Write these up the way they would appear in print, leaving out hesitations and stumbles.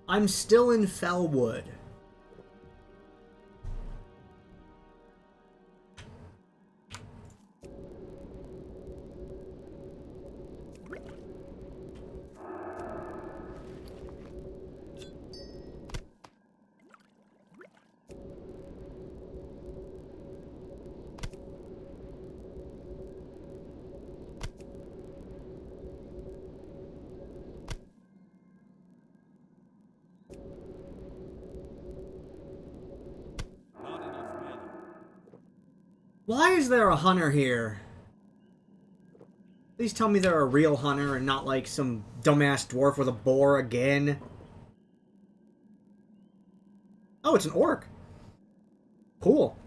I'm still in Fellwood. Why is there a hunter here? Please tell me they're a real hunter and not like some dumbass dwarf with a boar again. Oh, it's an orc. Cool.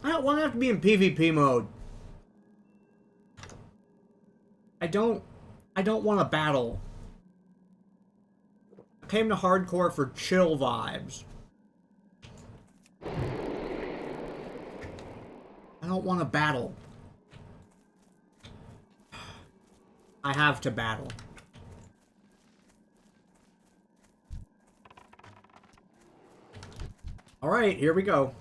I don't want to have to be in PvP mode. I don't want to battle. I came to hardcore for chill vibes. I don't want to battle. I have to battle. Alright, here we go.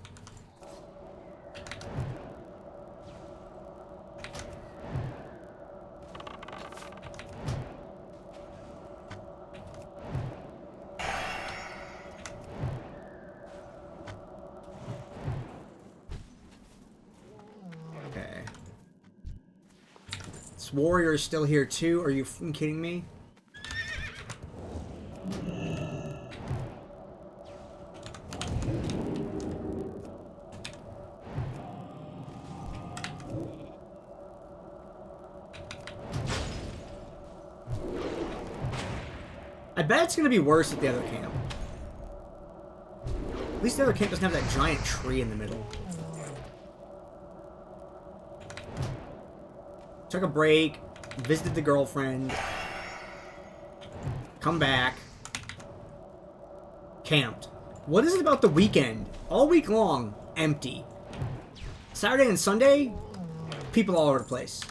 Okay. This warrior is still here too? Are you f***ing kidding me? I bet it's gonna be worse at the other camp. At least the other camp doesn't have that giant tree in the middle. Took a break, visited the girlfriend, come back, camped. What is it about the weekend? All week long, empty. Saturday and Sunday, people all over the place.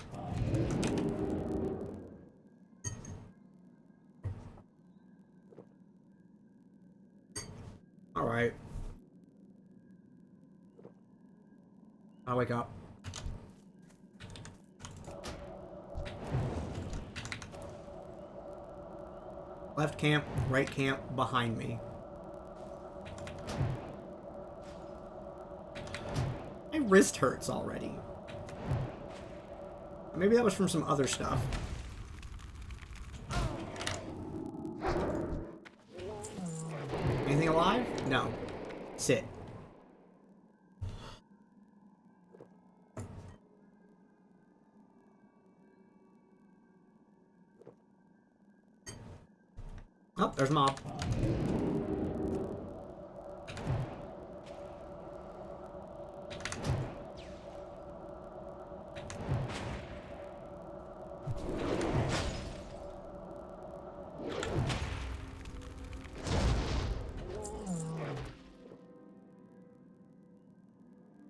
Alright. I'll wake up. Left camp, right camp, behind me. My wrist hurts already. Maybe that was from some other stuff. Anything alive? No. Sit. Oh, there's a mob.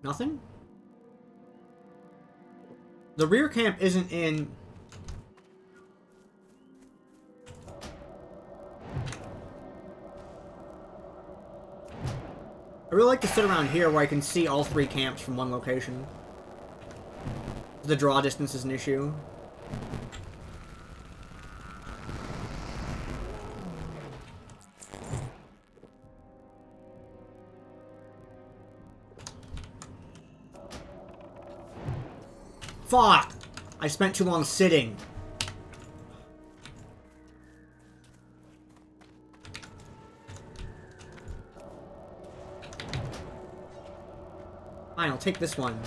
Nothing? The rear camp isn't in... I really like to sit around here where I can see all three camps from one location. The draw distance is an issue. Fuck! I spent too long sitting. Fine, I'll take this one.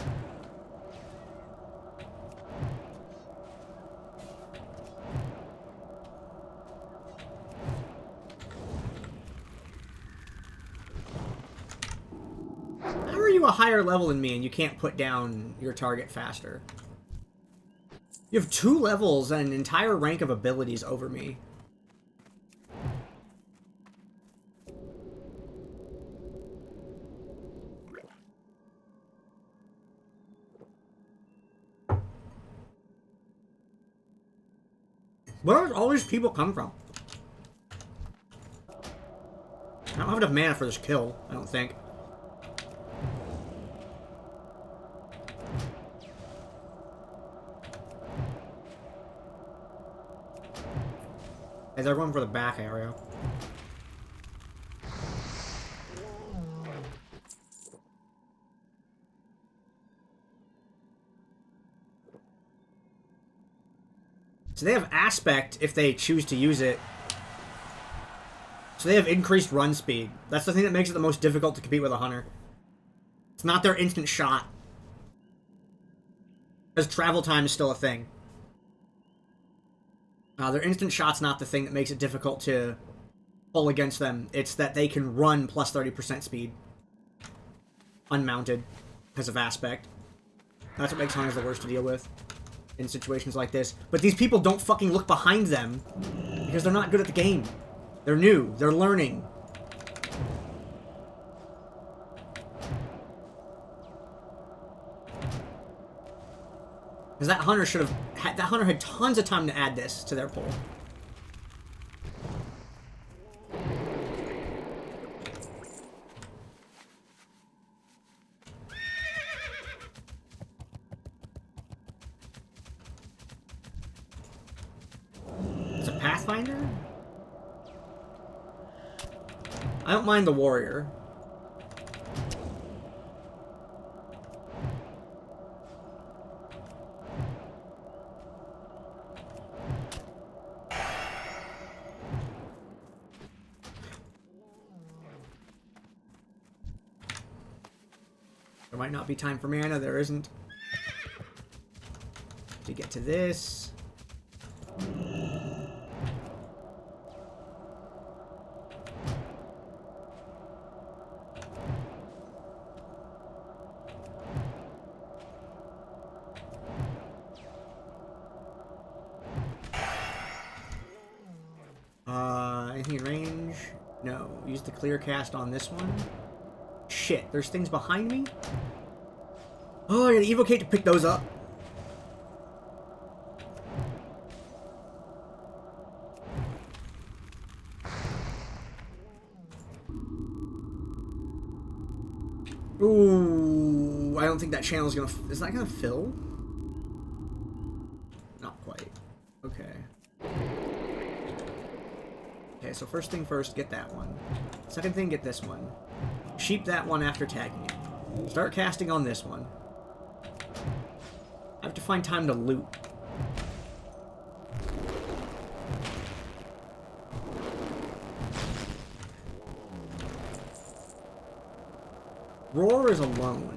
How are you a higher level than me and you can't put down your target faster? You have 2 levels and an entire rank of abilities over me. Where did all these people come from? don't have enough mana for this kill, I don't think. Hey, they're going for the back area. So they have Aspect if they choose to use it. So they have increased run speed. That's the thing that makes it the most difficult to compete with a Hunter. It's not their instant shot. Because travel time is still a thing. Their instant shot's not the thing that makes it difficult to pull against them. It's that they can run plus 30% speed. Unmounted. Because of Aspect. That's what makes Hunters the worst to deal with. In situations like this. But these people don't fucking look behind them. Because they're not good at the game. They're new. They're learning. Because that Hunter should have... That Hunter had tons of time to add this to their pull. It's a Pathfinder? I don't mind the Warrior. There might not be time for mana, there isn't. To get to this. Anything in range? No. Use the clear cast on this one. Shit, there's things behind me? Oh, I gotta evocate to pick those up. Ooh, I don't think that channel's gonna... Is that gonna fill? Not quite. Okay. Okay, so first thing first, get that one. Second thing, get this one. Sheep that one after tagging it. Start casting on this one. I have to find time to loot. Roar is alone.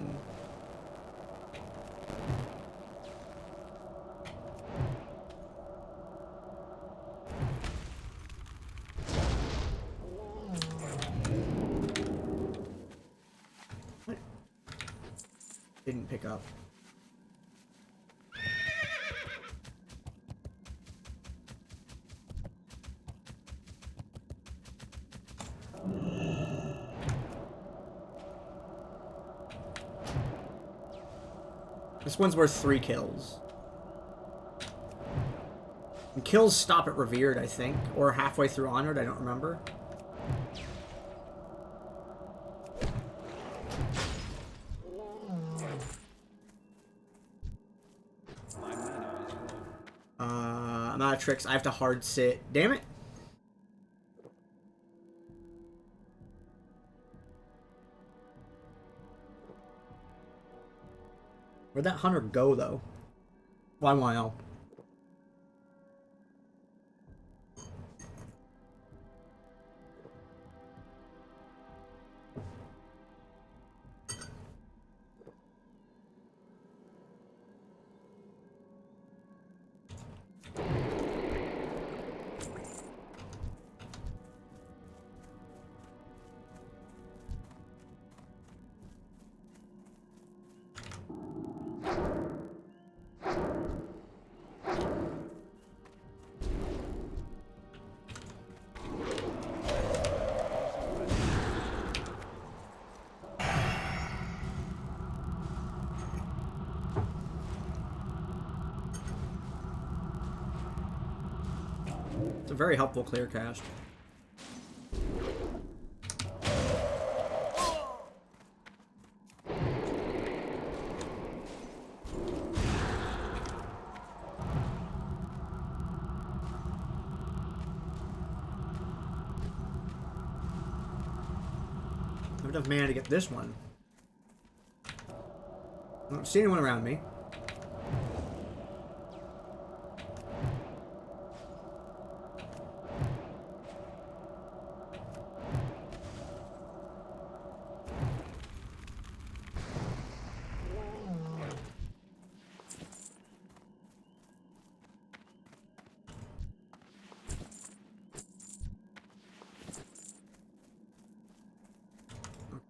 What? Didn't pick up. This one's worth 3 kills. And kills stop at Revered, I think. Or halfway through Honored, I don't remember. I'm out of tricks. I have to hard sit. Damn it. Where'd that Hunter go, though? Why want to know? It's a very helpful clear cast. have enough mana to get this one. I don't see anyone around me.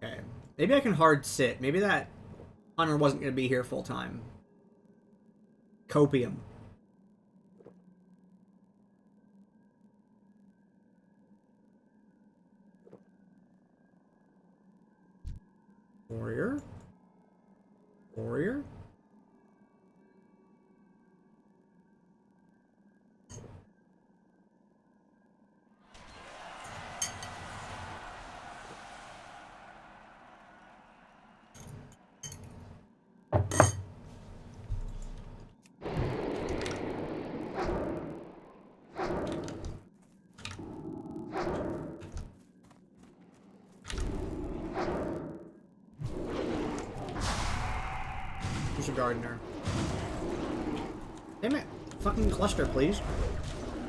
Okay. Maybe I can hard sit. Maybe that hunter wasn't going to be here full time. Copium. Warrior. Warrior. Who's a gardener? Damn it. Fucking cluster, please.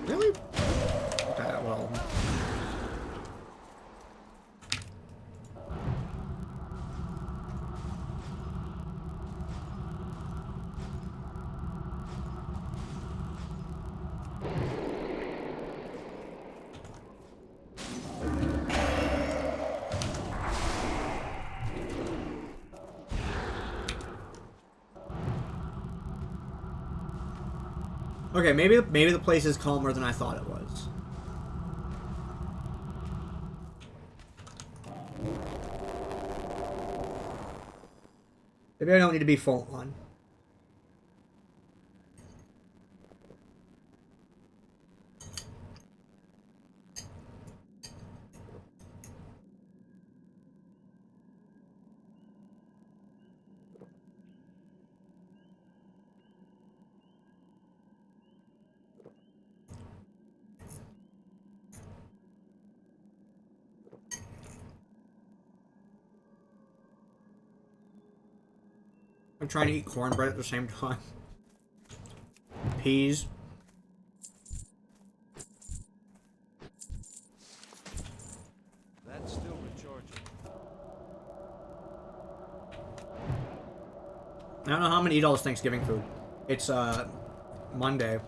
Really? Okay, well. Okay, maybe the place is calmer than I thought it was. Maybe I don't need to be full on. I'm trying to eat cornbread at the same time. Peas. That's still recharging. I don't know how I'm gonna eat all this Thanksgiving food. It's Monday.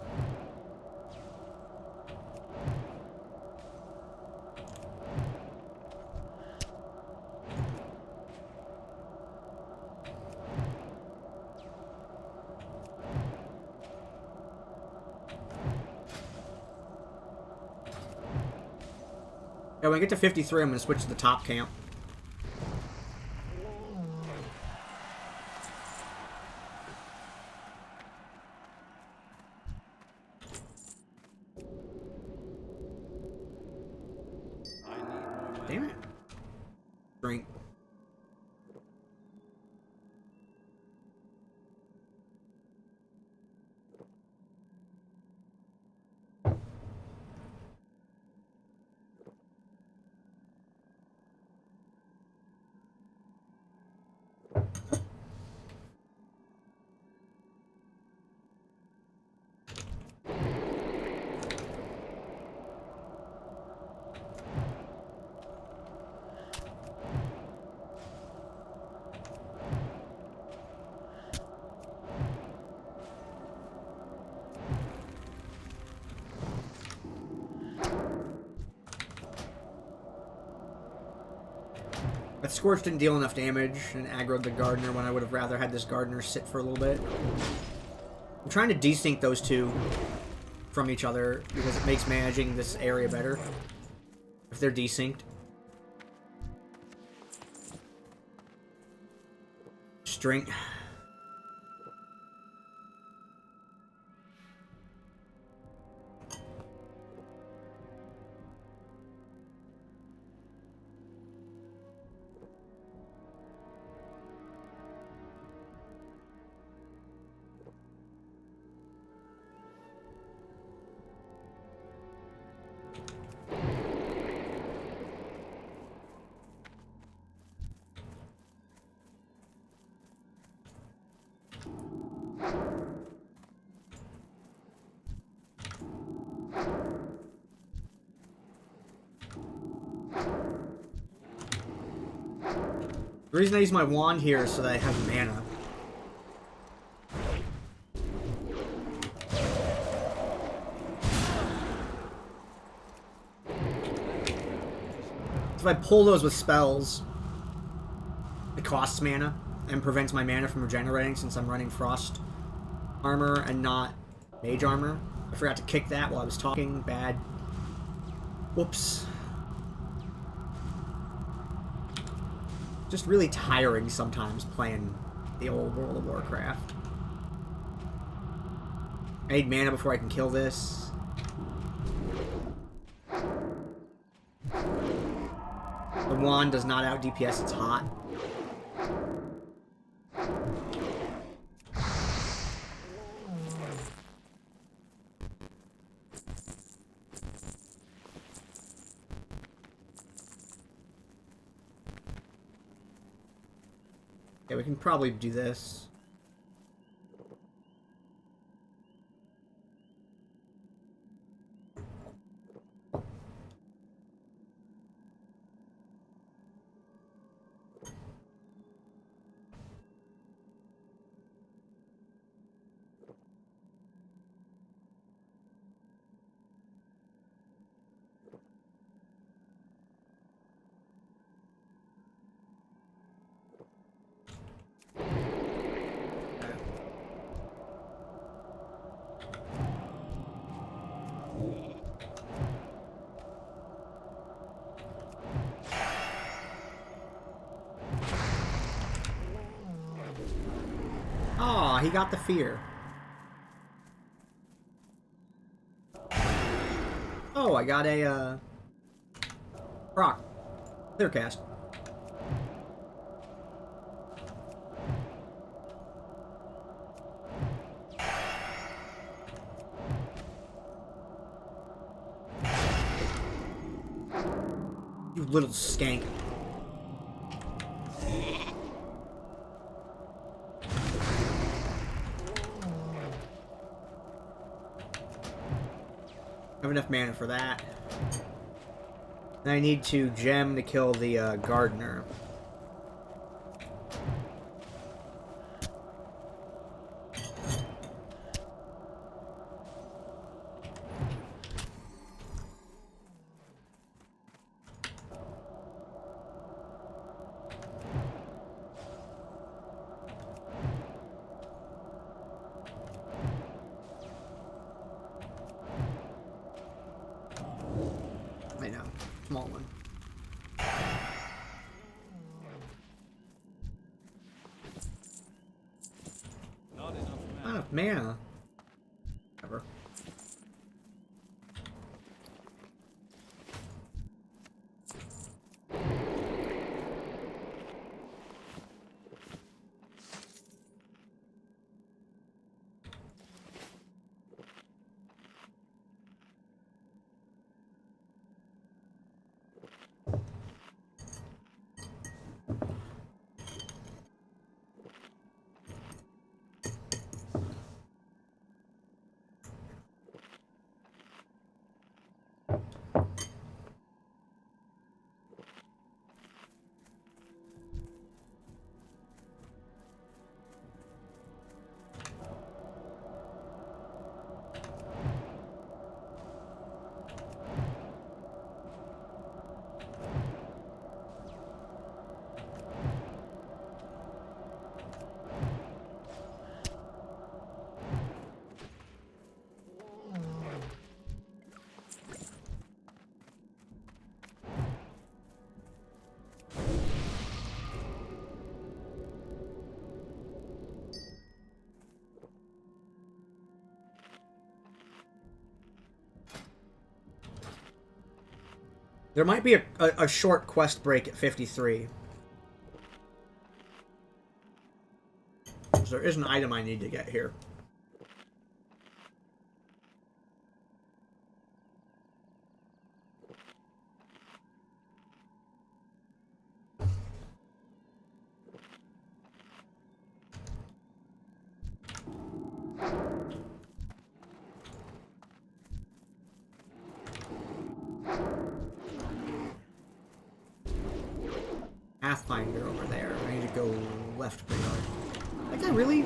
Yeah, when I get to 53, I'm gonna switch to the top camp. I need more money. Damn it. Drink. That Scorch didn't deal enough damage and aggroed the Gardener when I would have rather had this Gardener sit for a little bit. I'm trying to desync those two from each other because it makes managing this area better if they're desynced. String. The reason I use my wand here is so that I have mana. If I pull those with spells, it costs mana and prevents my mana from regenerating since I'm running frost armor and not mage armor. I forgot to kick that while I was talking. Bad. Whoops. Just really tiring sometimes playing the old World of Warcraft. I need mana before I can kill this. The wand does not out DPS, it's hot. Yeah, we can probably do this. Aw, he got the fear. Oh, I got a, proc. Clear cast. You little skank. I have enough mana for that. And I need to gem to kill the gardener. I know, small one. Not enough Not mana. enough mana. Ever. There might be a short quest break at 53. There is an item I need to get here. Pathfinder over there. I need to go left pretty hard. That guy really...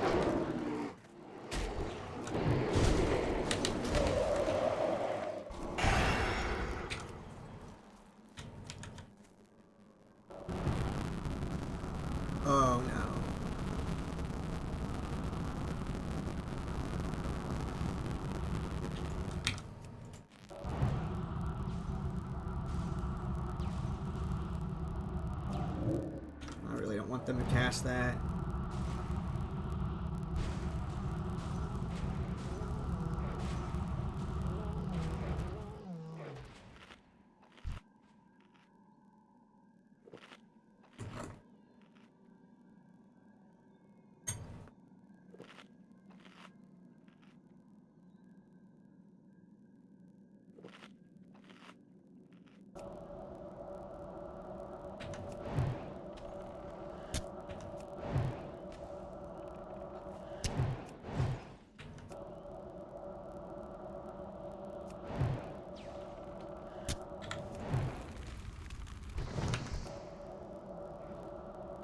Oh no. I really don't want them to cast that.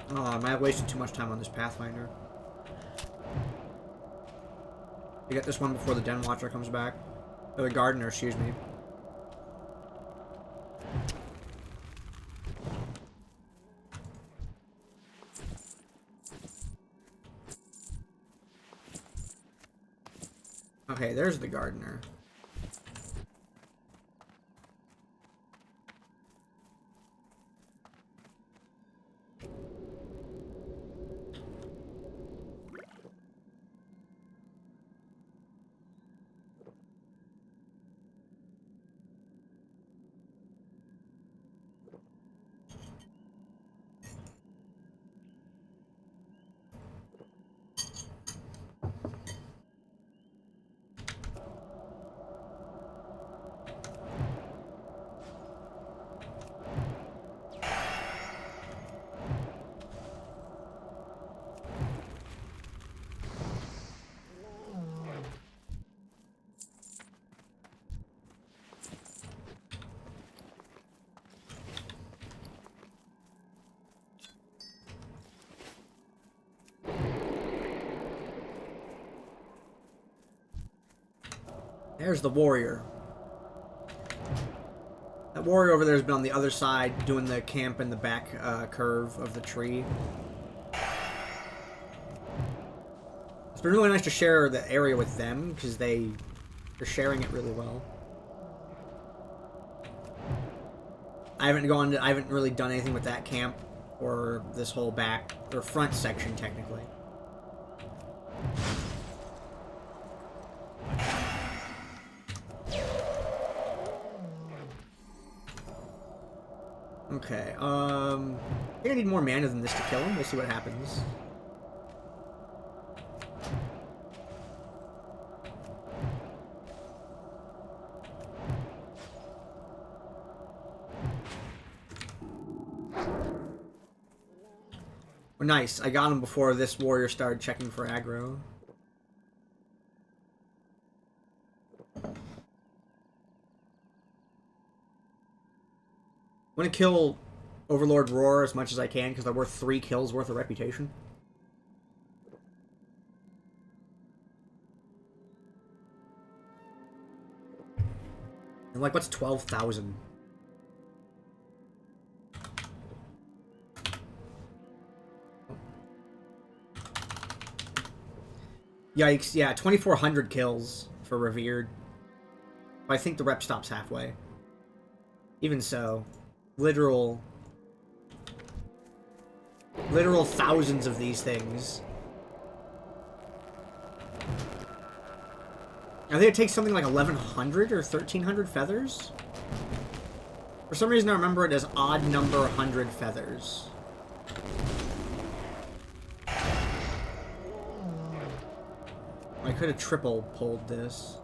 Oh, I might have wasted too much time on this Pathfinder. You get this one before the Den Watcher comes back. Or the Gardener, excuse me. Okay, there's the Gardener. There's the warrior. That warrior over there has been on the other side doing the camp in the back curve of the tree. It's been really nice to share the area with them because they're sharing it really well. I haven't really done anything with that camp or this whole back or front section technically. Okay, I think I need more mana than this to kill him. We'll see what happens. Oh, nice. I got him before this warrior started checking for aggro. I'm gonna kill Overlord Roar as much as I can because they're worth 3 kills worth of reputation. And like, what's 12,000? Yikes, yeah, 2,400 kills for Revered. I think the rep stops halfway. Even so, literal thousands of these things. I think it takes something like 1,100 or 1,300 feathers. For some reason I remember it as odd number 100 feathers. I could have triple pulled this.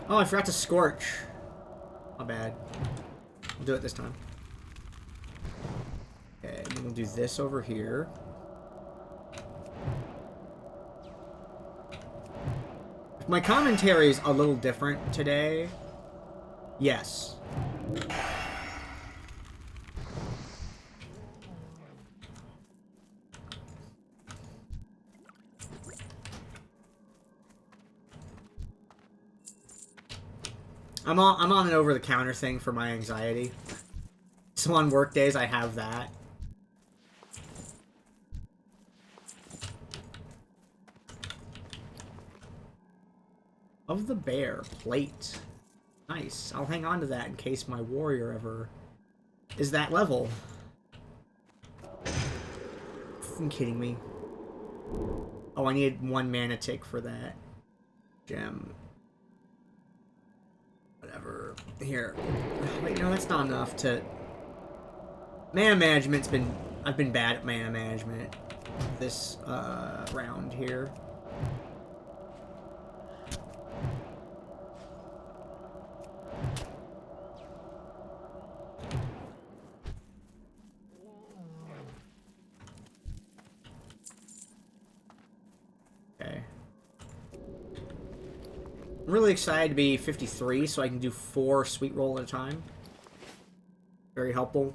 Oh, I forgot to scorch. Not bad. I'll do it this time. Okay, and then we'll do this over here. My commentary is a little different today. Yes. I'm on an over-the-counter thing for my anxiety. So on work days, I have that. Of the bear plate. Nice. I'll hang on to that in case my warrior ever is that level. Fucking kidding me. Oh, I needed 1 mana tick for that gem. Whatever. Here. Wait, no, that's not enough to... Mana management's been... I've been bad at mana management this round here. Okay. I'm really excited to be 53 so I can do 4 sweet roll at a time. Very helpful.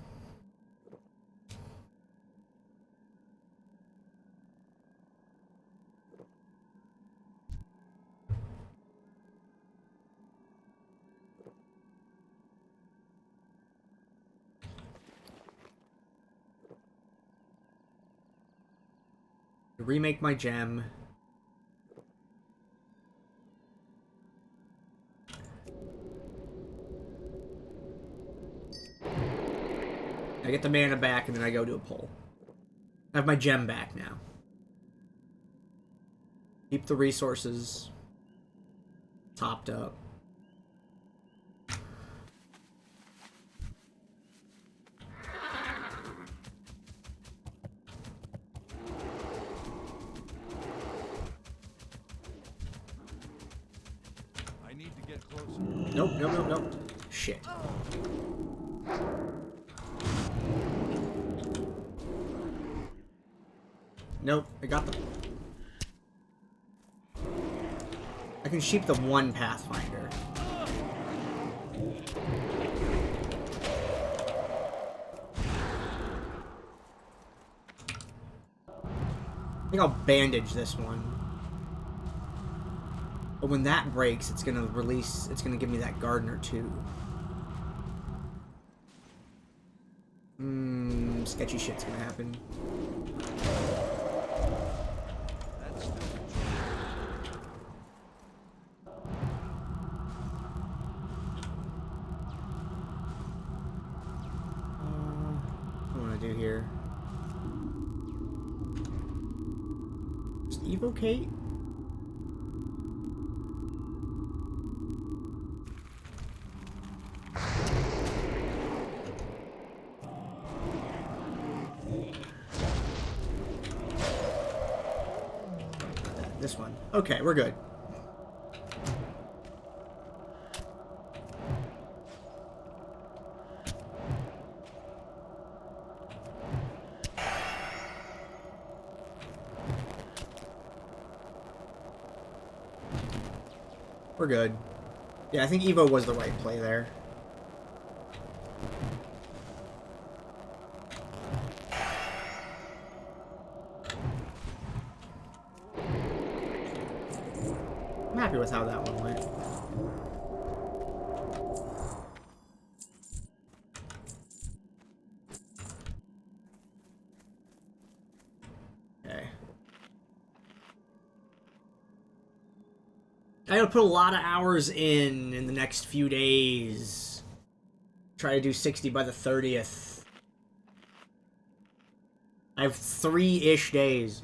Remake my gem. I get the mana back and then I go to a pull. I have my gem back now. Keep the resources topped up. I need to get closer. Nope, nope, nope, nope. Shit. Nope, I got them. I can sheep the 1 Pathfinder. I think I'll bandage this one. But when that breaks, it's gonna release, it's gonna give me that Gardener too. Sketchy shit's gonna happen. That's still What do I want to do here? Just evocate? This one. Okay, we're good. We're good. Yeah, I think Evo was the right play there. I'm happy with how that one went. Okay. I gotta put a lot of hours in the next few days. Try to do 60 by the 30th. I have 3-ish days.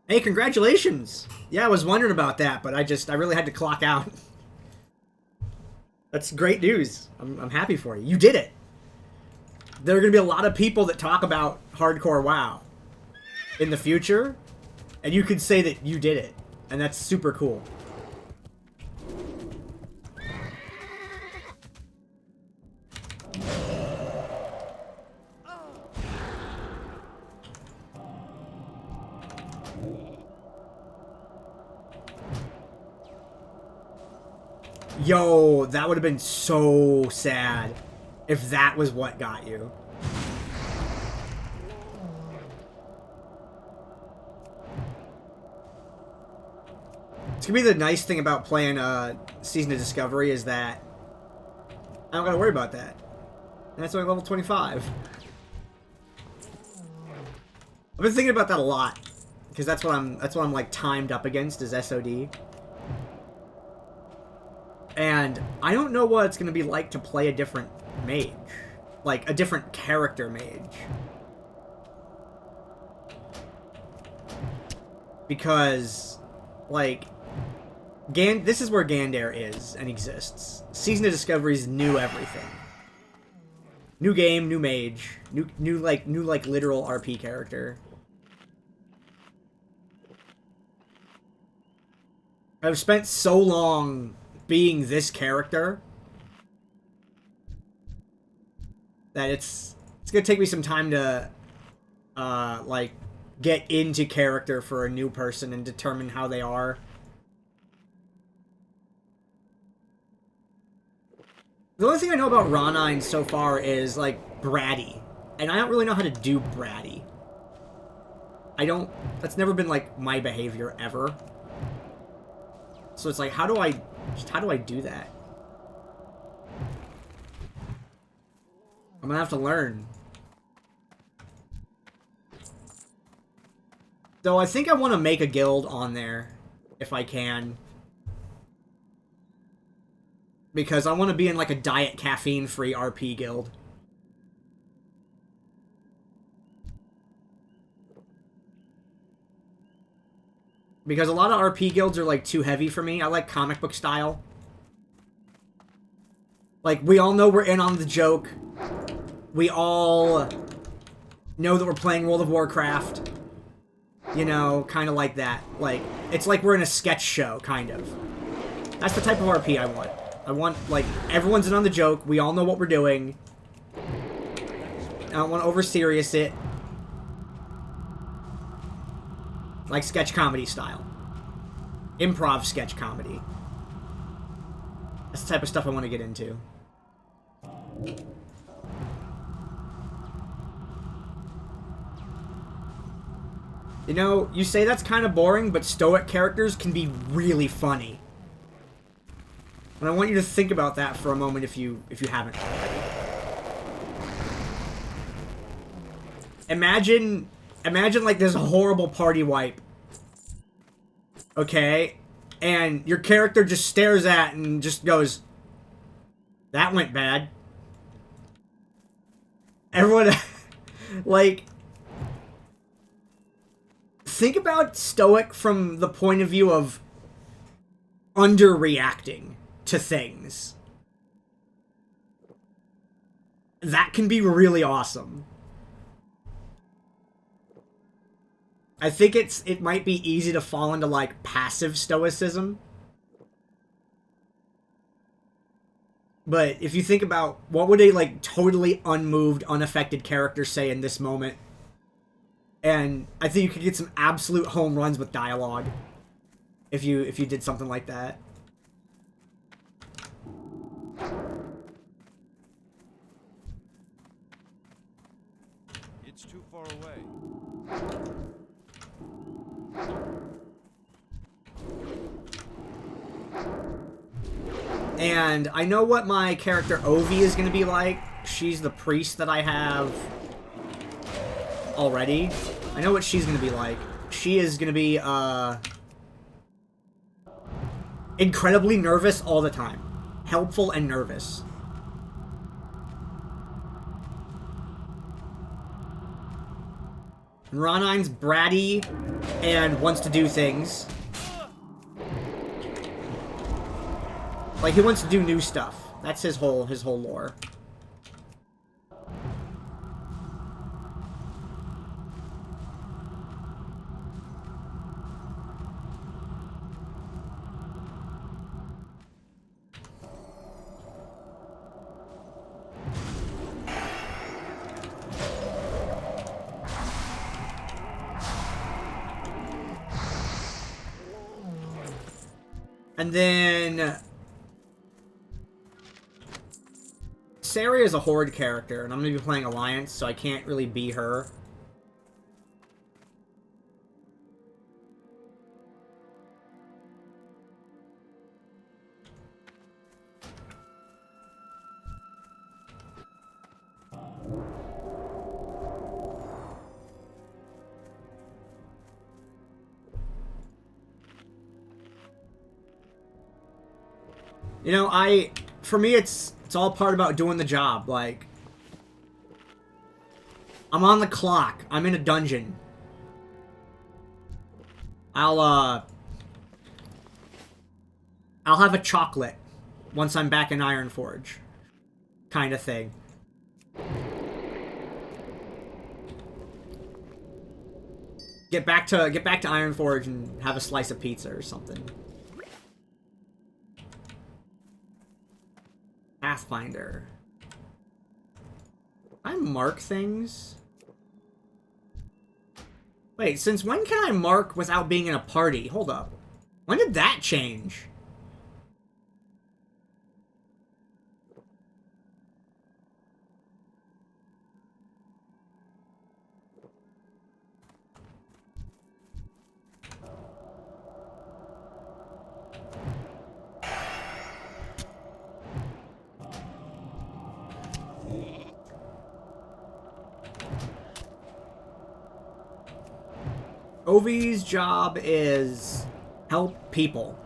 Hey, congratulations! Yeah, I was wondering about that, but I really had to clock out. That's great news. I'm happy for you. You did it! There are gonna be a lot of people that talk about hardcore WoW in the future, and you could say that you did it. And that's super cool. Yo, that would have been so sad if that was what got you. It's gonna be the nice thing about playing Season of Discovery is that I don't gotta worry about that. And that's only level 25. I've been thinking about that a lot because that's what I'm like timed up against is SOD. And I don't know what it's gonna be like to play a different mage, like a different character mage, because like this is where Gandair is and exists. Season of Discovery's new everything. New game, new mage, new literal RP character. I've spent so long being this character that it's gonna take me some time to like get into character for a new person and determine how they are. The only thing I know about Ronine so far is, like, bratty. And I don't really know how to do bratty. That's never been, like, my behavior ever. So it's like, how do I do that? I'm gonna have to learn. Though I think I want to make a guild on there, if I can. Because I want to be in, like, a diet caffeine-free RP guild. Because a lot of RP guilds are, like, too heavy for me. I like comic book style. Like, we all know we're in on the joke. We all know that we're playing World of Warcraft. You know, kind of like that. Like, it's like we're in a sketch show, kind of. That's the type of RP I want. I want, like, everyone's in on the joke. We all know what we're doing. I don't want to over-serious it. Like sketch comedy style. Improv sketch comedy. That's the type of stuff I want to get into. You know, you say that's kind of boring, but stoic characters can be really funny. And I want you to think about that for a moment if you haven't already. Imagine like there's a horrible party wipe. Okay? And your character just stares at and just goes, "That went bad." Everyone like think about stoic from the point of view of underreacting to things. That can be really awesome. I think it might be easy to fall into, like, passive stoicism. But if you think about what would a, like, totally unmoved, unaffected character say in this moment, and I think you could get some absolute home runs with dialogue if you did something like that. It's too far away. And I know what my character Ovi is going to be like. She's the priest that I have already. I know what she's going to be like. She is going to be incredibly nervous all the time. Helpful and nervous. And Ronine's bratty and wants to do things. Like, he wants to do new stuff. That's his whole lore. And then Sari is a Horde character, and I'm going to be playing Alliance, so I can't really be her. You know, for me, it's all part about doing the job. Like, I'm on the clock. I'm in a dungeon. I'll have a chocolate once I'm back in Ironforge, kind of thing. Get back to Ironforge and have a slice of pizza or something. Pathfinder. I mark things? Wait, since when can I mark without being in a party? Hold up. When did that change? Ovi's job is help people.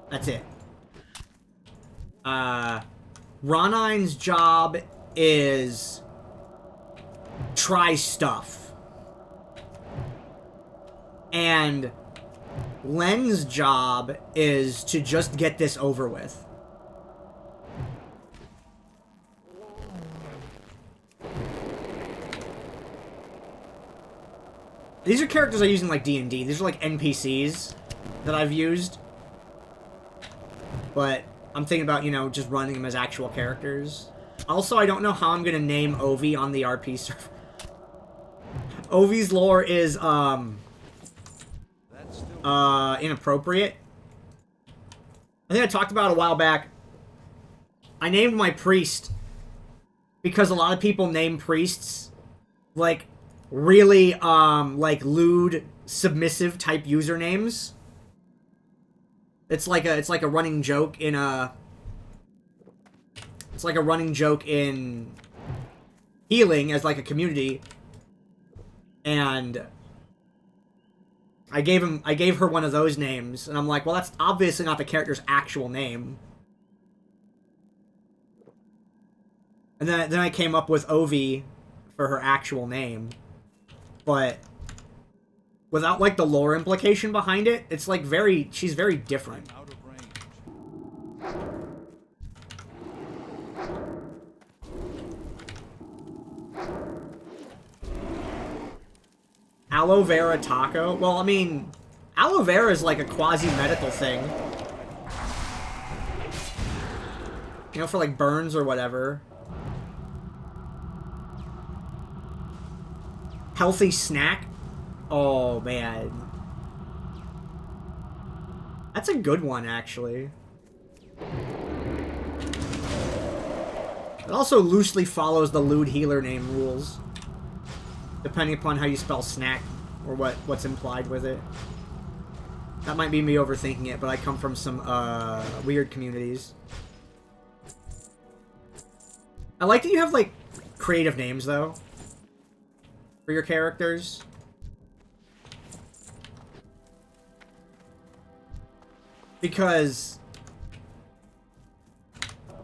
That's it. Ronine's job is try stuff. And Len's job is to just get this over with. These are characters I use in, like, D&D. These are, like, NPCs that I've used. But I'm thinking about, you know, just running them as actual characters. Also, I don't know how I'm gonna name Ovi on the RP server. Ovi's lore is, inappropriate. I think I talked about it a while back. I named my priest because a lot of people name priests, like, really, like, lewd, submissive type usernames. It's like a running joke in it's like a running joke in healing as, like, a community. And I gave her one of those names, and I'm like, well, that's obviously not the character's actual name. And then I came up with Ovi for her actual name. But without, like, the lore implication behind it, it's, like, she's very different. Out of range. Aloe vera taco? Well, I mean, aloe vera is, like, a quasi-medical thing. You know, for, like, burns or whatever. Healthy snack? Oh, man. That's a good one, actually. It also loosely follows the lewd healer name rules, depending upon how you spell snack, or what's implied with it. That might be me overthinking it, but I come from some, weird communities. I like that you have, like, creative names, though, for your characters. Because,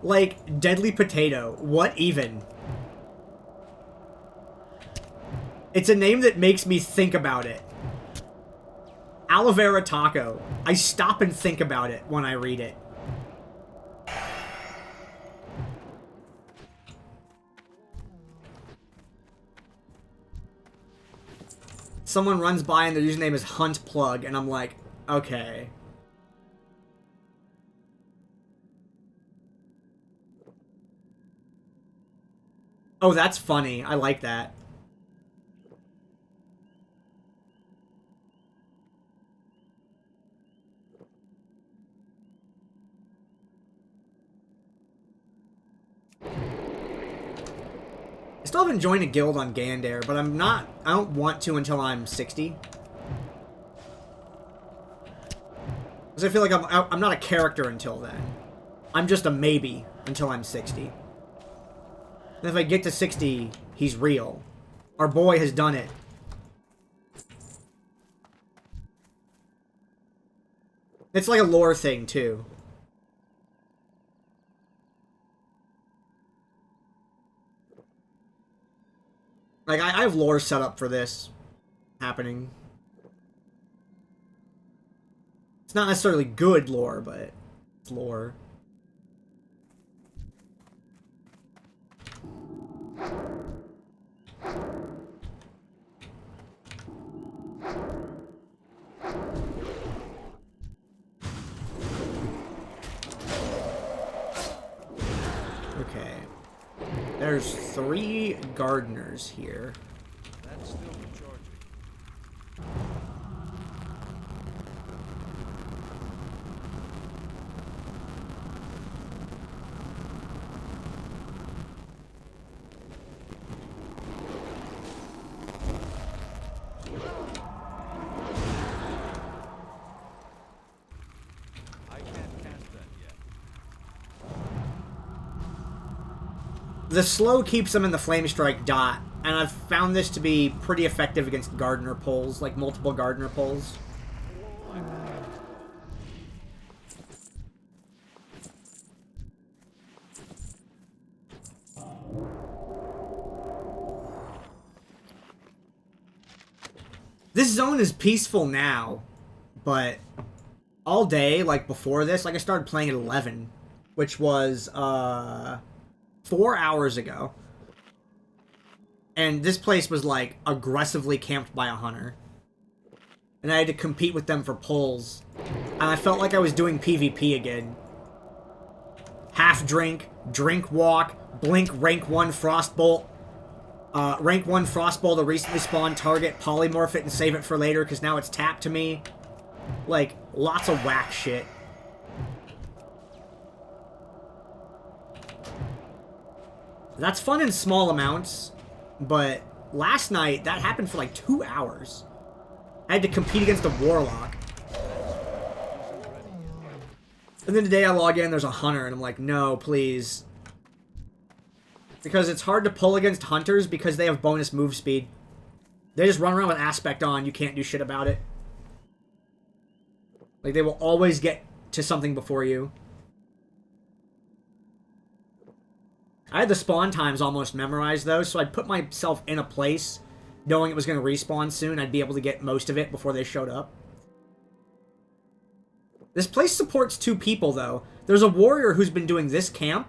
like, Deadly Potato, what even? It's a name that makes me think about it. Aloe vera taco. I stop and think about it when I read it. Someone runs by and their username is Hunt Plug, and I'm like, okay. Oh, that's funny. I like that. I still haven't joined a guild on Gandair, but I don't want to until I'm 60. Because I feel like I'm not a character until then. I'm just a maybe until I'm 60. And if I get to 60, he's real. Our boy has done it. It's like a lore thing, too. Like, I have lore set up for this happening. It's not necessarily good lore, but it's lore. Okay. There's 3 gardeners here. That's still recharging. I can't cast that yet. The slow keeps them in the flame strike dot, and I've found this to be pretty effective against gardener pulls, like multiple gardener pulls. This zone is peaceful now, but all day, like before this, like I started playing at 11, which was 4 hours ago. And this place was like aggressively camped by a hunter. And I had to compete with them for pulls. And I felt like I was doing PvP again. Half drink, drink walk, blink rank 1 frostbolt. Rank 1 frostbolt, a recently spawned target, polymorph it and save it for later because now it's tapped to me. Like, lots of whack shit. That's fun in small amounts, but last night, that happened for like 2 hours. I had to compete against a warlock. And then today I log in, there's a hunter, and I'm like, no, please. Because it's hard to pull against hunters because they have bonus move speed. They just run around with aspect on, you can't do shit about it. Like, they will always get to something before you. I had the spawn times almost memorized, though, so I'd put myself in a place knowing it was going to respawn soon. I'd be able to get most of it before they showed up. This place supports 2 people, though. There's a warrior who's been doing this camp,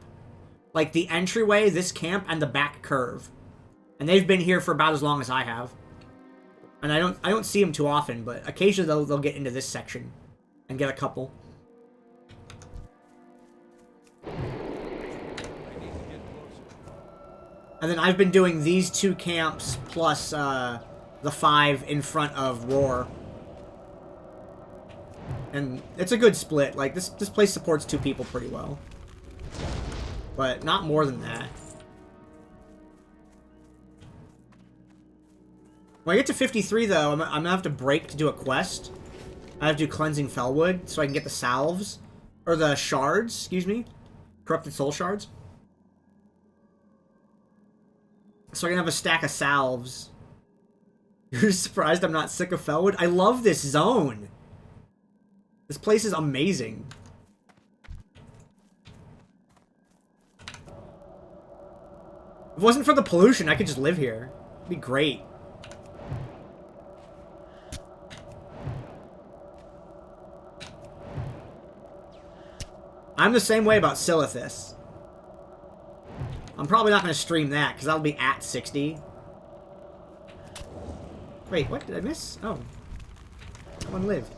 like the entryway, this camp, and the back curve. And they've been here for about as long as I have. And I don't see them too often, but occasionally they'll get into this section and get a couple. And then I've been doing these 2 camps plus the 5 in front of Roar. And it's a good split. Like, this place supports 2 people pretty well. But not more than that. When I get to 53, though, I'm going to have to break to do a quest. I have to do Cleansing Fellwood so I can get the salves. Or the shards, excuse me. Corrupted Soul Shards. So I can have a stack of salves. You're surprised I'm not sick of Fellwood? I love this zone. This place is amazing. If it wasn't for the pollution, I could just live here. It'd be great. I'm the same way about Silithus. I'm probably not going to stream that, because that'll be at 60. Wait, what did I miss? Oh. That one lived.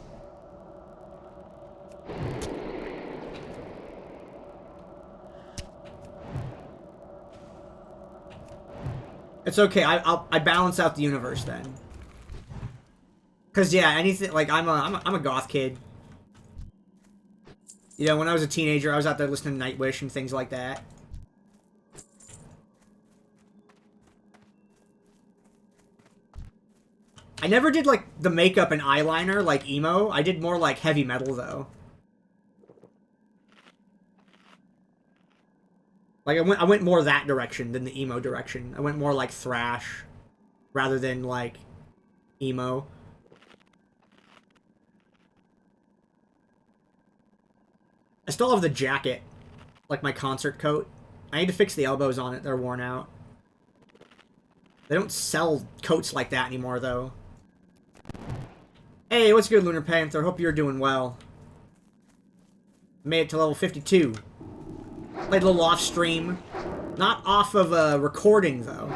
It's okay, I balance out the universe then. Because, yeah, anything, like, I'm a goth kid. You know, when I was a teenager, I was out there listening to Nightwish and things like that. I never did, like, the makeup and eyeliner like emo. I did more, like, heavy metal, though. Like, I went more that direction than the emo direction. I went more, like, thrash rather than, like, emo. I still have the jacket, like my concert coat. I need to fix the elbows on it. They're worn out. They don't sell coats like that anymore, though. Hey, what's good, Lunar Panther? Hope you're doing well. Made it to level 52. Played a little off stream. Not off of a recording, though.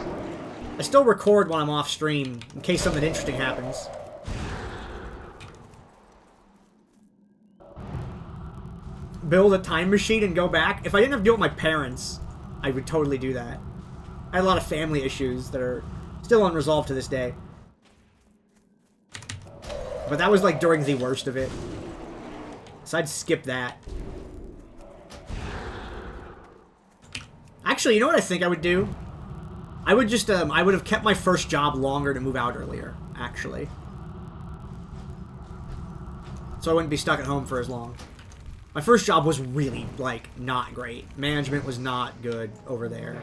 I still record when I'm off stream, in case something interesting happens. Build a time machine and go back? If I didn't have to deal with my parents, I would totally do that. I had a lot of family issues that are still unresolved to this day. But that was, like, during the worst of it. So I'd skip that. Actually, you know what I think I would do? I would just, I would have kept my first job longer to move out earlier, actually. So I wouldn't be stuck at home for as long. My first job was really, like, not great. Management was not good over there.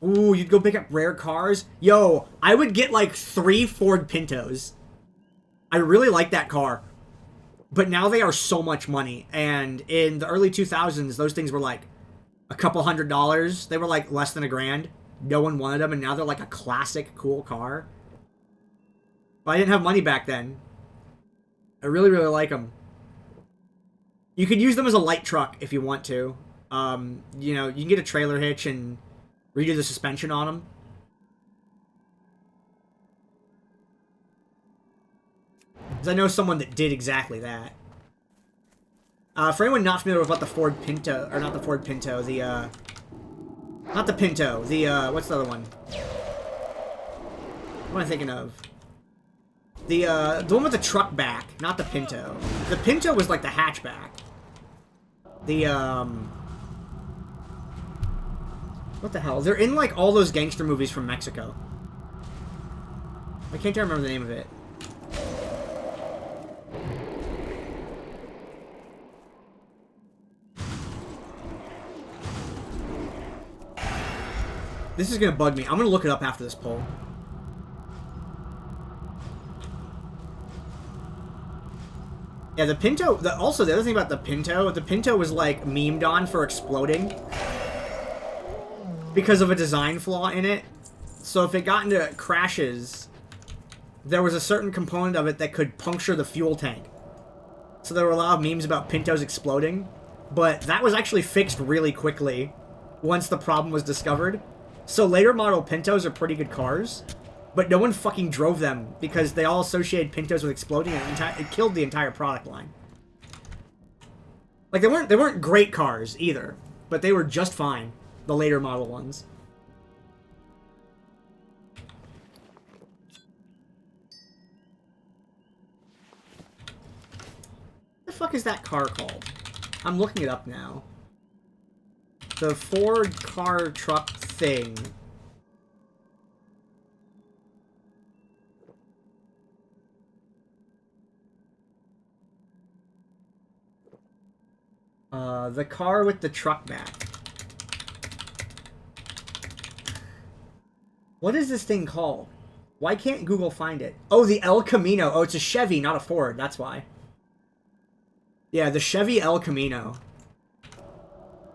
Ooh, you'd go pick up rare cars? Yo, I would get, like, 3 Ford Pintos. I really like that car. But now they are so much money. And in the early 2000s, those things were, like, a couple $100. They were, like, less than $1,000. No one wanted them, and now they're, like, a classic, cool car. But I didn't have money back then. I really, really like them. You could use them as a light truck if you want to. You know, you can get a trailer hitch and redo the suspension on them. Because I know someone that did exactly that. For anyone not familiar with what the Ford Pinto, or not the Ford Pinto, the, not the Pinto, the, what's the other one? What am I thinking of? The one with the truck back, not the Pinto. The Pinto was like the hatchback. The, what the hell? They're in, like, all those gangster movies from Mexico. I can't remember the name of it. This is gonna bug me. I'm gonna look it up after this poll. Yeah, the Pinto... also, the other thing about the Pinto was, like, memed on for exploding. Because of a design flaw in it. So if it got into crashes, there was a certain component of it that could puncture the fuel tank. So there were a lot of memes about Pintos exploding. But that was actually fixed really quickly once the problem was discovered. So later model Pintos are pretty good cars, but no one fucking drove them because they all associated Pintos with exploding, and it killed the entire product line. Like, they weren't great cars either, but they were just fine, the later model ones. What the fuck is that car called? I'm looking it up now. The Ford car truck thing. The car with the truck back. What is this thing called? Why can't Google find it? Oh, the El Camino. Oh, it's a Chevy, not a Ford. That's why. Yeah, the Chevy El Camino.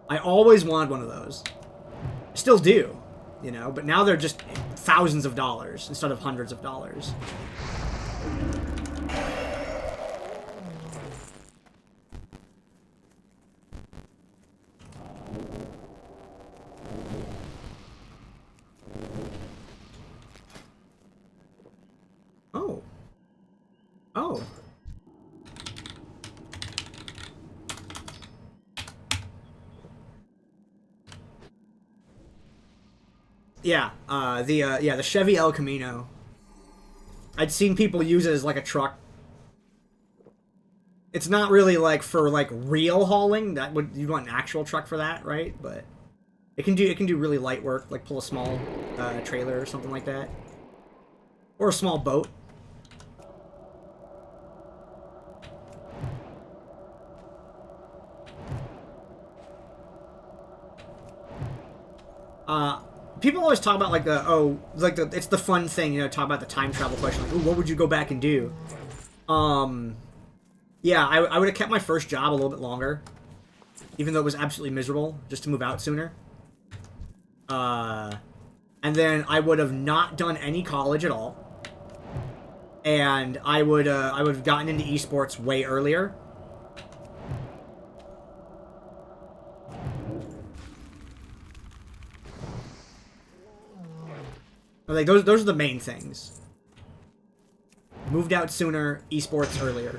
I always wanted one of those. I still do, you know, but now they're just thousands of dollars instead of hundreds of dollars. Oh. Oh. Yeah, the Chevy El Camino. I'd seen people use it as like a truck. It's not really like for like real hauling. That would you'd want an actual truck for that, right? But it can do really light work, like pull a small trailer or something like that, or a small boat. People always talk about like it's the fun thing, you know, talk about the time travel question, like, ooh, what would you go back and do? Yeah, I would have kept my first job a little bit longer, even though it was absolutely miserable, just to move out sooner. And then I would have not done any college at all, and I would have gotten into esports way earlier. Like those are the main things. Moved out sooner, esports earlier.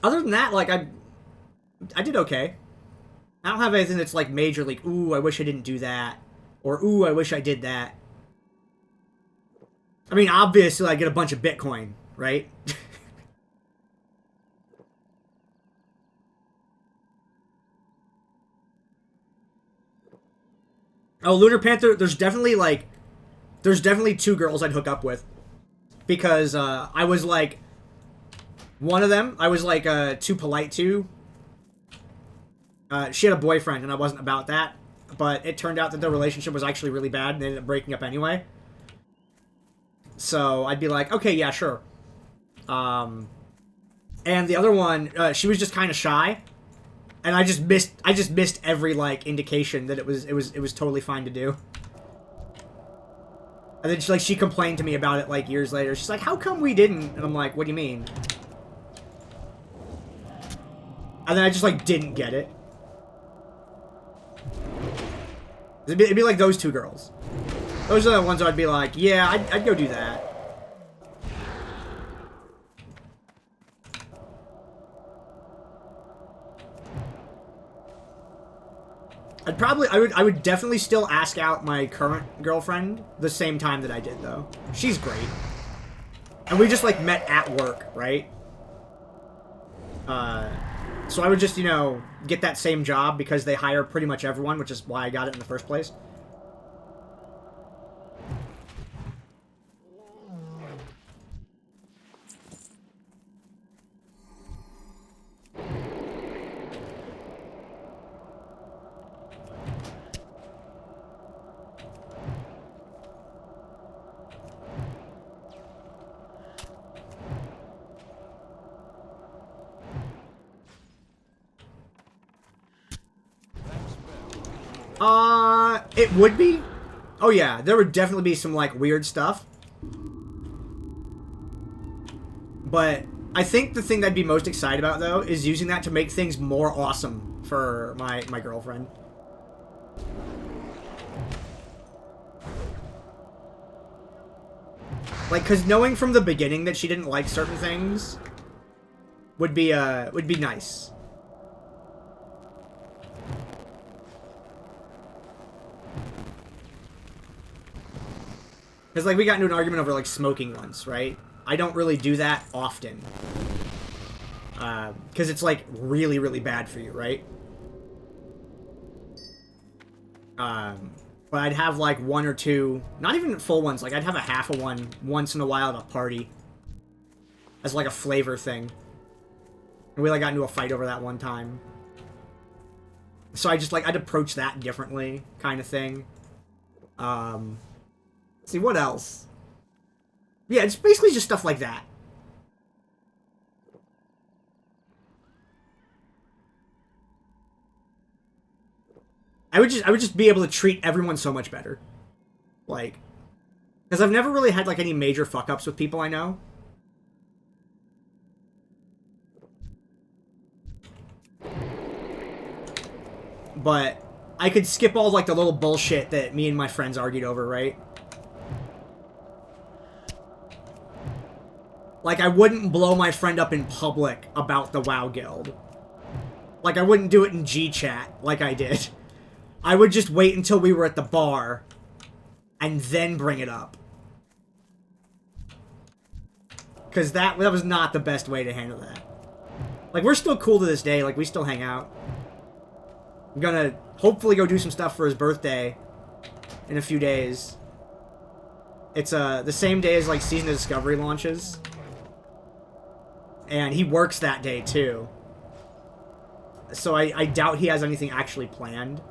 Other than that, like I did okay. I don't have anything that's like major, like, ooh, I wish I didn't do that, or ooh, I wish I did that. I mean, obviously, I get a bunch of Bitcoin, right? Oh, Lunar Panther, there's definitely two girls I'd hook up with. Because, I was, like, one of them, I was, like, too polite to. She had a boyfriend, and I wasn't about that. But it turned out that their relationship was actually really bad, and they ended up breaking up anyway. So, I'd be like, okay, yeah, sure. And the other one, she was just kind of shy. And I just missed every, like, indication that it was totally fine to do. And then she complained to me about it, like, years later. She's like, how come we didn't? And I'm like, what do you mean? And then I just, like, didn't get it. It'd be like those two girls. Those are the ones I'd be like, yeah, I'd go do that. I would definitely still ask out my current girlfriend the same time that I did, though. She's great. And we just, like, met at work, right? So I would just, you know, get that same job because they hire pretty much everyone, which is why I got it in the first place. It would be. Oh yeah, there would definitely be some, like, weird stuff. But I think the thing that I'd be most excited about, though, is using that to make things more awesome for my girlfriend. Like, because knowing from the beginning that she didn't like certain things would be nice. Because, like, we got into an argument over, like, smoking once, right? I don't really do that often. Because it's, like, really, really bad for you, right? But I'd have, like, one or two, not even full ones, like, I'd have a half of one once in a while at a party. As, like, a flavor thing. And we, like, got into a fight over that one time. So I just, like, I'd approach that differently, kind of thing. Let's see, what else? Yeah, it's basically just stuff like that. I would just be able to treat everyone so much better. Like, because I've never really had, like, any major fuck-ups with people I know. But I could skip all, like, the little bullshit that me and my friends argued over, right? Like, I wouldn't blow my friend up in public about the WoW guild. Like, I wouldn't do it in G-chat like I did. I would just wait until we were at the bar and then bring it up. Because that was not the best way to handle that. Like, we're still cool to this day. Like, we still hang out. I'm gonna hopefully go do some stuff for his birthday in a few days. It's the same day as, like, Season of Discovery launches. And he works that day, too. So I doubt he has anything actually planned.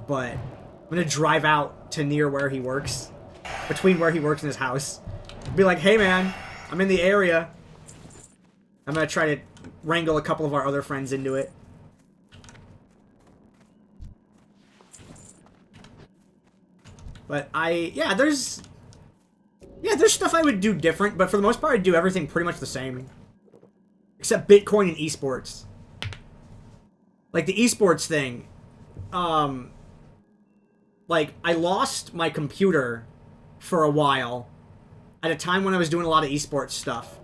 But I'm gonna drive out to near where he works. Between where he works and his house. Be like, hey, man, I'm in the area. I'm gonna try to wrangle a couple of our other friends into it. But there's stuff I would do different, but for the most part, I'd do everything pretty much the same. Except Bitcoin and esports. Like, the esports thing, like, I lost my computer for a while at a time when I was doing a lot of esports stuff.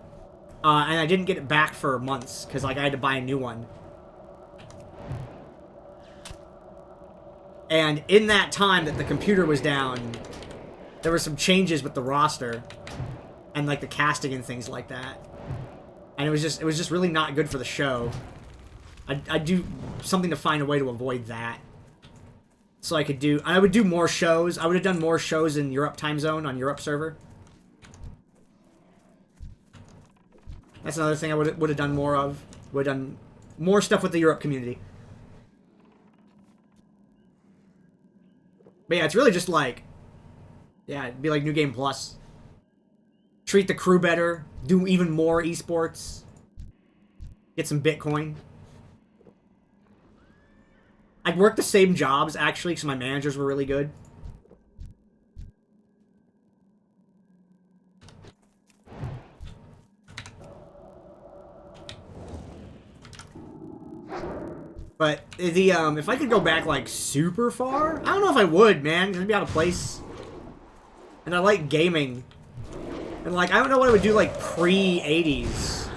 And I didn't get it back for months, because, like, I had to buy a new one. And in that time that the computer was down, there were some changes with the roster. And, like, the casting and things like that. And it was just really not good for the show. I'd do something to find a way to avoid that. So I would do more shows. I would have done more shows in Europe time zone, on Europe server. That's another thing I would have done more of. Would have done more stuff with the Europe community. But yeah, it's really just like... Yeah, it'd be like New Game Plus. Treat the crew better. Do even more esports. Get some Bitcoin. I'd work the same jobs, actually, because my managers were really good. But the if I could go back like super far, I don't know if I would, man. 'Cause I'd be out of place. And I like gaming. And like I don't know what I would do like pre-80s.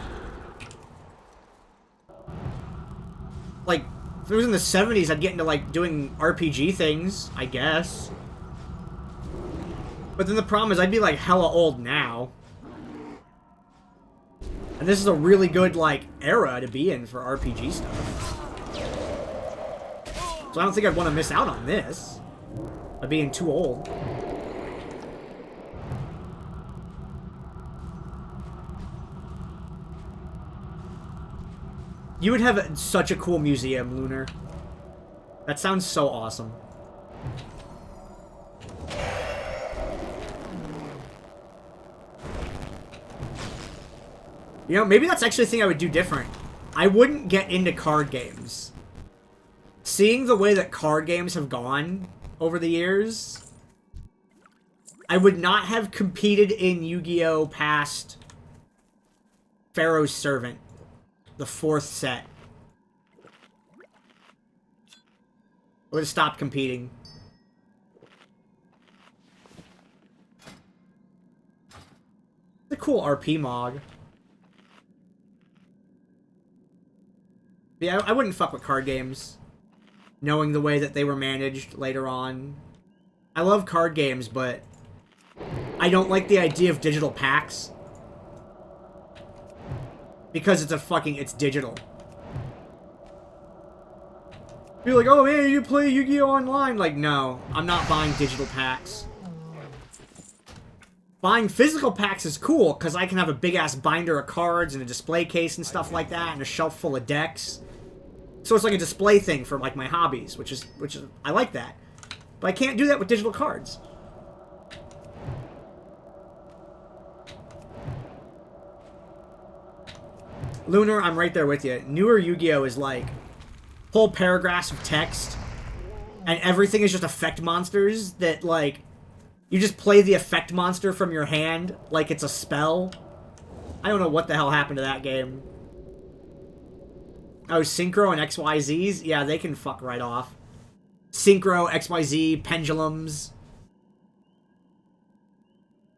Like if it was in the 70s, I'd get into like doing RPG things, I guess. But then the problem is I'd be like hella old now. And this is a really good like era to be in for RPG stuff. So I don't think I'd want to miss out on this. By being too old. You would have such a cool museum, Lunar. That sounds so awesome. You know, maybe that's actually the thing I would do different. I wouldn't get into card games. Seeing the way that card games have gone over the years, I would not have competed in Yu-Gi-Oh! Past Pharaoh's Servant, the 4th set. I would have stopped competing. It's a cool RP mod. Yeah, I wouldn't fuck with card games. Knowing the way that they were managed later on. I love card games, but I don't like the idea of digital packs. Because it's digital. You're like, oh man, you play Yu-Gi-Oh! Online. Like, no, I'm not buying digital packs. Buying physical packs is cool, because I can have a big-ass binder of cards and a display case and stuff like that, and a shelf full of decks. So it's like a display thing for like my hobbies, which is I like that. But I can't do that with digital cards. Lunar, I'm right there with you. Newer Yu-Gi-Oh! Is like whole paragraphs of text, and everything is just effect monsters that like you just play the effect monster from your hand like it's a spell. I don't know what the hell happened to that game. Oh, Synchro and XYZs? Yeah, they can fuck right off. Synchro, XYZ, Pendulums.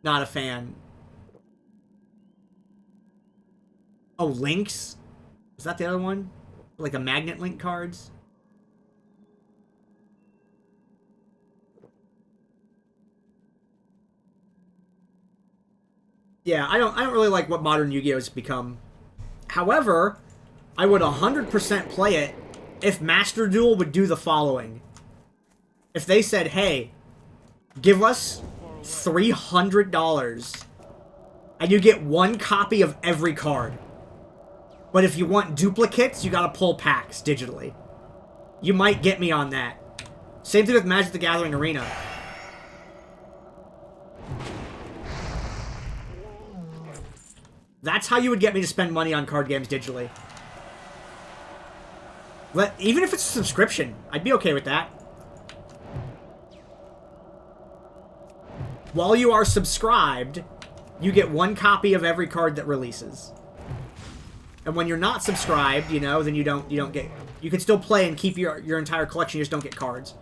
Not a fan. Oh, Links? Is that the other one? Like the Magnet Link cards? Yeah, I don't really like what modern Yu-Gi-Oh has become. However, I would 100% play it if Master Duel would do the following. If they said, hey, give us $300 and you get one copy of every card. But if you want duplicates, you gotta pull packs digitally. You might get me on that. Same thing with Magic the Gathering Arena. That's how you would get me to spend money on card games digitally. Even if it's a subscription, I'd be okay with that. While you are subscribed, you get one copy of every card that releases. And when you're not subscribed, you know, then you don't get... You can still play and keep your entire collection, you just don't get cards.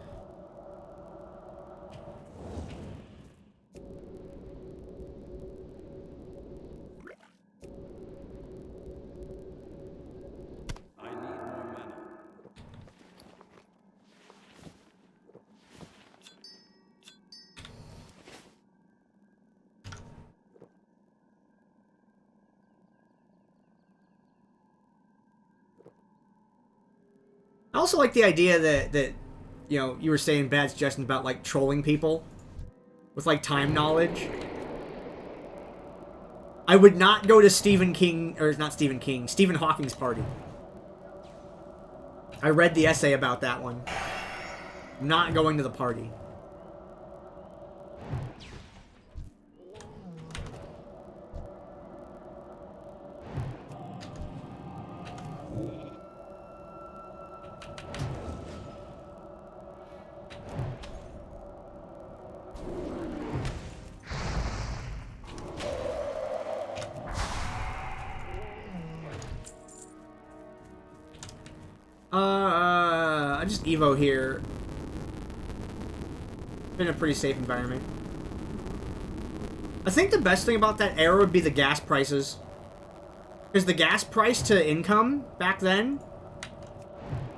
I need more mana. I also like the idea that you know, you were saying bad suggestions about, like, trolling people with, like, time knowledge. I would not go to Stephen Hawking's party. I read the essay about that one. I'm not going to the party. I just Evo here. In a pretty safe environment. I think the best thing about that era would be the gas prices. Because the gas price to income back then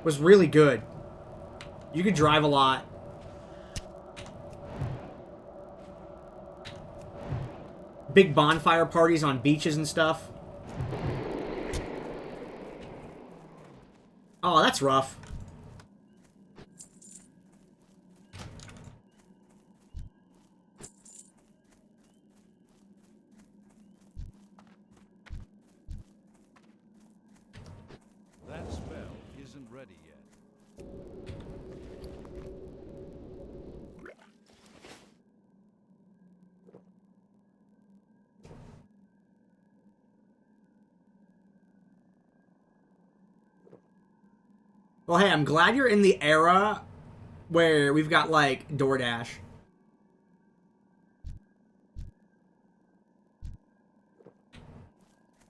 was really good. You could drive a lot. Big bonfire parties on beaches and stuff. Oh, that's rough. That spell isn't ready yet. Well, hey, I'm glad you're in the era where we've got, like, DoorDash.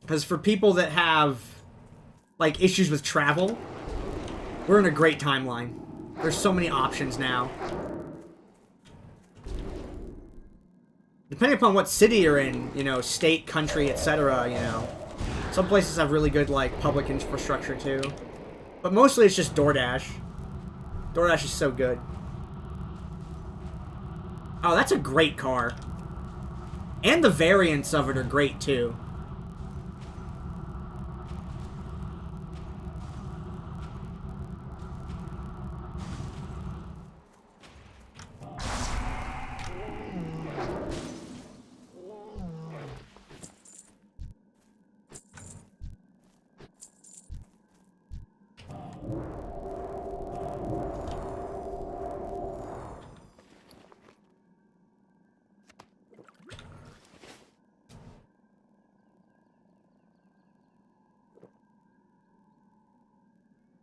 Because for people that have, like, issues with travel, we're in a great timeline. There's so many options now. Depending upon what city you're in, you know, state, country, etc., you know. Some places have really good, like, public infrastructure, too. But mostly it's just DoorDash. DoorDash is so good. Oh, that's a great car. And the variants of it are great, too.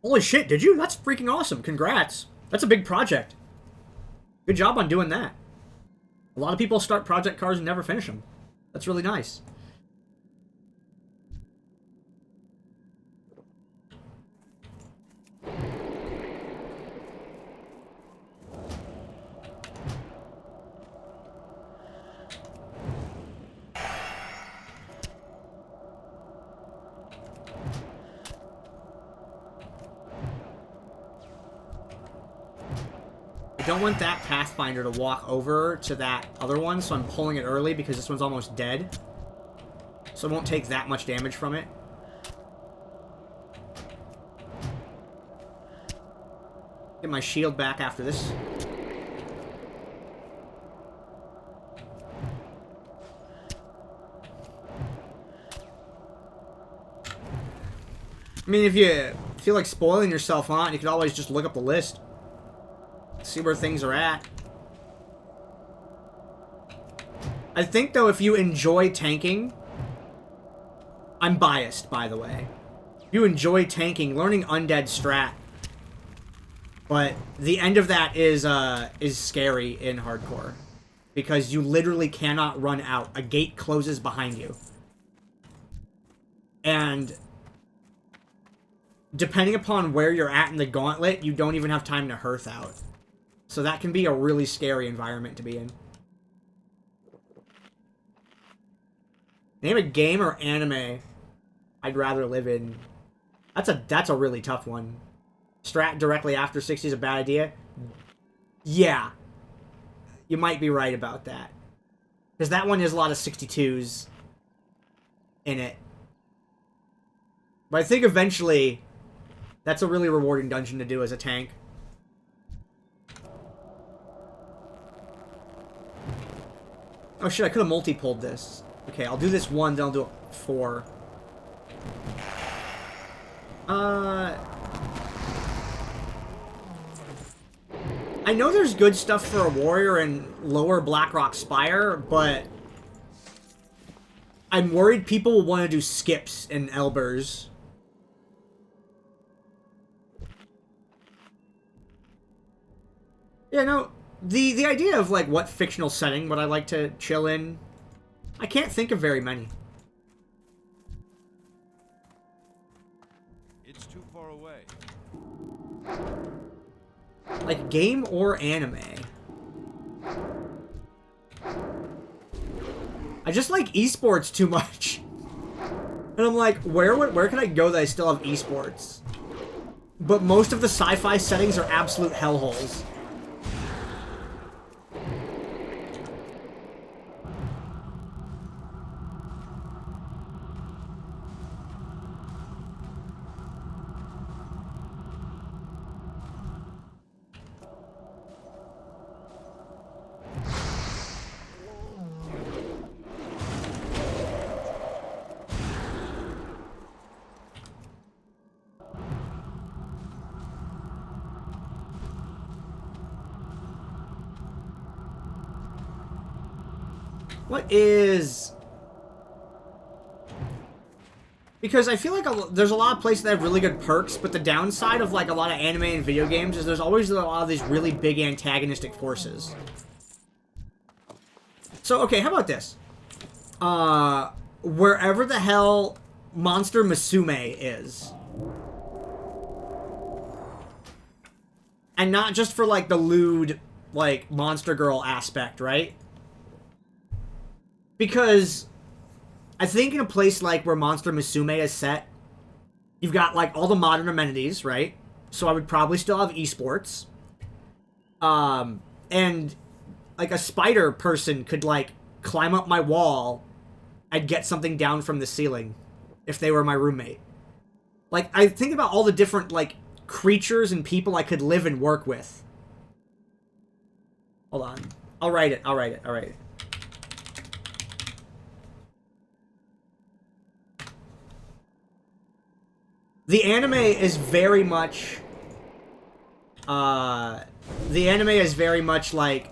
Holy shit, did you? That's freaking awesome. Congrats. That's a big project. Good job on doing that. A lot of people start project cars and never finish them. That's really nice. I don't want that Pathfinder to walk over to that other one, so I'm pulling it early because this one's almost dead. so I won't take that much damage from it. Get my shield back after this. I mean, if you feel like spoiling yourself on it, you could always just look up the list. See where things are at. I think, though, if you enjoy tanking... I'm biased, by the way. If you enjoy tanking, learning undead strat. But the end of that is scary in hardcore. Because you literally cannot run out. A gate closes behind you. And... depending upon where you're at in the gauntlet, you don't even have time to hearth out. So that can be a really scary environment to be in. Name a game or anime I'd rather live in. That's a really tough one. Strat directly after 60 is a bad idea? Yeah. You might be right about that. Because that one has a lot of 62s in it. But I think eventually... that's a really rewarding dungeon to do as a tank. Oh shit, I could have multi-pulled this. Okay, I'll do this one, then I'll do it 4. I know there's good stuff for a warrior in lower Blackrock Spire, but... I'm worried people will want to do skips in Elbers. Yeah, no, the idea of, like, what fictional setting would I like to chill in, I can't think of very many. It's too far away. Like, game or anime? I just like esports too much. And I'm like, where can I go that I still have esports? But most of the sci-fi settings are absolute hellholes. What is... because I feel like there's a lot of places that have really good perks, but the downside of, like, a lot of anime and video games is there's always a lot of these really big antagonistic forces. So, okay, how about this? Wherever the hell Monster Musume is. And not just for, like, the lewd, like, monster girl aspect, right? Because I think in a place like where Monster Musume is set, you've got, like, all the modern amenities, right? So I would probably still have esports. And, like, a spider person could, like, climb up my wall and get something down from the ceiling if they were my roommate. Like, I think about all the different, like, creatures and people I could live and work with. Hold on. I'll write it. The anime is very much... the anime is very much like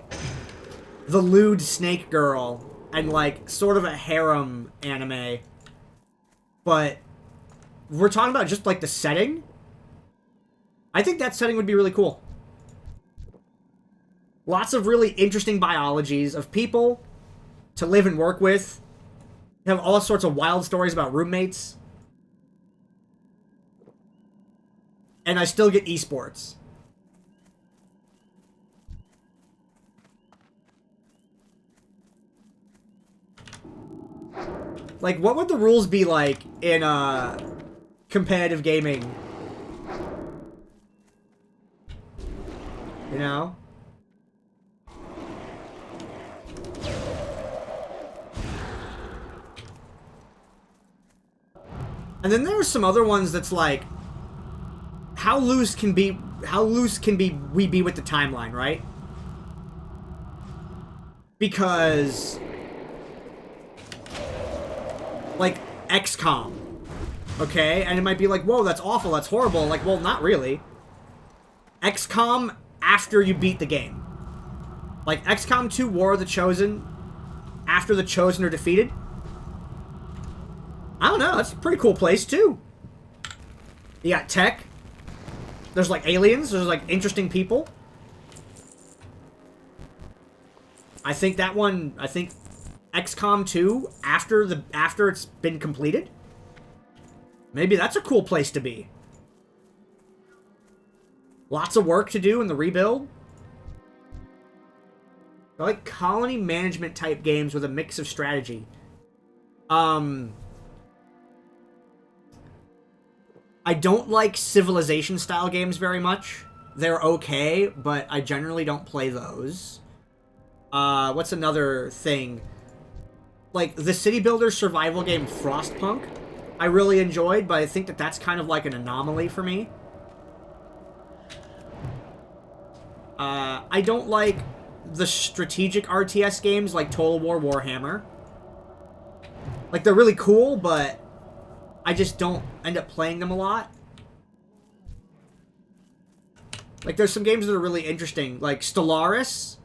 the lewd snake girl and, like, sort of a harem anime. But we're talking about just, like, the setting. I think that setting would be really cool. Lots of really interesting biologies of people to live and work with. You have all sorts of wild stories about roommates. And I still get esports. Like, what would the rules be like in, competitive gaming? You know? And then there are some other ones that's like, how loose can we be with the timeline, right? Because like XCOM, okay? And it might be like, whoa, that's awful, that's horrible. Like, well, not really. XCOM after you beat the game. Like XCOM 2 War of the Chosen after the Chosen are defeated. I don't know, that's a pretty cool place too. You got tech. There's like aliens, there's like interesting people. I think that one, I think XCOM 2 after it's been completed. Maybe that's a cool place to be. Lots of work to do in the rebuild. I like colony management type games with a mix of strategy. I don't like Civilization style games very much. They're okay, but I generally don't play those. What's another thing? Like, the city builder survival game Frostpunk, I really enjoyed, but I think that that's kind of like an anomaly for me. I don't like the strategic RTS games like Total War Warhammer. Like, they're really cool, but I just don't end up playing them a lot. Like, there's some games that are really interesting, like Stellaris.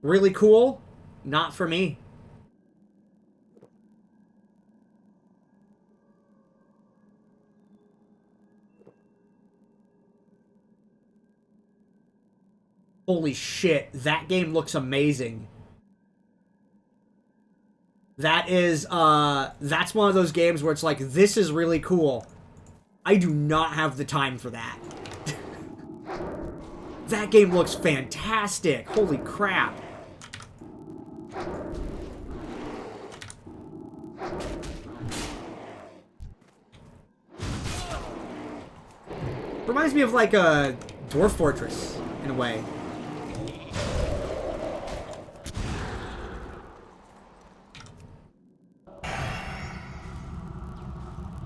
Really cool. Not for me. Holy shit, that game looks amazing. That is, that's one of those games where it's like, this is really cool. I do not have the time for that. That game looks fantastic. Holy crap. Reminds me of like a Dwarf Fortress, in a way.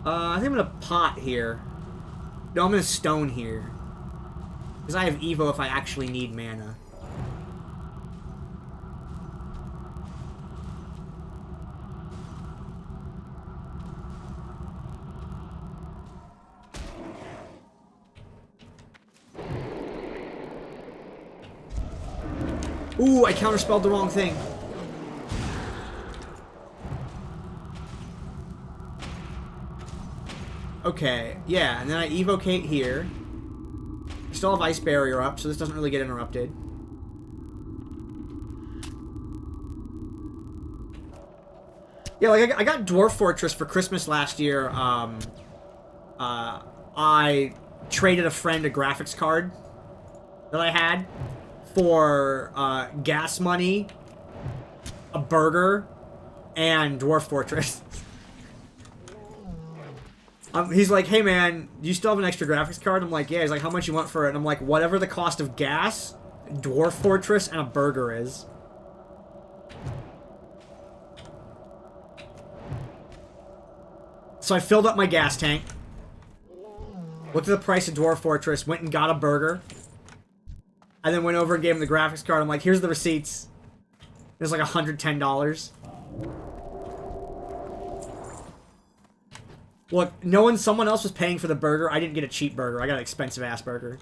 I think I'm gonna pot here. No, I'm gonna stone here. Because I have Evo if I actually need mana. Ooh, I counterspelled the wrong thing. Okay, yeah, and then I evocate here. I still have Ice Barrier up, so this doesn't really get interrupted. Yeah, like, I got Dwarf Fortress for Christmas last year. I traded a friend a graphics card that I had for gas money, a burger, and Dwarf Fortress. He's like, hey man, do you still have an extra graphics card? I'm like, yeah. He's like, how much you want for it? And I'm like, whatever the cost of gas, Dwarf Fortress, and a burger is. So I filled up my gas tank, looked at the price of Dwarf Fortress, went and got a burger, and then went over and gave him the graphics card. I'm like, here's the receipts. It was like $110. Look, knowing someone else was paying for the burger, I didn't get a cheap burger. I got an expensive-ass burger.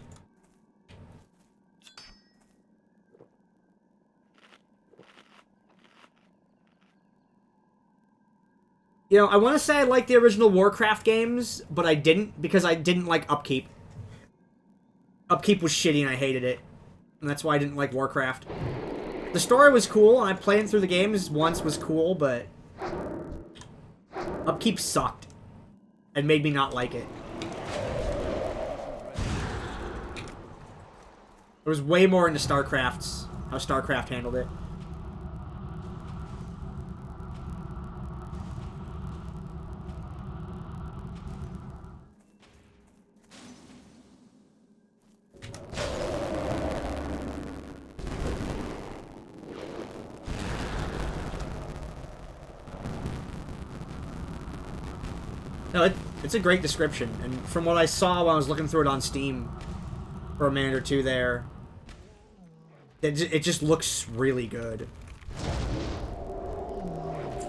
You know, I want to say I like the original Warcraft games, but I didn't, because I didn't like Upkeep. Upkeep was shitty and I hated it. And that's why I didn't like Warcraft. The story was cool, and I played through the games once was cool, but Upkeep sucked. And made me not like it. I was way more into StarCraft's, how StarCraft handled it. No, it's a great description, and from what I saw when I was looking through it on Steam for a minute or two there, it just looks really good.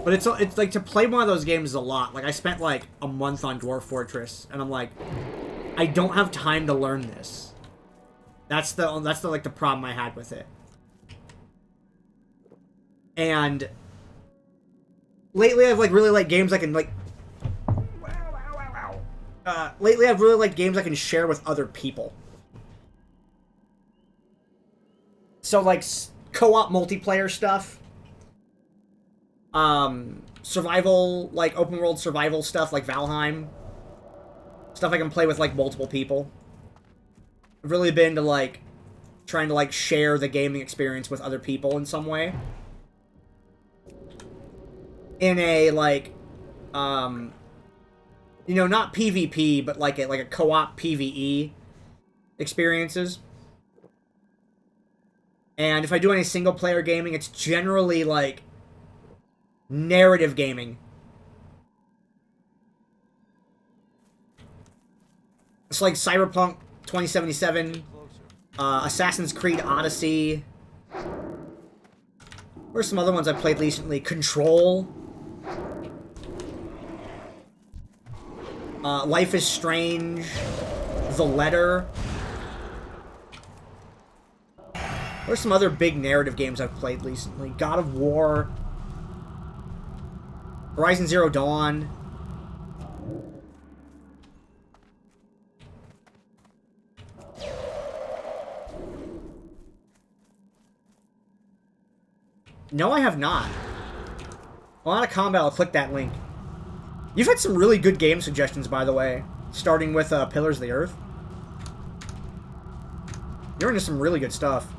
But it's like, to play one of those games is a lot. Like, I spent like a month on Dwarf Fortress, and I'm like, I don't have time to learn this. That's the like the problem I had with it. And lately I've like really liked games I can like. Lately I've really liked games I can share with other people. So like co-op multiplayer stuff. Survival, like open world survival stuff like Valheim. Stuff I can play with like multiple people. I've really been to like trying to like share the gaming experience with other people in some way. In a like you know, not PvP, but like a co-op PvE experiences. And if I do any single player gaming, it's generally like narrative gaming. It's like Cyberpunk 2077, Assassin's Creed Odyssey. Where's some other ones I played recently? Control. Life is Strange. The Letter. Where's some other big narrative games I've played recently? God of War. Horizon Zero Dawn. No, I have not. Well, out of combat, I'll click that link. You've had some really good game suggestions, by the way. Starting with Pillars of the Earth. You're into some really good stuff.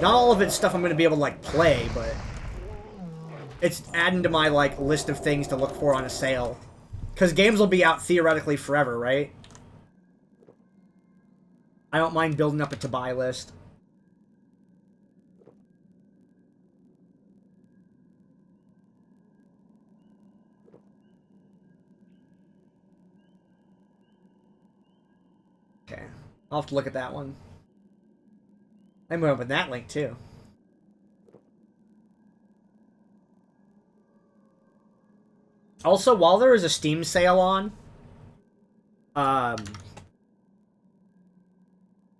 Not all of it's stuff I'm going to be able to, like, play, but it's adding to my, like, list of things to look for on a sale. Because games will be out theoretically forever, right? I don't mind building up a to-buy list. Okay. I'll have to look at that one. I'm going to open that link, too. Also, while there is a Steam sale on,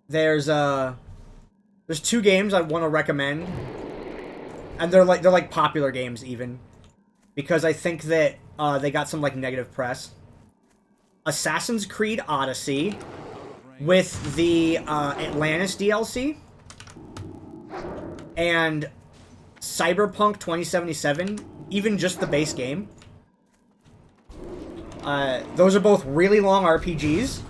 there's two games I want to recommend, and they're like popular games even, because I think that they got some like negative press. Assassin's Creed Odyssey with the Atlantis DLC and Cyberpunk 2077, even just the base game. Those are both really long RPGs.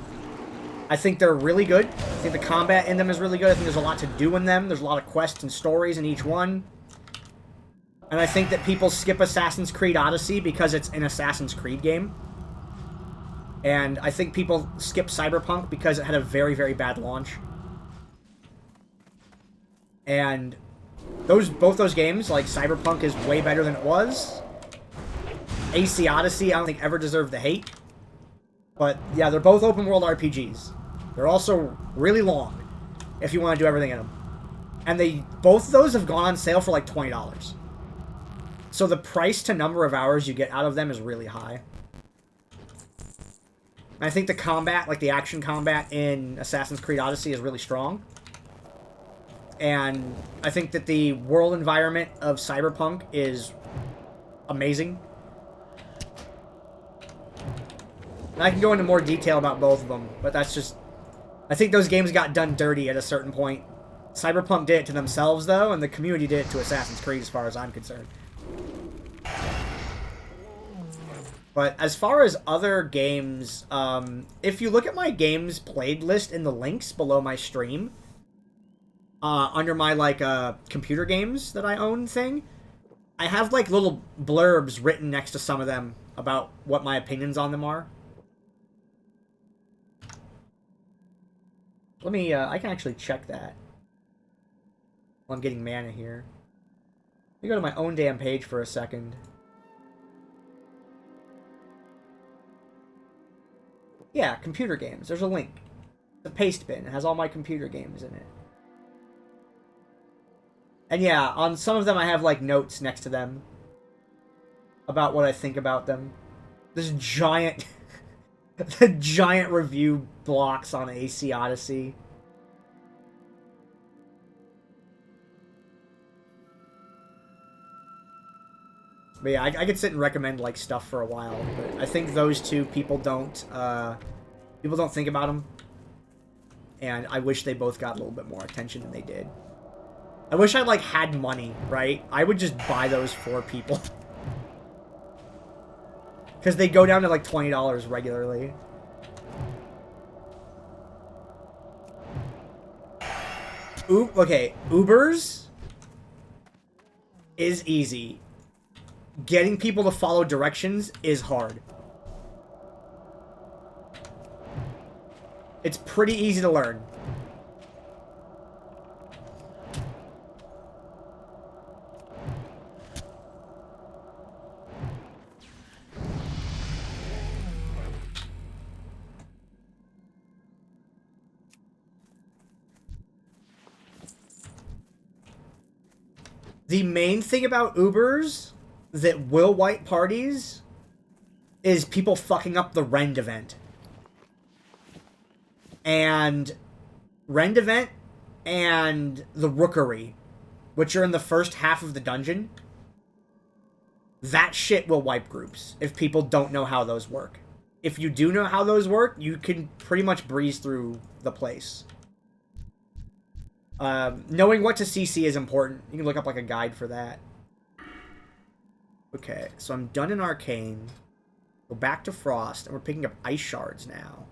I think they're really good. I think the combat in them is really good. I think there's a lot to do in them. There's a lot of quests and stories in each one. And I think that people skip Assassin's Creed Odyssey because it's an Assassin's Creed game. And I think people skip Cyberpunk because it had a very, very bad launch. And both those games, like Cyberpunk is way better than it was. AC Odyssey, I don't think ever deserved the hate. But yeah, they're both open world RPGs. They're also really long if you want to do everything in them. And both of those have gone on sale for like $20. So the price to number of hours you get out of them is really high. I think the combat, like the action combat in Assassin's Creed Odyssey, is really strong. And I think that the world environment of Cyberpunk is amazing. And I can go into more detail about both of them, but that's just... I think those games got done dirty at a certain point. Cyberpunk did it to themselves, though, and the community did it to Assassin's Creed, as far as I'm concerned. But as far as other games, if you look at my games played list in the links below my stream, under my, like, computer games that I own thing, I have, like, little blurbs written next to some of them about what my opinions on them are. Let me, I can actually check that while I'm getting mana here. Let me go to my own damn page for a second. Yeah, computer games. There's a link. The paste bin. It has all my computer games in it. And yeah, on some of them I have, like, notes next to them about what I think about them. There's giant... the giant review blocks on AC Odyssey. But yeah, I could sit and recommend, like, stuff for a while, but I think those two people don't think about them. And I wish they both got a little bit more attention than they did. I wish I, like, had money, right? I would just buy those for people. Because they go down to, like, $20 regularly. Okay, Ubers is easy. Getting people to follow directions is hard. It's pretty easy to learn. The main thing about Ubers that will wipe parties is people fucking up the Rend event. And Rend event and the Rookery, which are in the first half of the dungeon, that shit will wipe groups if people don't know how those work. If you do know how those work, you can pretty much breeze through the place. Knowing what to CC is important. You can look up, like, a guide for that. Okay, so I'm done in Arcane. Go back to Frost, and we're picking up Ice Shards now.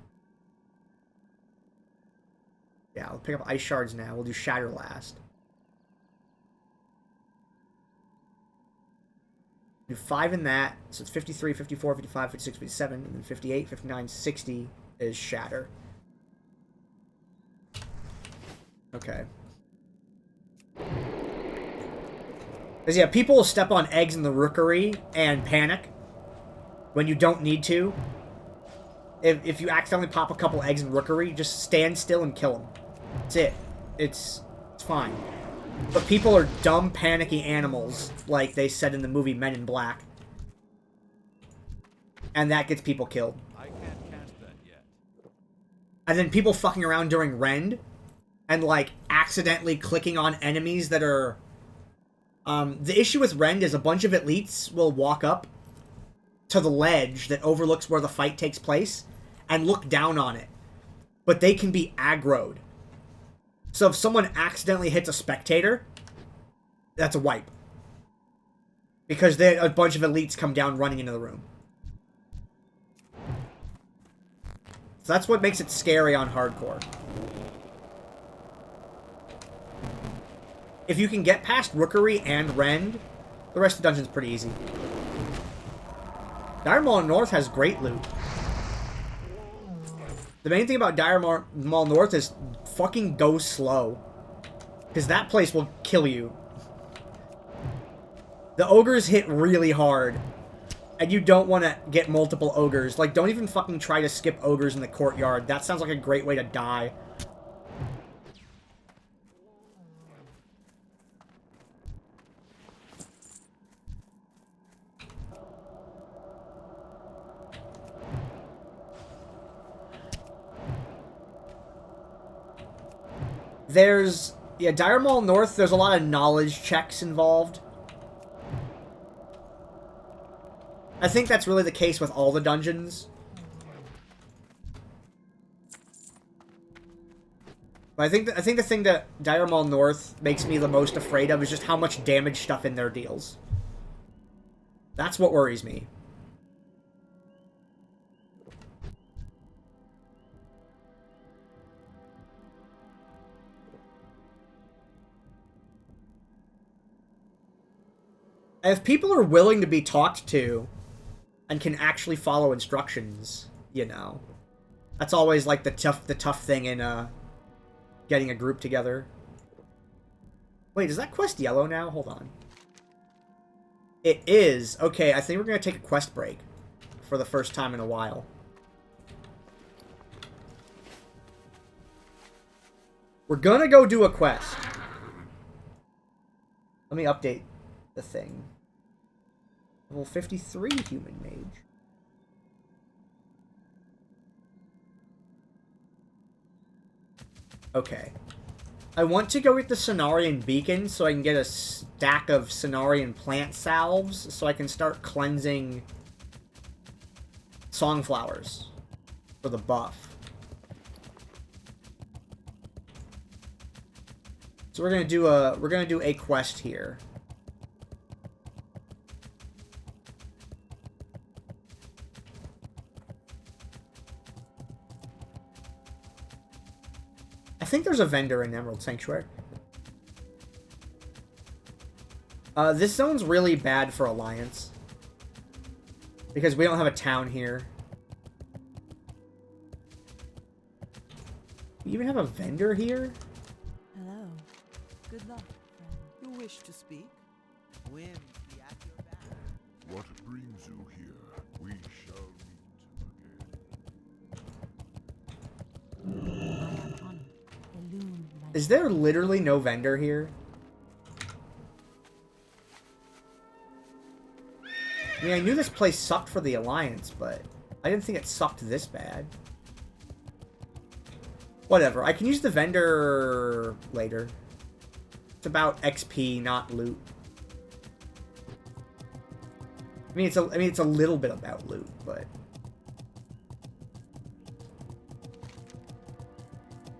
Yeah, we'll pick up Ice Shards now. We'll do Shatter last. Do 5 in that, so it's 53, 54, 55, 56, 57, and then 58, 59, 60 is Shatter. Okay. Because, yeah, people will step on eggs in the Rookery and panic when you don't need to. If you accidentally pop a couple eggs in Rookery, just stand still and kill them. That's it. It's fine. But people are dumb, panicky animals, like they said in the movie Men in Black. And that gets people killed. I can't cast that yet. And then people fucking around during Rend and, like, accidentally clicking on enemies that are... the issue with Rend is a bunch of elites will walk up to the ledge that overlooks where the fight takes place and look down on it. But they can be aggroed. So if someone accidentally hits a spectator, that's a wipe. Because a bunch of elites come down running into the room. So that's what makes it scary on hardcore. If you can get past Rookery and Rend, the rest of the dungeon's pretty easy. Dire Maul North has great loot. The main thing about Dire Maul North is fucking go slow. Because that place will kill you. The ogres hit really hard. And you don't want to get multiple ogres. Like, don't even fucking try to skip ogres in the courtyard. That sounds like a great way to die. There's... yeah, Dire Maul North, there's a lot of knowledge checks involved. I think that's really the case with all the dungeons. But I think the thing that Dire Maul North makes me the most afraid of is just how much damage stuff in there deals. That's what worries me. If people are willing to be talked to and can actually follow instructions, you know, that's always like the tough thing in getting a group together. Wait, is that quest yellow now? Hold on. It is. Okay, I think we're gonna take a quest break for the first time in a while. We're gonna go do a quest. Let me update the thing. Level 53 human mage. Okay. I want to go get the Cenarian Beacon so I can get a stack of Cenarian plant salves so I can start cleansing Songflowers for the buff. So we're gonna do a quest here. I think there's a vendor in Emerald Sanctuary. This zone's really bad for Alliance. Because we don't have a town here. We even have a vendor here? Hello. Good luck, friend. You wish to speak? Whims be at your back. What brings you here? We shall meet again. I am honored. Illumined by Is there literally no vendor here? I mean, I knew this place sucked for the Alliance, but I didn't think it sucked this bad. Whatever, I can use the vendor later. It's about XP, not loot. I mean, it's a little bit about loot, but...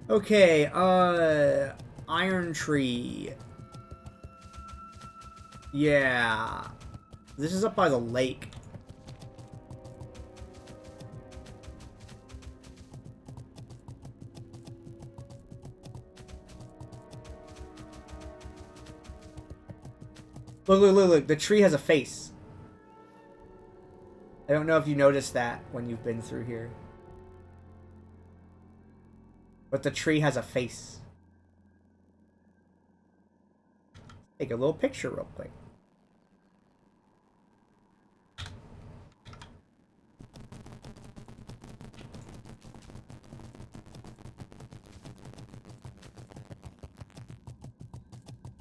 Okay, Iron Tree. Yeah. This is up by the lake. Look, look, look, look. The tree has a face. I don't know if you noticed that when you've been through here. But the tree has a face. Take a little picture real quick.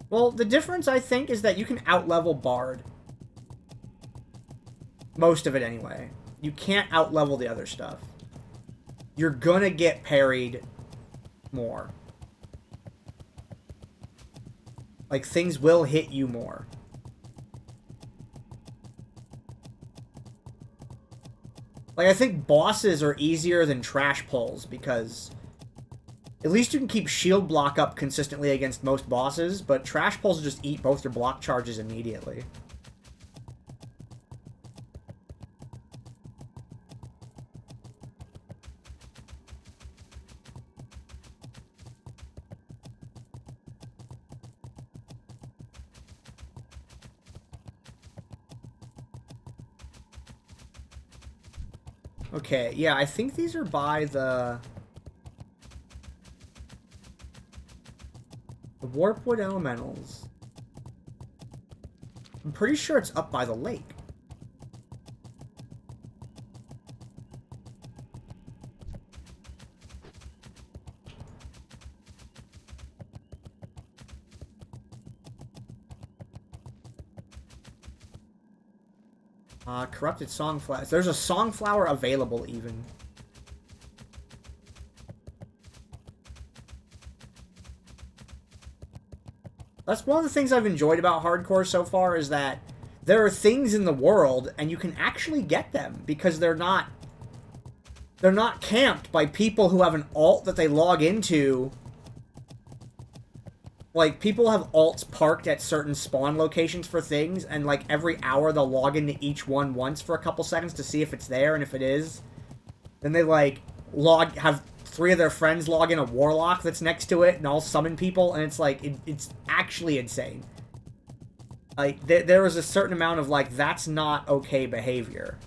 Well, the difference, I think, is that you can outlevel Bard. Most of it, anyway. You can't outlevel the other stuff. You're gonna get parried more. Like, things will hit you more. Like, I think bosses are easier than trash pulls, because... At least you can keep shield block up consistently against most bosses, but trash pulls just eat both your block charges immediately. Okay, yeah, I think these are by the Warpwood Elementals. I'm pretty sure it's up by the lake. Corrupted Songflower. There's a Songflower available, even. That's one of the things I've enjoyed about hardcore so far, is that there are things in the world, and you can actually get them, because they're not camped by people who have an alt that they log into. Like, people have alts parked at certain spawn locations for things, and, like, every hour they'll log into each one once for a couple seconds to see if it's there, and if it is, then they, like, have 3 of their friends log in a Warlock that's next to it, and all summon people, and it's, like, it's actually insane. Like, there is a certain amount of, like, that's not okay behavior.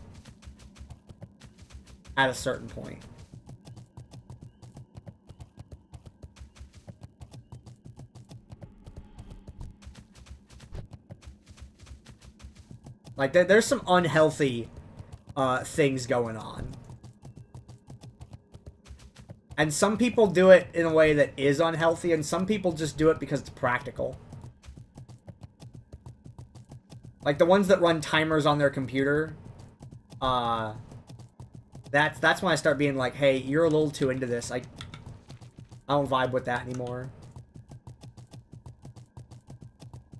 At a certain point. Like, there's some unhealthy things going on. And some people do it in a way that is unhealthy, and some people just do it because it's practical. Like the ones that run timers on their computer, that's when I start being like, hey, you're a little too into this. I don't vibe with that anymore.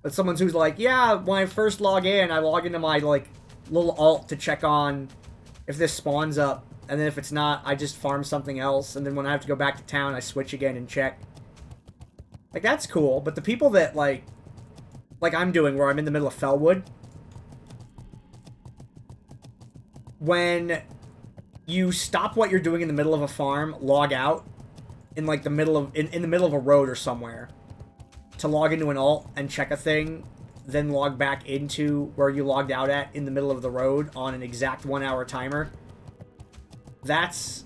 But someone who's like, yeah, when I first log in, I log into my, like, little alt to check on if this spawns up. And then if it's not, I just farm something else. And then when I have to go back to town, I switch again and check. Like, that's cool. But the people that, like I'm doing, where I'm in the middle of Fellwood, when you stop what you're doing in the middle of a farm, log out in, like, the middle of, in the middle of a road or somewhere, to log into an alt and check a thing, then log back into where you logged out at in the middle of the road on an exact 1 hour timer. That's...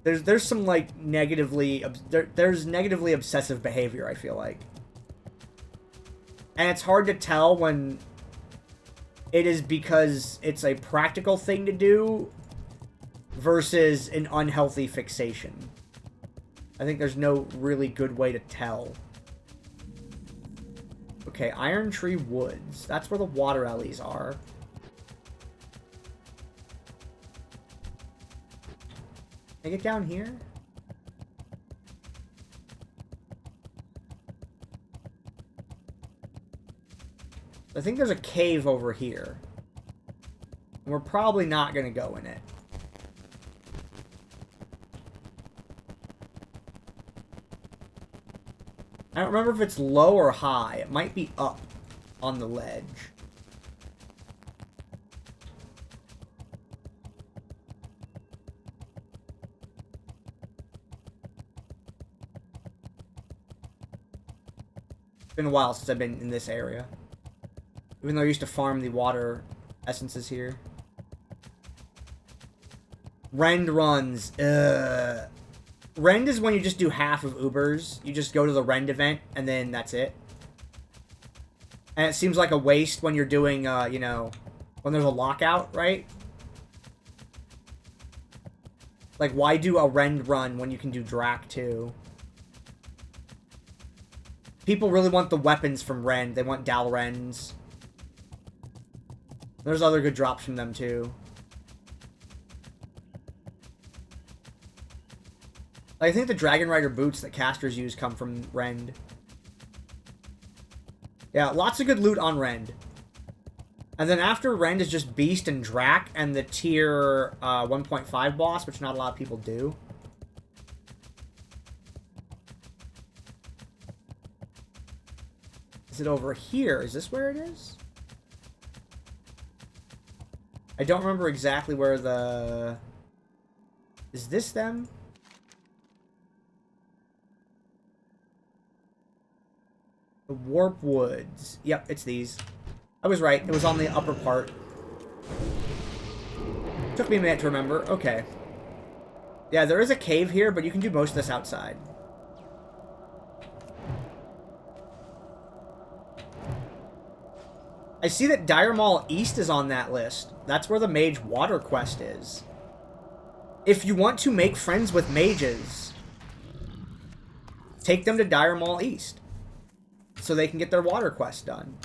There's some, like, there's negatively obsessive behavior, I feel like. And it's hard to tell when it is because it's a practical thing to do versus an unhealthy fixation. I think there's no really good way to tell. Okay, Iron Tree Woods. That's where the water alleys are. Can I get down here? I think there's a cave over here. And we're probably not going to go in it. I don't remember if it's low or high. It might be up on the ledge. It's been a while since I've been in this area. Even though I used to farm the water essences here. Rend runs. Rend is when you just do half of Ubers. You just go to the Rend event, and then that's it. And it seems like a waste when you're doing, you know, when there's a lockout, right? Like, why do a Rend run when you can do Drac, too? People really want the weapons from Rend. They want Dalrends. There's other good drops from them, too. I think the Dragon Rider boots that casters use come from Rend. Yeah, lots of good loot on Rend. And then after Rend is just Beast and Drac and the tier 1.5 boss, which not a lot of people do. Is it over here? Is this where it is? I don't remember exactly where the... Is this them? The Warp Woods. Yep, it's these. I was right. It was on the upper part. Took me a minute to remember. Okay. Yeah, there is a cave here, but you can do most of this outside. I see that Dire Maul East is on that list. That's where the Mage Water Quest is. If you want to make friends with mages, take them to Dire Maul East, so they can get their water quest done.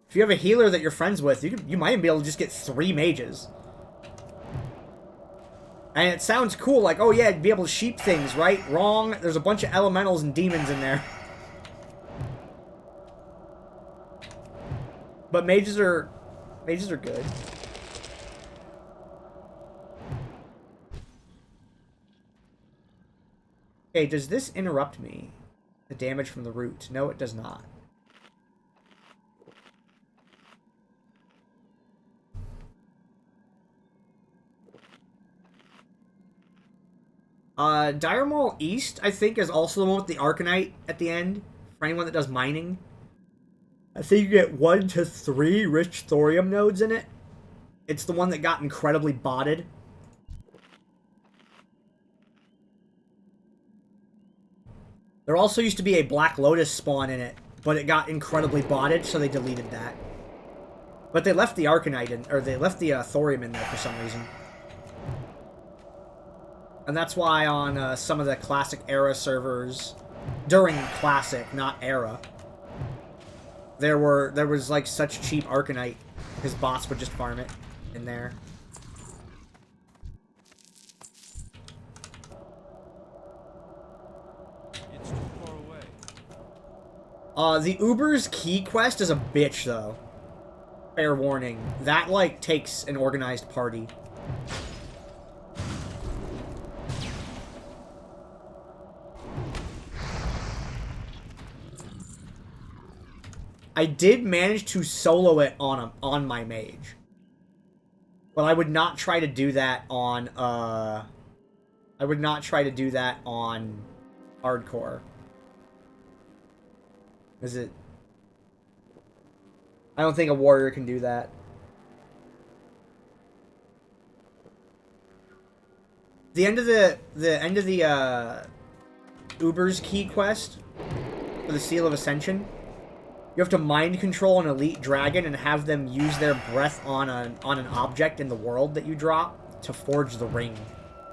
If you have a healer that you're friends with, you might even be able to just get 3 mages. And it sounds cool, like, oh yeah, you'd be able to sheep things, right? Wrong. There's a bunch of elementals and demons in there. But mages are good. Okay, does this interrupt me? The damage from the root? No, it does not. Dire Maul East, I think, is also the one with the Arcanite at the end. For anyone that does mining. I think you get 1 to 3 rich thorium nodes in it. It's the one that got incredibly botted. There also used to be a Black Lotus spawn in it, but it got incredibly botted, so they deleted that. But they left the Arcanite in, or they left the thorium in there for some reason. And that's why on some of the Classic Era servers, during Classic, not Era, there was like such cheap Arcanite, his bots would just farm it in there. It's too far away. The Uber's key quest is a bitch, though. Fair warning. That, like, takes an organized party. I did manage to solo it on my mage. But I would not try to do that on, I would not try to do that on hardcore. Is it? I don't think a warrior can do that. The end of the Uber's key quest for the Seal of Ascension, you have to mind control an elite dragon and have them use their breath on an object in the world that you drop to forge the ring.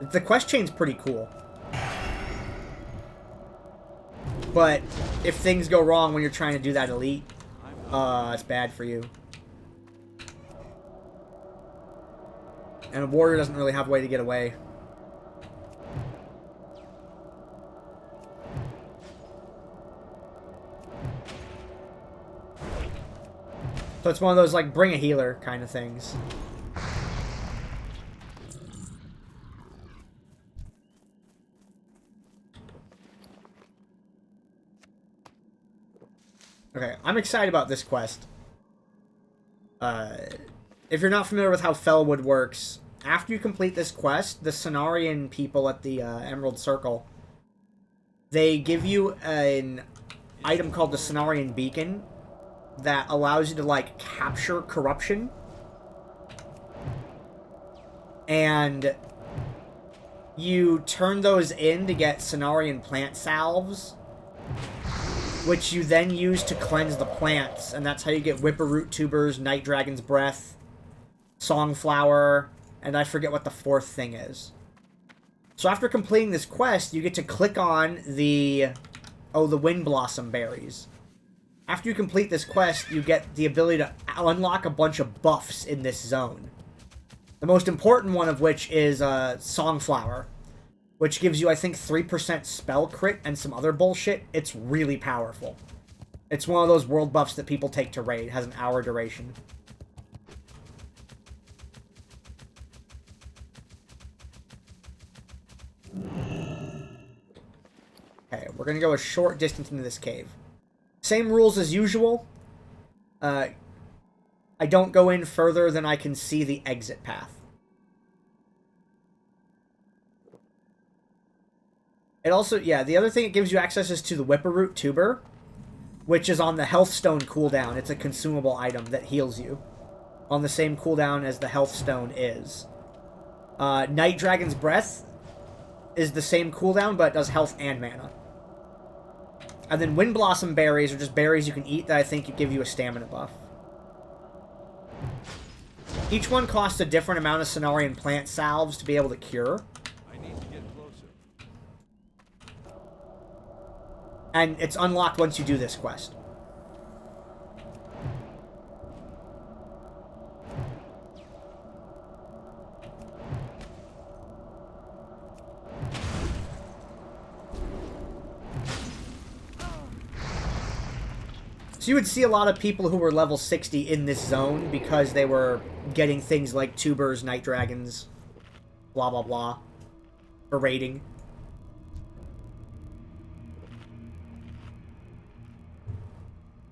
The quest chain's pretty cool. But if things go wrong when you're trying to do that elite, it's bad for you. And a warrior doesn't really have a way to get away. So it's one of those, like, bring a healer kind of things. Okay, I'm excited about this quest. If you're not familiar with how Fellwood works, after you complete this quest, the Cenarian people at the Emerald Circle, they give you an item called the Cenarian Beacon that allows you to, like, capture corruption. And you turn those in to get Cenarian plant salves, which you then use to cleanse the plants, and that's how you get Whipperroot tubers, Night Dragon's Breath, Songflower, and I forget what the fourth thing is. So after completing this quest, you get to click on the Wind Blossom berries. After you complete this quest, you get the ability to unlock a bunch of buffs in this zone. The most important one of which is Songflower, which gives you, I think, 3% spell crit and some other bullshit. It's really powerful. It's one of those world buffs that people take to raid. It has an hour duration. Okay, we're going to go a short distance into this cave. Same rules as usual. I don't go in further than I can see the exit path. It also, yeah, the other thing it gives you access is to the Whipperroot tuber, which is on the health stone cooldown. It's a consumable item that heals you on the same cooldown as the health stone is. Night Dragon's Breath is the same cooldown, but it does health and mana. And then Wind Blossom berries are just berries you can eat that I think give you a stamina buff. Each one costs a different amount of Cenarian plant salves to be able to cure. I need to get closer. And it's unlocked once you do this quest. So you would see a lot of people who were level 60 in this zone because they were getting things like tubers, night dragons, blah blah blah, for raiding.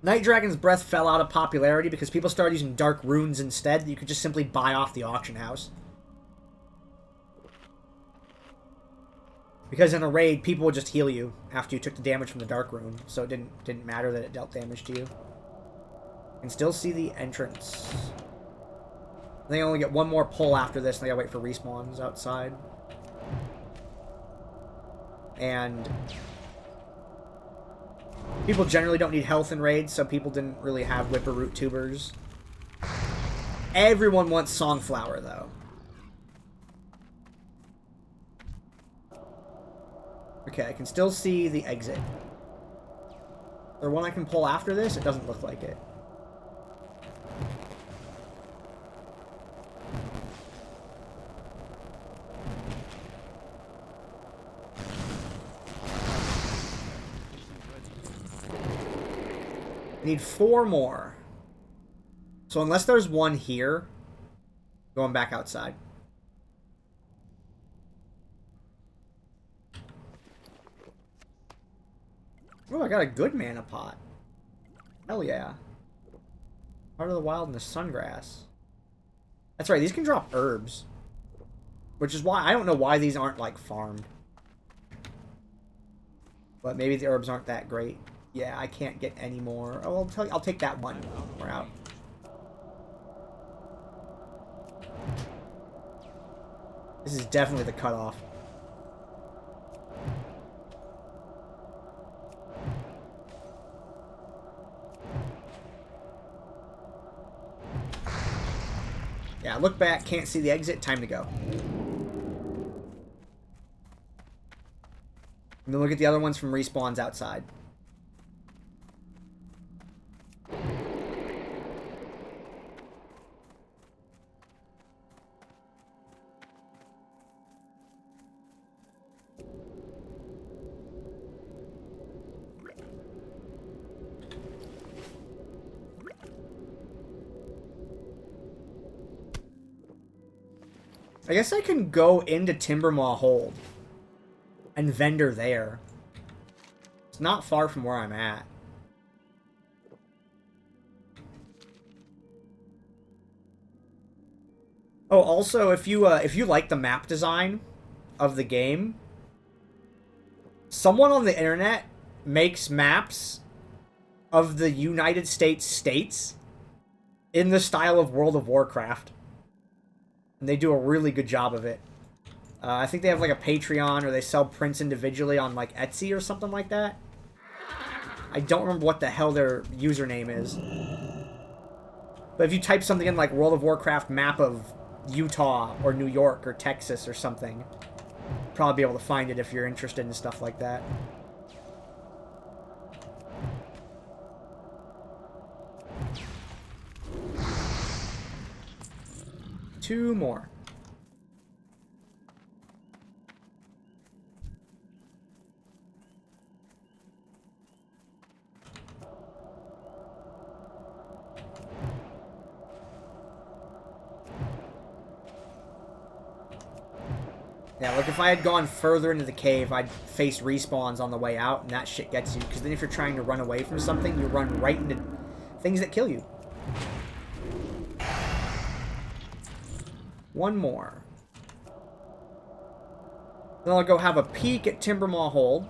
Night Dragon's Breath fell out of popularity because people started using dark runes instead that you could just simply buy off the auction house. Because in a raid, people would just heal you after you took the damage from the dark rune, so it didn't matter that it dealt damage to you. You can still see the entrance. I think I only get one more pull after this, and I gotta wait for respawns outside. And people generally don't need health in raids, so people didn't really have Whipperroot tubers. Everyone wants Songflower, though. Okay, I can still see the exit. Is there one I can pull after this? It doesn't look like it. I need 4 more. So unless there's one here, going back outside. Oh, I got a good mana pot. Hell yeah. Heart of the Wild and the Sungrass. That's right, these can drop herbs. Which is why, I don't know why these aren't, like, farmed. But maybe the herbs aren't that great. Yeah, I can't get any more. Oh, I'll tell you, I'll take that one. We're out. This is definitely the cutoff. Yeah, look back, can't see the exit, time to go. And then look at the other ones from respawns outside. I guess I can go into Timbermaw Hold and vendor there. It's not far from where I'm at. Oh, also, if you like the map design of the game, someone on the internet makes maps of the United States in the style of World of Warcraft. And they do a really good job of it. I think they have like a Patreon, or they sell prints individually on like Etsy or something like that. I don't remember what the hell their username is. But if you type something in like World of Warcraft map of Utah or New York or Texas or something, you'll probably be able to find it if you're interested in stuff like that. Two more. Yeah, like if I had gone further into the cave, I'd face respawns on the way out, and that shit gets you. Because then if you're trying to run away from something, you run right into things that kill you. One more. Then I'll go have a peek at Timbermaw Hold.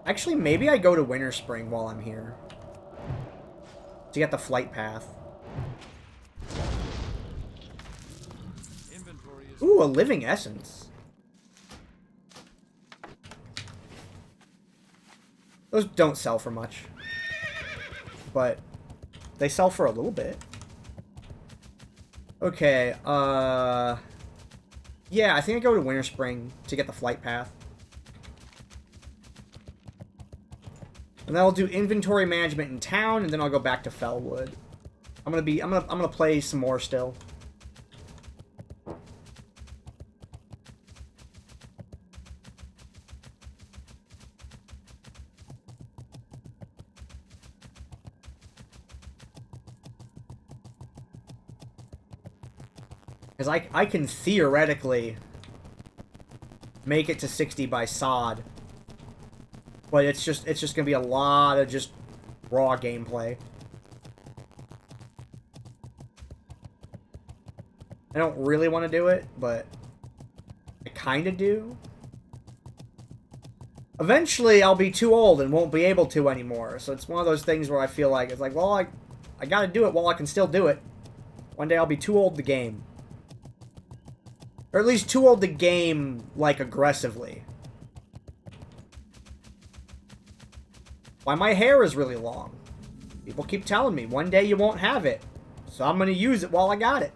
Actually, maybe I go to Winter Spring while I'm here. To get the flight path. Ooh, a Living Essence. Those don't sell for much. But they sell for a little bit. Okay, yeah, I think I go to Winter Spring to get the flight path. And then I'll do inventory management in town, and then I'll go back to Fellwood. I'm gonna play some more still. Because I can theoretically make it to 60 by sod. But it's just gonna be a lot of just raw gameplay. I don't really want to do it, but I kind of do. Eventually, I'll be too old and won't be able to anymore. So it's one of those things where I feel like, it's like, well, I gotta do it while I can still do it. One day I'll be too old to game. Or at least too old to game, like, aggressively. Why my hair is really long. People keep telling me, one day you won't have it. So I'm gonna use it while I got it.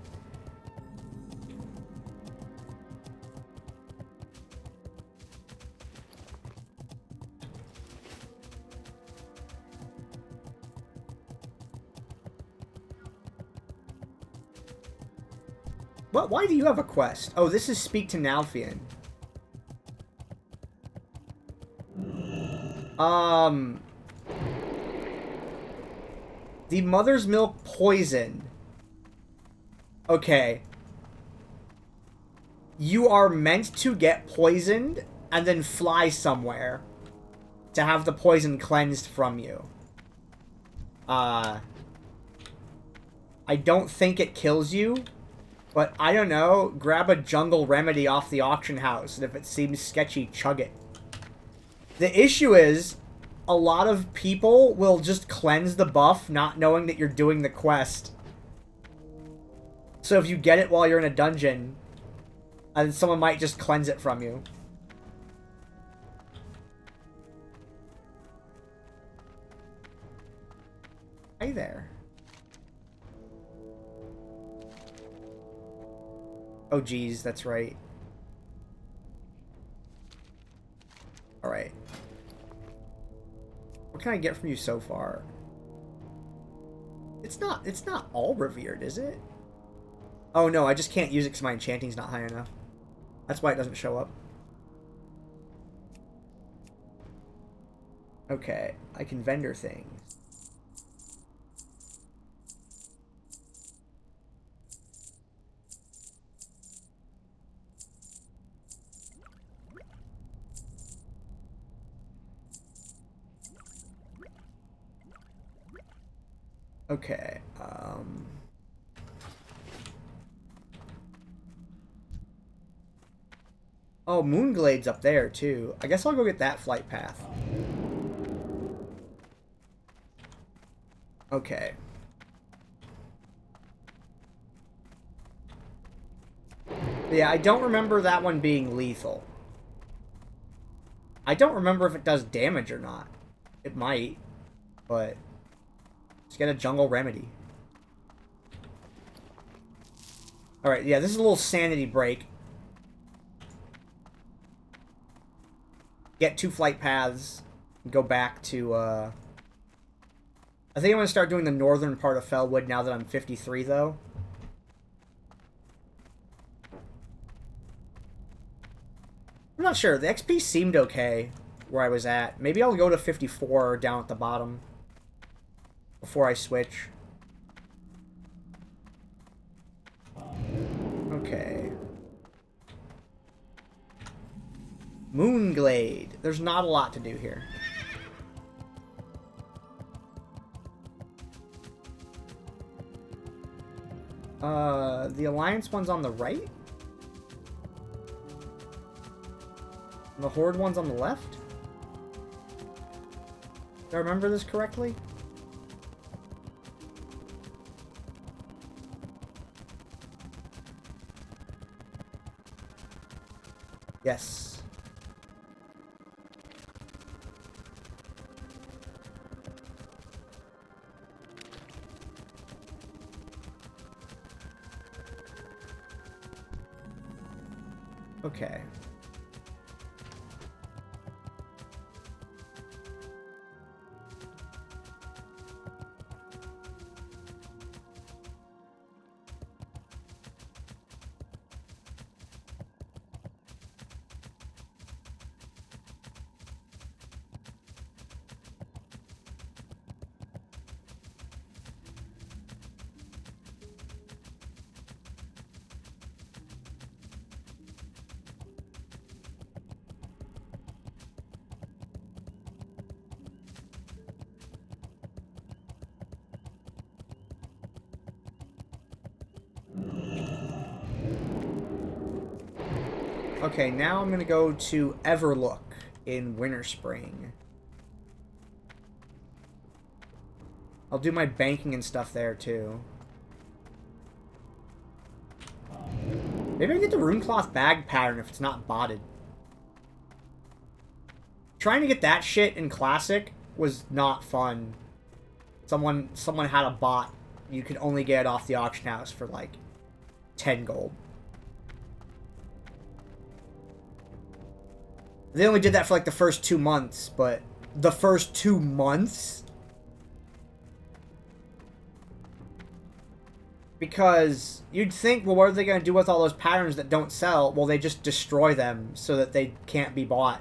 What? Why do you have a quest? Oh, this is Speak to Nalfian. The mother's milk poison. Okay. You are meant to get poisoned and then fly somewhere to have the poison cleansed from you. I don't think it kills you, but I don't know. Grab a jungle remedy off the auction house, and if it seems sketchy, chug it. The issue is, a lot of people will just cleanse the buff, not knowing that you're doing the quest. So if you get it while you're in a dungeon, and someone might just cleanse it from you. Hey there. Oh geez, that's right. Alright. What can I get from you so far? It's not all revered, is it? Oh no, I just can't use it because my enchanting's not high enough. That's why it doesn't show up. Okay, I can vendor things. Okay, oh, Moonglade's up there, too. I guess I'll go get that flight path. Okay. Yeah, I don't remember that one being lethal. I don't remember if it does damage or not. It might, but... Let's get a jungle remedy. Alright, yeah, this is a little sanity break. Get 2 flight paths. And go back to, I think I'm going to start doing the northern part of Felwood now that I'm 53, though. I'm not sure. The XP seemed okay where I was at. Maybe I'll go to 54 down at the bottom before I switch. Okay. Moonglade. There's not a lot to do here. The Alliance one's on the right? And the Horde one's on the left? Do I remember this correctly? Yes. Okay. Okay, now I'm gonna go to Everlook in Winter Spring. I'll do my banking and stuff there too. Maybe I get the Runecloth bag pattern if it's not botted. Trying to get that shit in Classic was not fun. Someone had a bot. You could only get it off the auction house for like 10 gold. They only did that for like the first 2 months, but the first 2 months? Because you'd think, well, what are they going to do with all those patterns that don't sell? Well, they just destroy them so that they can't be bought.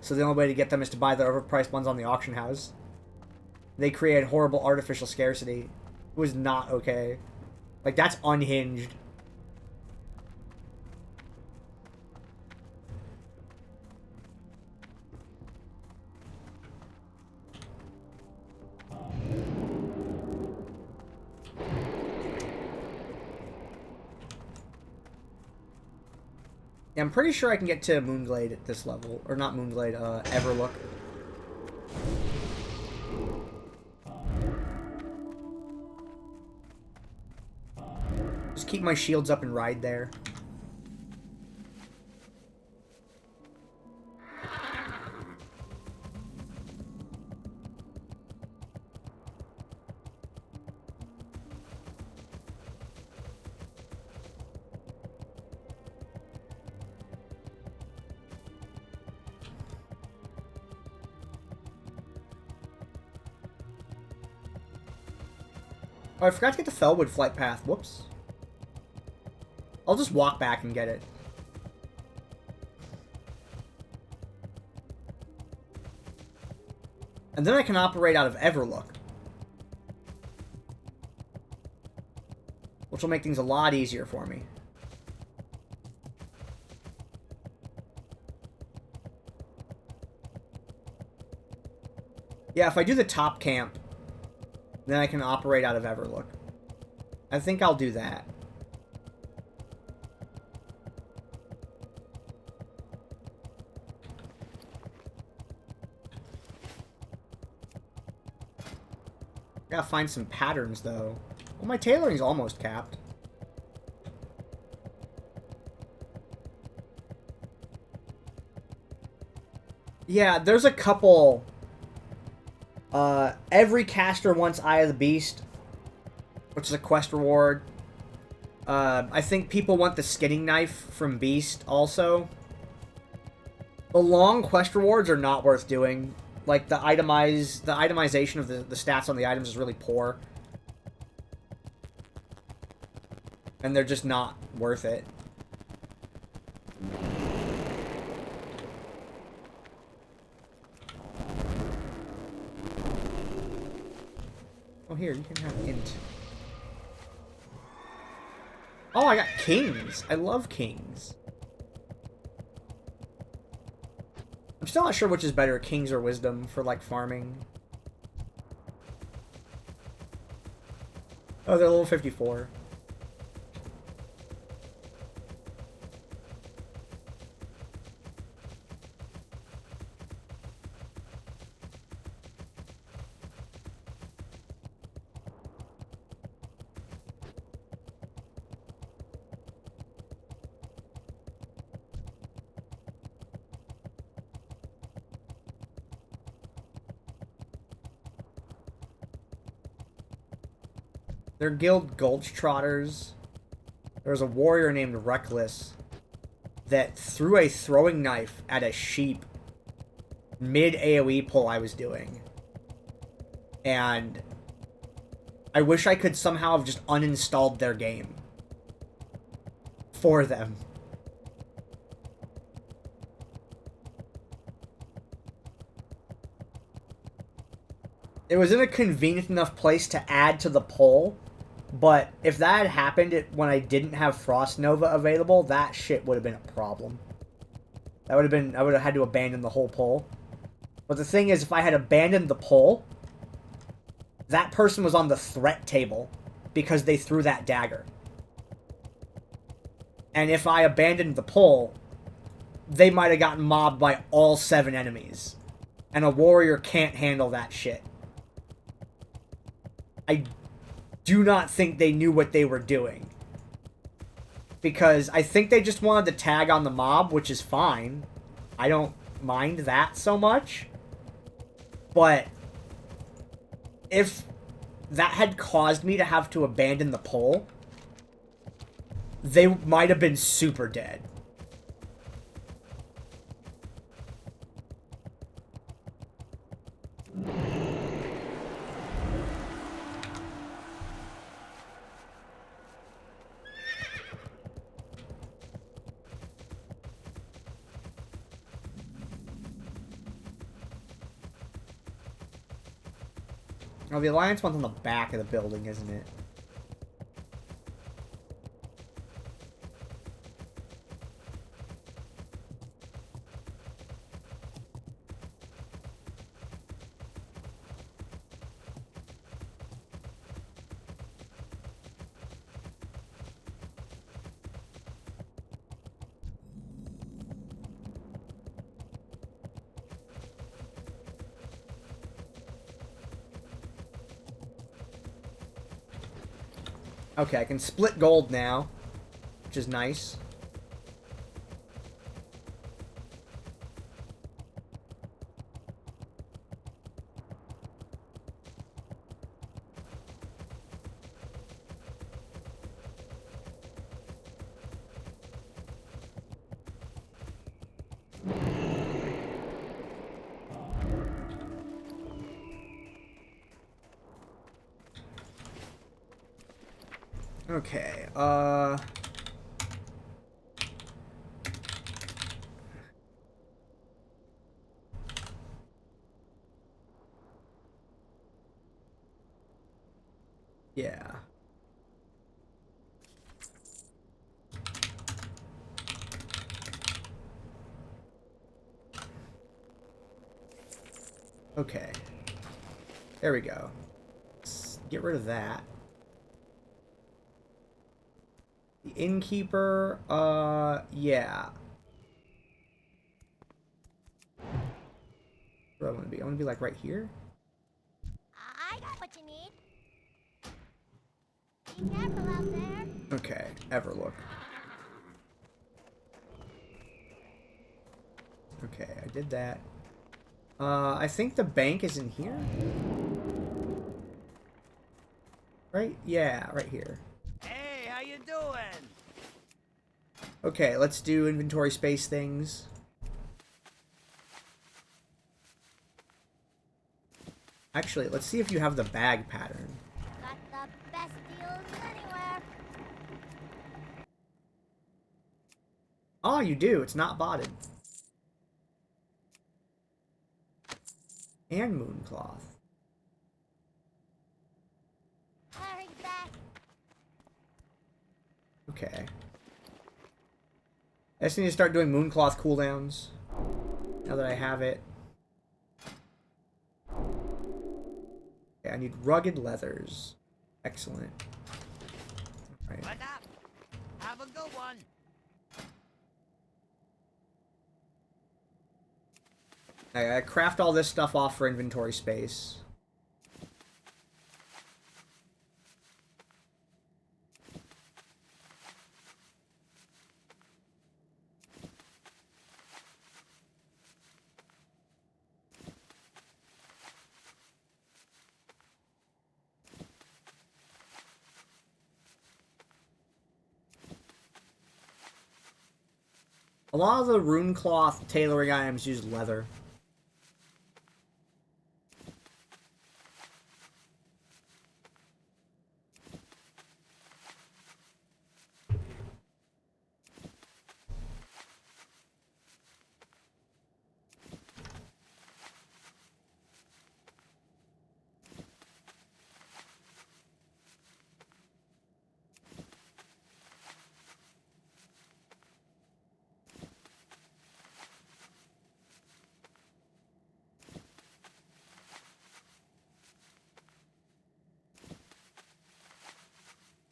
So the only way to get them is to buy the overpriced ones on the auction house. They create horrible artificial scarcity. It was not okay. Like, that's unhinged. Yeah, I'm pretty sure I can get to Moonglade at this level. Or not Moonglade, Everlook. Just keep my shields up and ride there. Oh, I forgot to get the Fellwood flight path. Whoops. I'll just walk back and get it. And then I can operate out of Everlook. Which will make things a lot easier for me. Yeah, if I do the top camp, then I can operate out of Everlook. I think I'll do that. Gotta find some patterns, though. Well, my tailoring's almost capped. Yeah, there's a couple... every caster wants Eye of the Beast, which is a quest reward. I think people want the skinning knife from Beast, also. The long quest rewards are not worth doing. Like, the itemization of the stats on the items is really poor. And they're just not worth it. Oh, here, you can have int. Oh, I got kings. I love kings. I'm still not sure which is better, kings or wisdom, for, like, farming. Oh, they're level 54. They're guild Gulch Trotters. There was a warrior named Reckless that threw a throwing knife at a sheep mid AoE pull I was doing. And I wish I could somehow have just uninstalled their game for them. It was in a convenient enough place to add to the poll, but if that had happened when I didn't have Frost Nova available, that shit would have been a problem. That would have been, I would have had to abandon the whole poll. But the thing is, if I had abandoned the poll, that person was on the threat table because they threw that dagger. And if I abandoned the poll, they might have gotten mobbed by all 7 enemies. And a warrior can't handle that shit. I do not think they knew what they were doing. Because I think they just wanted to tag on the mob, which is fine. I don't mind that so much. But if that had caused me to have to abandon the poll, they might have been super dead. Oh, the Alliance one's on the back of the building, isn't it? Okay, I can split gold now, which is nice. Okay, yeah. Okay. There we go. Let's get rid of that. The innkeeper, yeah. Where do I want to be? I want to be like right here? I got what you need. Be careful out there. Okay, Everlook. Okay, I did that. I think the bank is in here? Right? Yeah, right here. Hey, how you doing? Okay, let's do inventory space things. Actually, let's see if you have the bag pattern. Got the best deals anywhere. Oh, you do. It's not botted. And Mooncloth. Hurry back. Okay. I just need to start doing Mooncloth cooldowns. Now that I have it. Okay, I need rugged leathers. Excellent. All right. What up? Have a good one. I craft all this stuff off for inventory space. A lot of the rune cloth tailoring items use leather.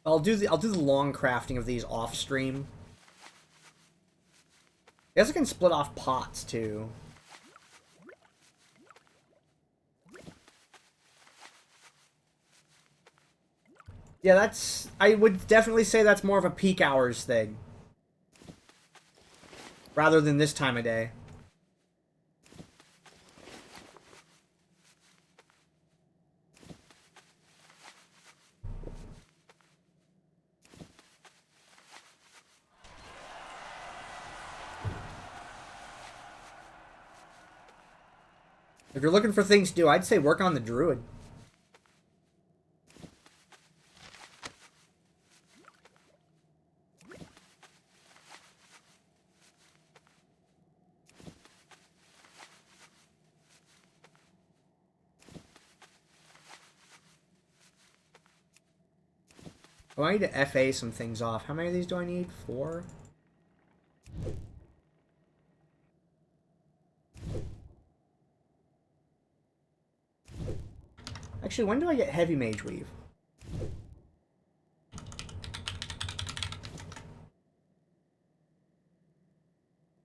I'll do the long crafting of these off stream. I guess I can split off pots too. Yeah, that's... I would definitely say that's more of a peak hours thing. Rather than this time of day. If you're looking for things to do, I'd say work on the druid. Oh, I need to FA some things off. How many of these do I need? 4? Actually, when do I get heavy mage weave?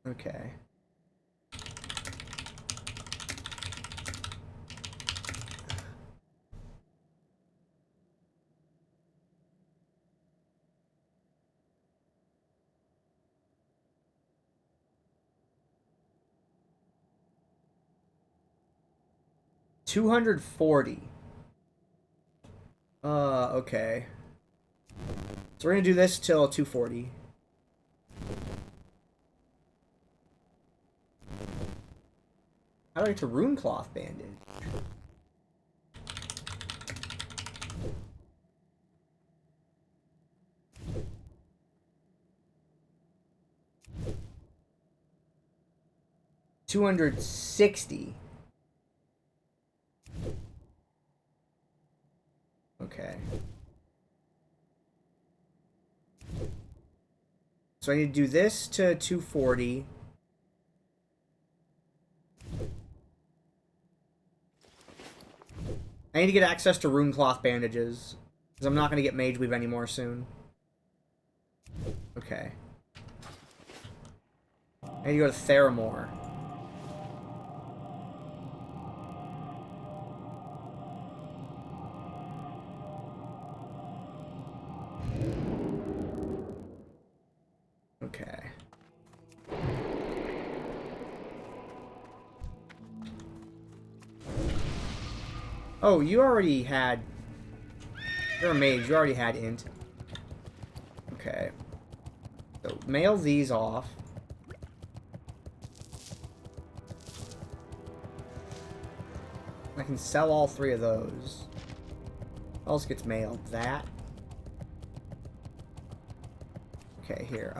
Okay. $240. Okay. So we're gonna do this till 240. How do I get to rune cloth bandage? $260. Okay. So I need to do this to 240. I need to get access to rune cloth bandages, because I'm not going to get mage weave anymore soon. Okay. I need to go to Theramore. Okay. Oh, you already had... You're a mage, you already had int. Okay. So, mail these off. I can sell all 3 of those. What else gets mailed? That. Okay, here,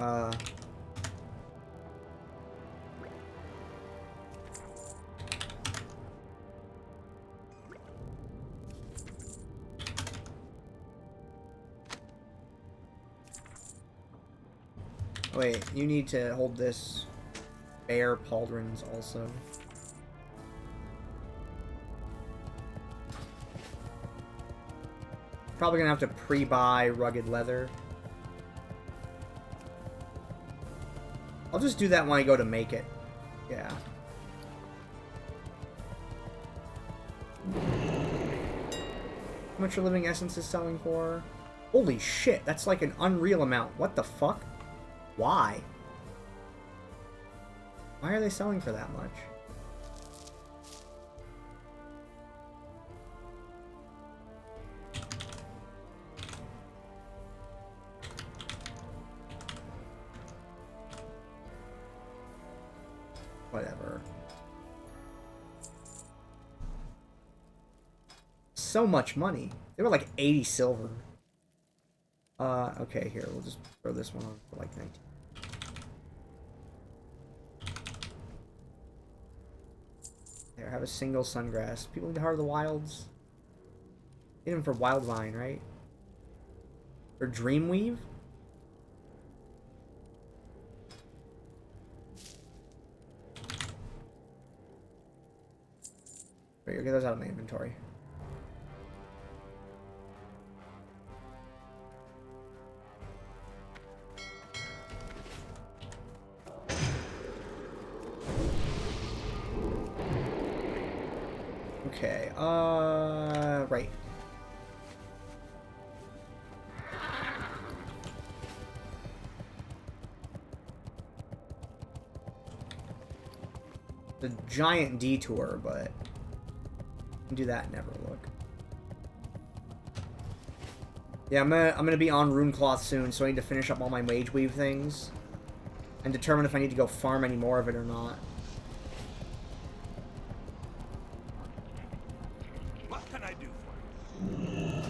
wait, you need to hold this bear pauldrons also. Probably gonna have to pre-buy rugged leather. I'll just do that when I go to make it. Yeah. How much are living essences selling for? Holy shit, that's like an unreal amount. What the fuck? Why? Why are they selling for that much? Whatever. So much money. They were like 80 silver. Okay, here, we'll just throw this one on for like 19. There, have a single sungrass. People need to Heart of the Wilds. Get him for Wildvine, right? Or Dreamweave? Wait, get those out of my inventory. Okay, right. The giant detour, but do that and never look. Yeah, I'm gonna be on Runecloth soon, so I need to finish up all my Mage Weave things and determine if I need to go farm any more of it or not. What can I do for you?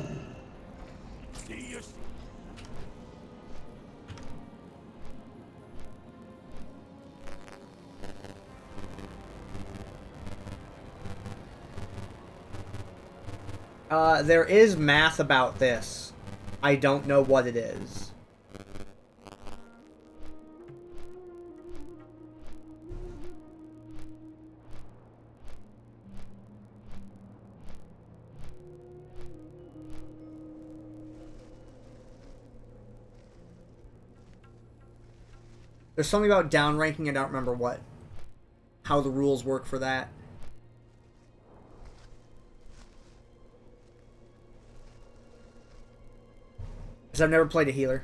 See you soon. There is math about this. I don't know what it is. There's something about downranking, I don't remember what. How the rules work for that. Because I've never played a healer.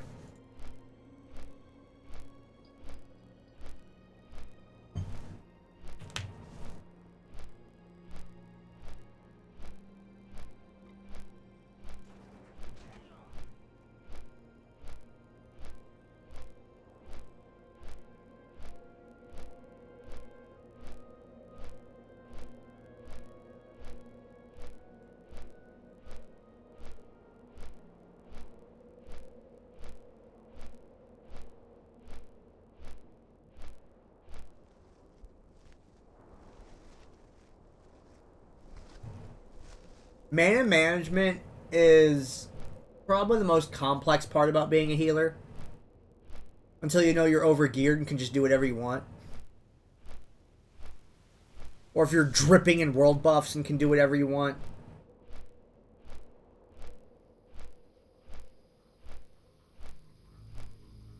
Mana management is probably the most complex part about being a healer. Until you know you're overgeared and can just do whatever you want. Or if you're dripping in world buffs and can do whatever you want.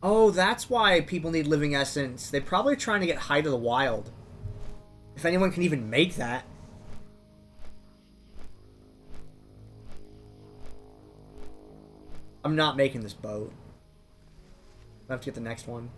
Oh, that's why people need Living Essence. They're probably trying to get Height of the Wild. If anyone can even make that. I'm not making this boat. I have to get the next one.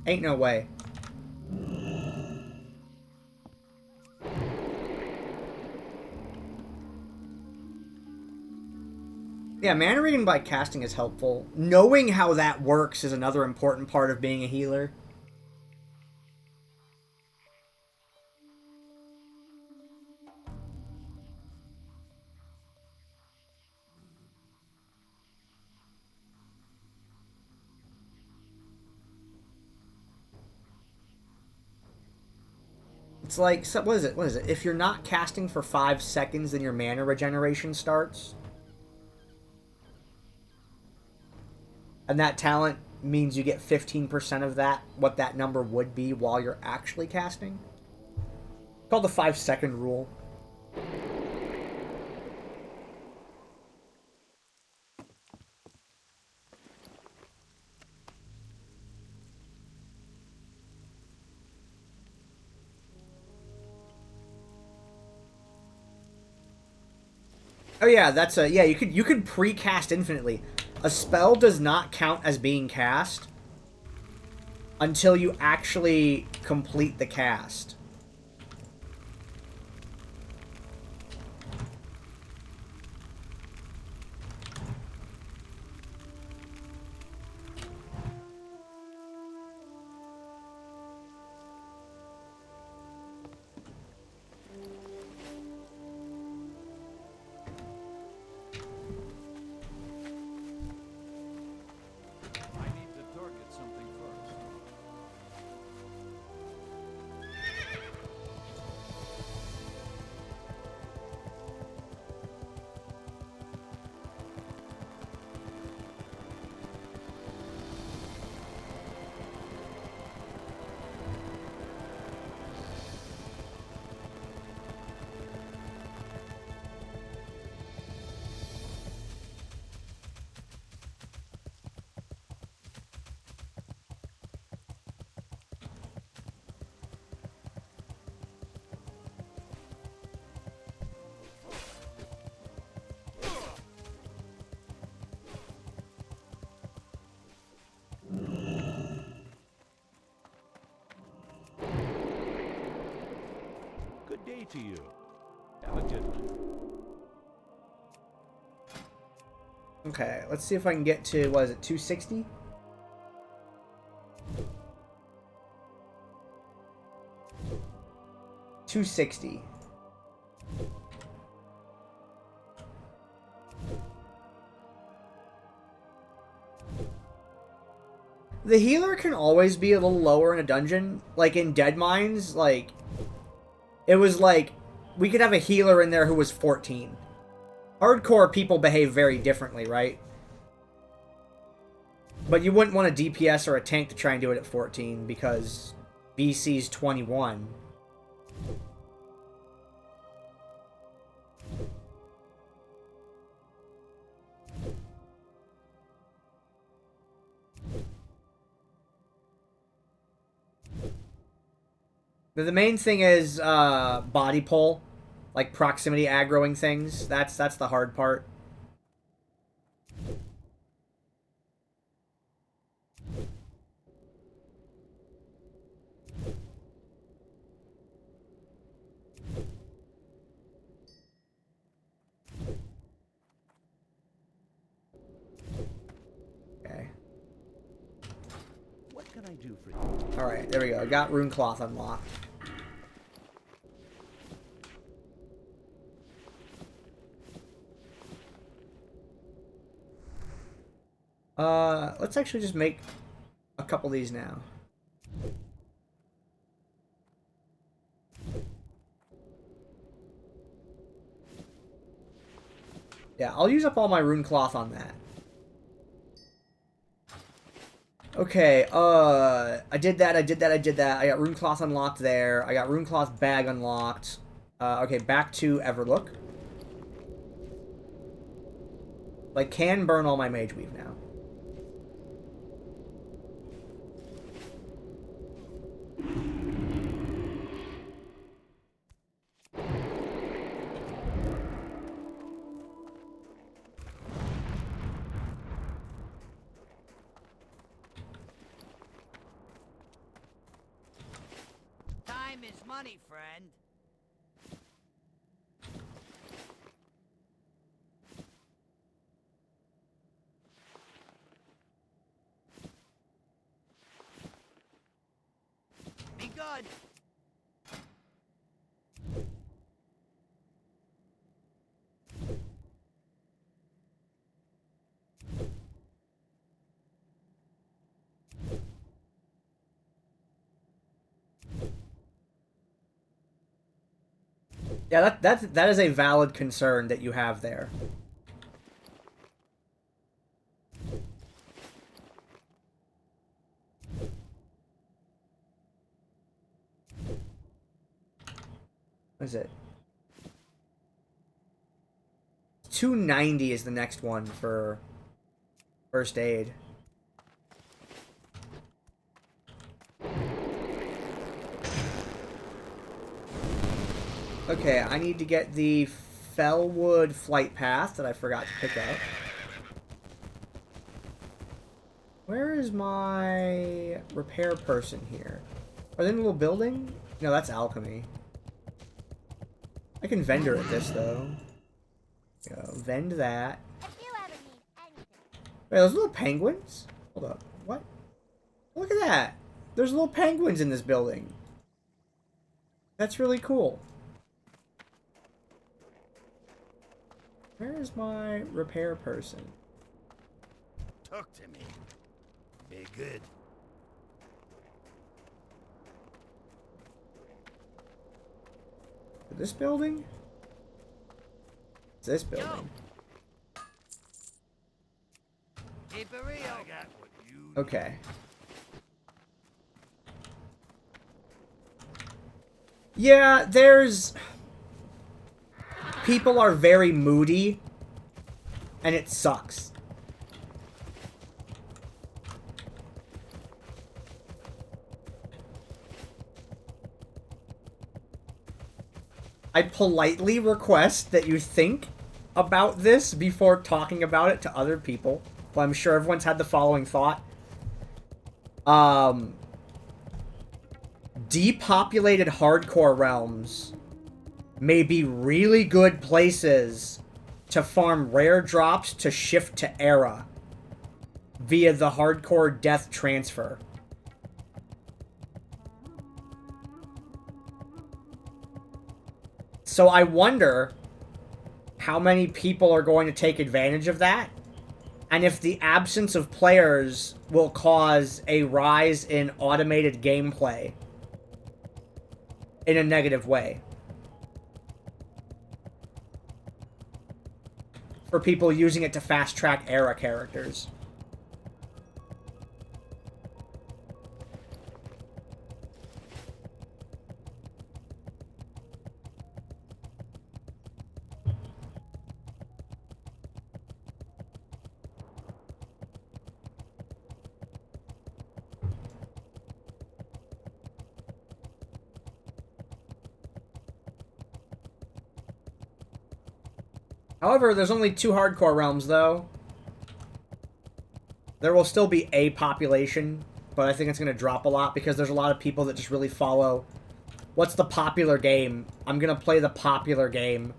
Ain't no way. Yeah, mana reading by casting is helpful. Knowing how that works is another important part of being a healer. It's like, so what is it? What is it? If you're not casting for 5 seconds, then your mana regeneration starts. And that talent means you get 15% of that, what that number would be while you're actually casting. It's called the 5-second rule. Oh yeah, that's a, yeah, you could pre-cast infinitely. A spell does not count as being cast until you actually complete the cast. I need to target something first. Good day to you. Have a good one. Okay, let's see if I can get to, what is it, 260? 260. The healer can always be a little lower in a dungeon. Like in Dead Mines, like, it was like, we could have a healer in there who was 14. Hardcore people behave very differently, right? But you wouldn't want a DPS or a tank to try and do it at 14 because BC's 21. The main thing is body pull, like proximity aggroing things. That's the hard part. Okay. What can I do for you? All right, there we go. I got Rune Cloth unlocked. Let's actually just make a couple of these now. Yeah, I'll use up all my Rune Cloth on that. Okay, I did that. I got Rune Cloth unlocked there. I got Rune Cloth bag unlocked. Okay, back to Everlook. Like, can burn all my Mage Weave now. Time is money, friend. Be good. Yeah, that is a valid concern that you have there. What is it? 290 is the next one for first aid. Okay, I need to get the Fellwood Flight Path that I forgot to pick up. Where is my repair person here? Are they in a little building? No, that's alchemy. I can vendor at this, though. Go, vend that. If you ever need anything. Wait, those little penguins? Hold up. What? Look at that. There's little penguins in this building. That's really cool. Where is my repair person? Talk to me. Be good. This building? It's this building. Keep it real. I got what you need. Okay. Yeah, there's... People are very moody, and it sucks. I politely request that you think about this before talking about it to other people. But I'm sure everyone's had the following thought. Depopulated hardcore realms may be really good places to farm rare drops to shift to era via the hardcore death transfer. So I wonder how many people are going to take advantage of that, and if the absence of players will cause a rise in automated gameplay in a negative way. For people using it to fast-track era characters. However, there's only 2 hardcore realms, though. There will still be a population, but I think it's going to drop a lot because there's a lot of people that just really follow... What's the popular game? I'm going to play the popular game.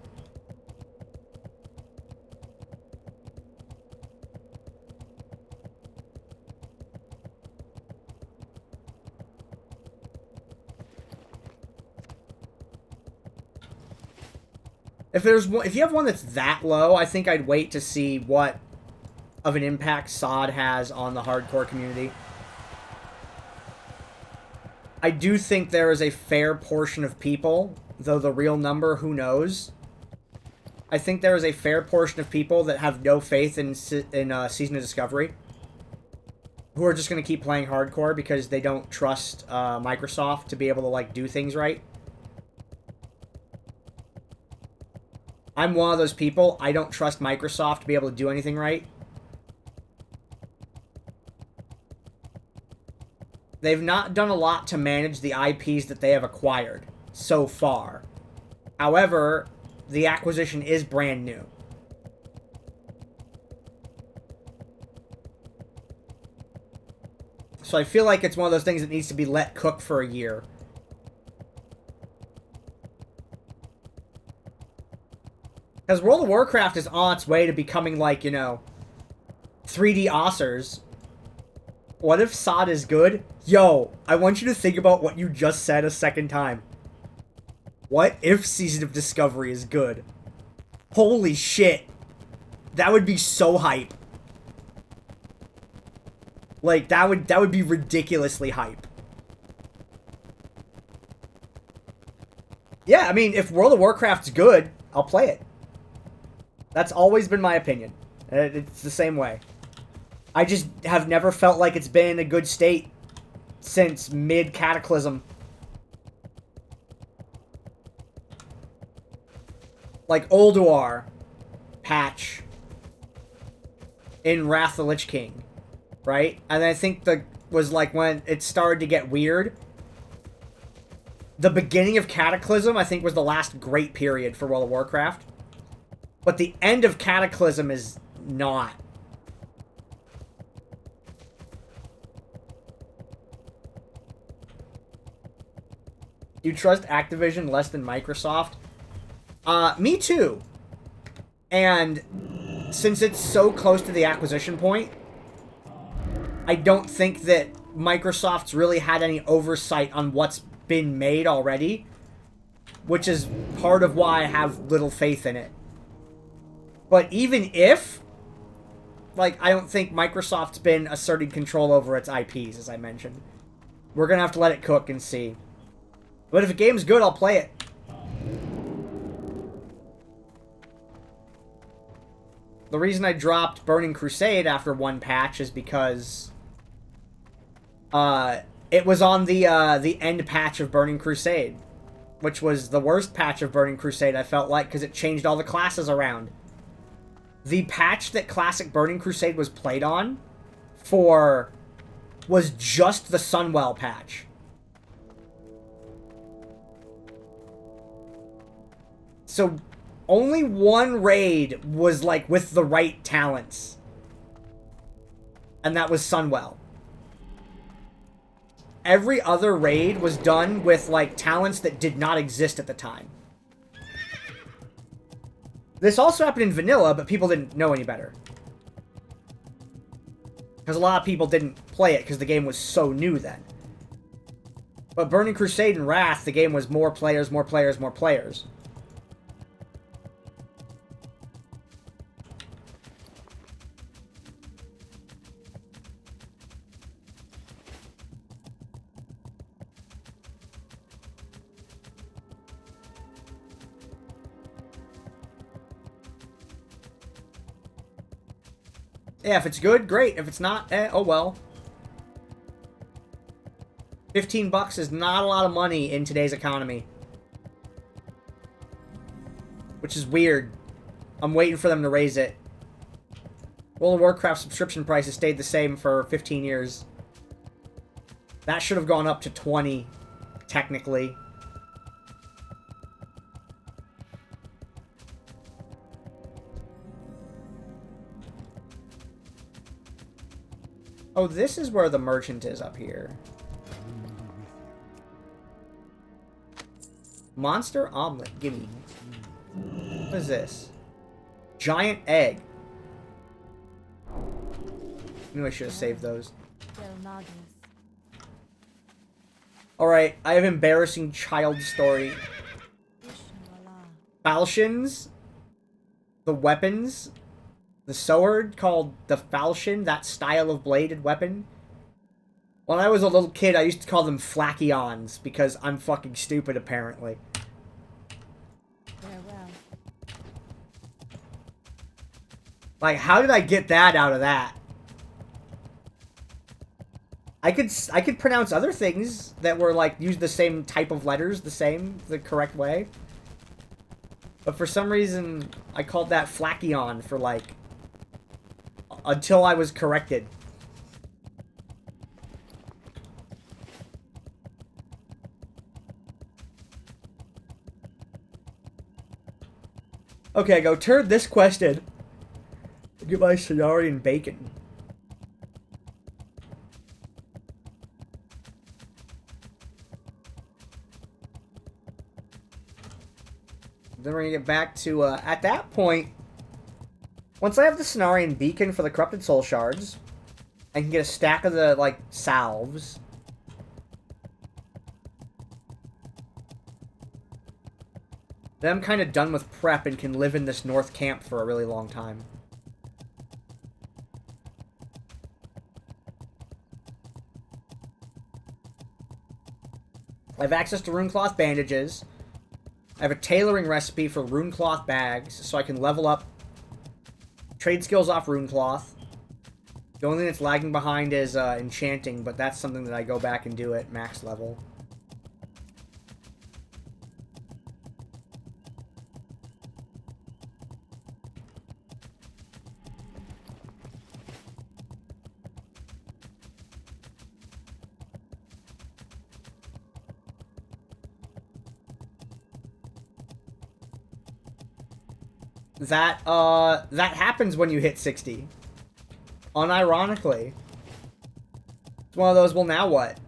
If you have one that's that low, I think I'd wait to see what of an impact SOD has on the hardcore community. I do think there is a fair portion of people, though the real number, who knows. I think there is a fair portion of people that have no faith in Season of Discovery, who are just going to keep playing hardcore because they don't trust Microsoft to be able to, like, do things right. I'm one of those people. I don't trust Microsoft to be able to do anything right. They've not done a lot to manage the IPs that they have acquired so far. However, the acquisition is brand new. So I feel like it's one of those things that needs to be let cook for a year. Because World of Warcraft is on its way to becoming like, you know, 3D Ossers. What if SOD is good? Yo, I want you to think about what you just said a second time. What if Season of Discovery is good? Holy shit. That would be so hype. Like, that would be ridiculously hype. Yeah, I mean, if World of Warcraft's good, I'll play it. That's always been my opinion. It's the same way. I just have never felt like it's been in a good state since mid-Cataclysm. Like, Ulduar patch in Wrath of the Lich King, right? And I think was like when it started to get weird. The beginning of Cataclysm, I think, was the last great period for World of Warcraft. But the end of Cataclysm is not. You trust Activision less than Microsoft? Me too. And since it's so close to the acquisition point, I don't think that Microsoft's really had any oversight on what's been made already, which is part of why I have little faith in it. But even if, like, I don't think Microsoft's been asserting control over its IPs, as I mentioned. We're going to have to let it cook and see. But if a game's good, I'll play it. The reason I dropped Burning Crusade after one patch is because it was on the end patch of Burning Crusade, which was the worst patch of Burning Crusade, I felt like, because it changed all the classes around. The patch that Classic Burning Crusade was played on was just the Sunwell patch. So only one raid was like with the right talents. And that was Sunwell. Every other raid was done with like talents that did not exist at the time. This also happened in vanilla, but people didn't know any better. Because a lot of people didn't play it because the game was so new then. But Burning Crusade and Wrath, the game was more players, more players, more players. Yeah, if it's good, great. If it's not, oh well. $15 is not a lot of money in today's economy. Which is weird. I'm waiting for them to raise it. World of Warcraft subscription price has stayed the same for 15 years. That should have gone up to 20, technically. Oh, this is where the merchant is up here. Monster omelet, gimme. What is this? Giant egg. I knew I should have saved those. Alright, I have embarrassing child story. Falchions. The weapons. The sword called the falchion, that style of bladed weapon. When I was a little kid, I used to call them flakions because I'm fucking stupid, apparently. Farewell. Like, how did I get that out of that? I could pronounce other things that were like use the same type of letters, the correct way. But for some reason, I called that flakion for like until I was corrected. Okay, go turn this quest in. Get my Cenarian bacon. Then we're gonna get back to, at that point, once I have the Cenarian Beacon for the Corrupted Soul Shards, I can get a stack of the, like, salves. Then I'm kind of done with prep and can live in this North Camp for a really long time. I have access to Runecloth bandages. I have a tailoring recipe for Runecloth bags, so I can level up trade skills off Runecloth. The only thing that's lagging behind is enchanting, but that's something that I go back and do at max level. That happens when you hit 60. Unironically. It's one of those, well, now what?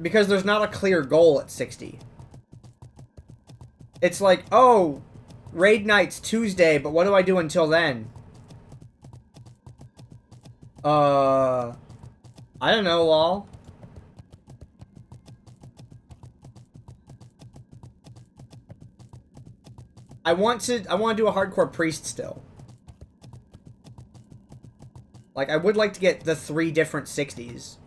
Because there's not a clear goal at 60. It's like, oh, raid night's Tuesday, but what do I do until then? I don't know, lol. I want to do a hardcore priest still. Like, I would like to get the 3 different 60s.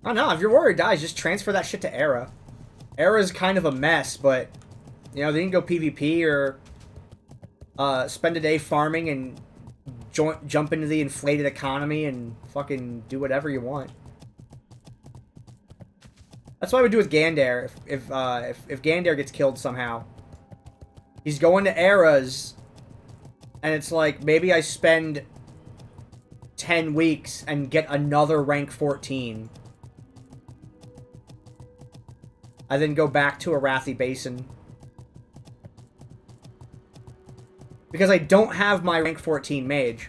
I don't know, if your warrior dies, just transfer that shit to Era. Era's kind of a mess, but, you know, they can go PvP or spend a day farming and jump into the inflated economy and fucking do whatever you want. That's what I would do with Gandair if Gandair gets killed somehow. He's going to Eras, and it's like, maybe I spend 10 weeks and get another rank 14. I then go back to Arathi Basin. Because I don't have my rank 14 mage.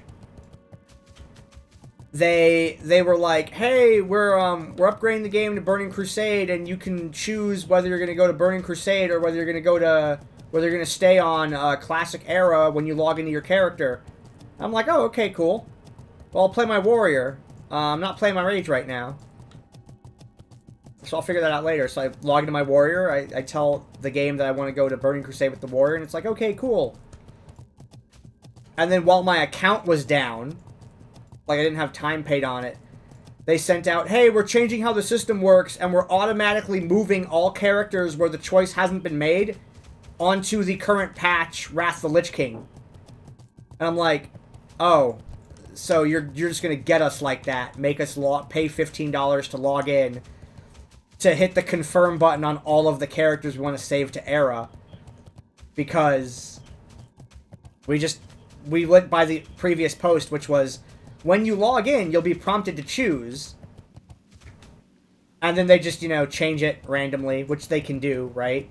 They were like, hey, we're upgrading the game to Burning Crusade, and you can choose whether you're gonna go to Burning Crusade or whether you're gonna stay on Classic Era when you log into your character. I'm like, oh, okay, cool. Well, I'll play my warrior. I'm not playing my mage right now, so I'll figure that out later. So I log into my warrior. I tell the game that I want to go to Burning Crusade with the warrior, and it's like, okay, cool. And then while my account was down, like I didn't have time paid on it, they sent out, hey, we're changing how the system works, and we're automatically moving all characters where the choice hasn't been made onto the current patch, Wrath the Lich King. And I'm like, oh, so you're just gonna get us like that, make us pay $15 to log in, to hit the confirm button on all of the characters we want to save to Era, because we went by the previous post, which was, when you log in, you'll be prompted to choose. And then they just, you know, change it randomly, which they can do, right?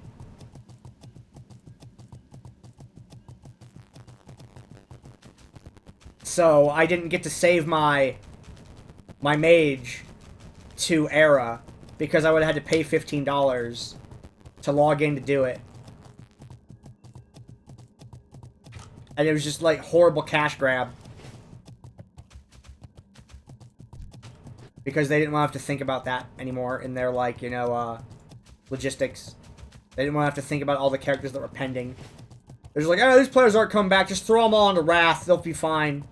So I didn't get to save my mage to Era, because I would have had to pay $15 to log in to do it. And it was just, like, horrible cash grab. Because they didn't want to have to think about that anymore in their, like, you know, logistics. They didn't want to have to think about all the characters that were pending. They're just like, oh, these players aren't coming back. Just throw them all into Wrath. They'll be fine.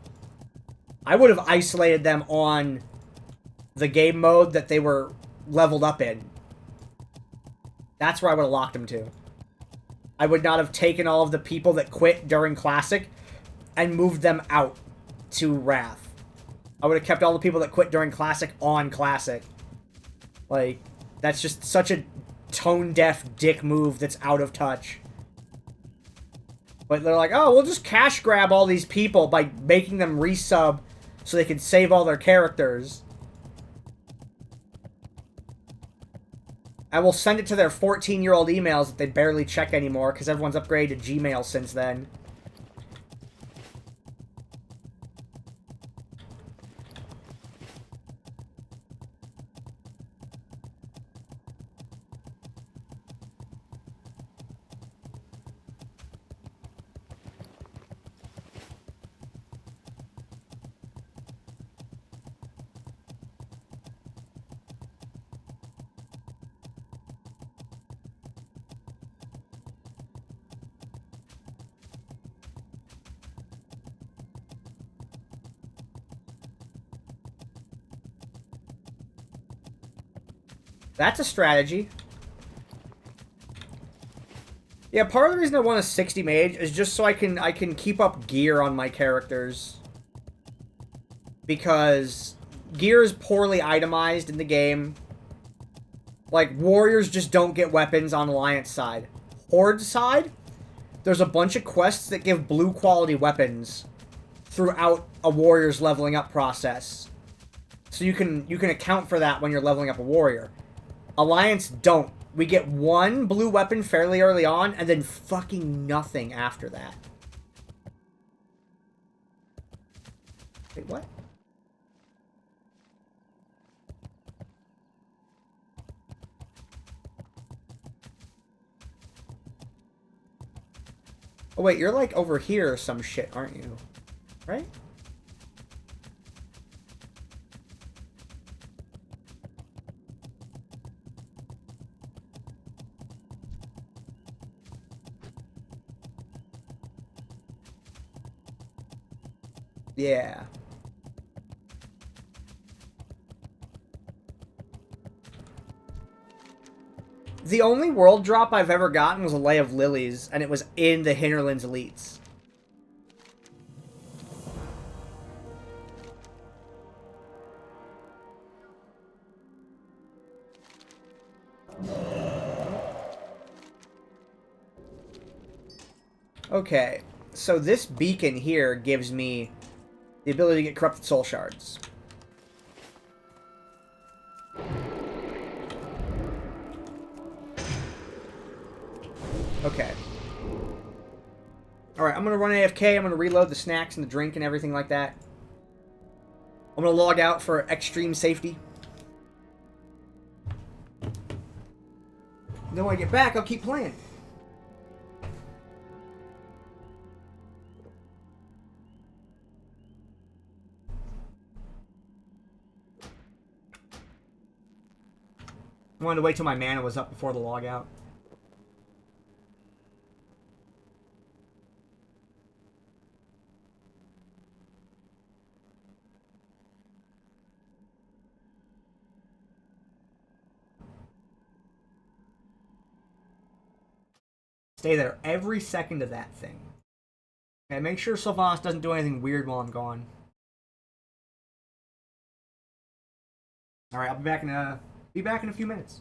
I would have isolated them on the game mode that they were leveled up in. That's where I would have locked them to. I would not have taken all of the people that quit during Classic and moved them out to Wrath. I would have kept all the people that quit during Classic on Classic. Like, that's just such a tone-deaf dick move that's out of touch. But they're like, oh, we'll just cash grab all these people by making them resub so they can save all their characters. I will send it to their 14-year-old emails that they barely check anymore because everyone's upgraded to Gmail since then. That's a strategy. Yeah, part of the reason I want a 60 mage is just so I can keep up gear on my characters. Because gear is poorly itemized in the game. Like, warriors just don't get weapons on Alliance side. Horde side, there's a bunch of quests that give blue quality weapons throughout a warrior's leveling up process. So you can account for that when you're leveling up a warrior. Alliance don't. We get one blue weapon fairly early on, and then fucking nothing after that. Wait, what? Oh wait, you're like over here or some shit, aren't you? Right? Yeah. The only world drop I've ever gotten was a Lay of Lilies, and it was in the Hinterlands Elites. Okay, so this beacon here gives me the ability to get corrupted soul shards. Okay. Alright, I'm gonna run AFK, I'm gonna reload the snacks and the drink and everything like that. I'm gonna log out for extreme safety. Then when I get back, I'll keep playing. I wanted to wait till my mana was up before the logout. Stay there every second of that thing. Okay, make sure Sylvanas doesn't do anything weird while I'm gone. Alright, I'll be back in a few minutes.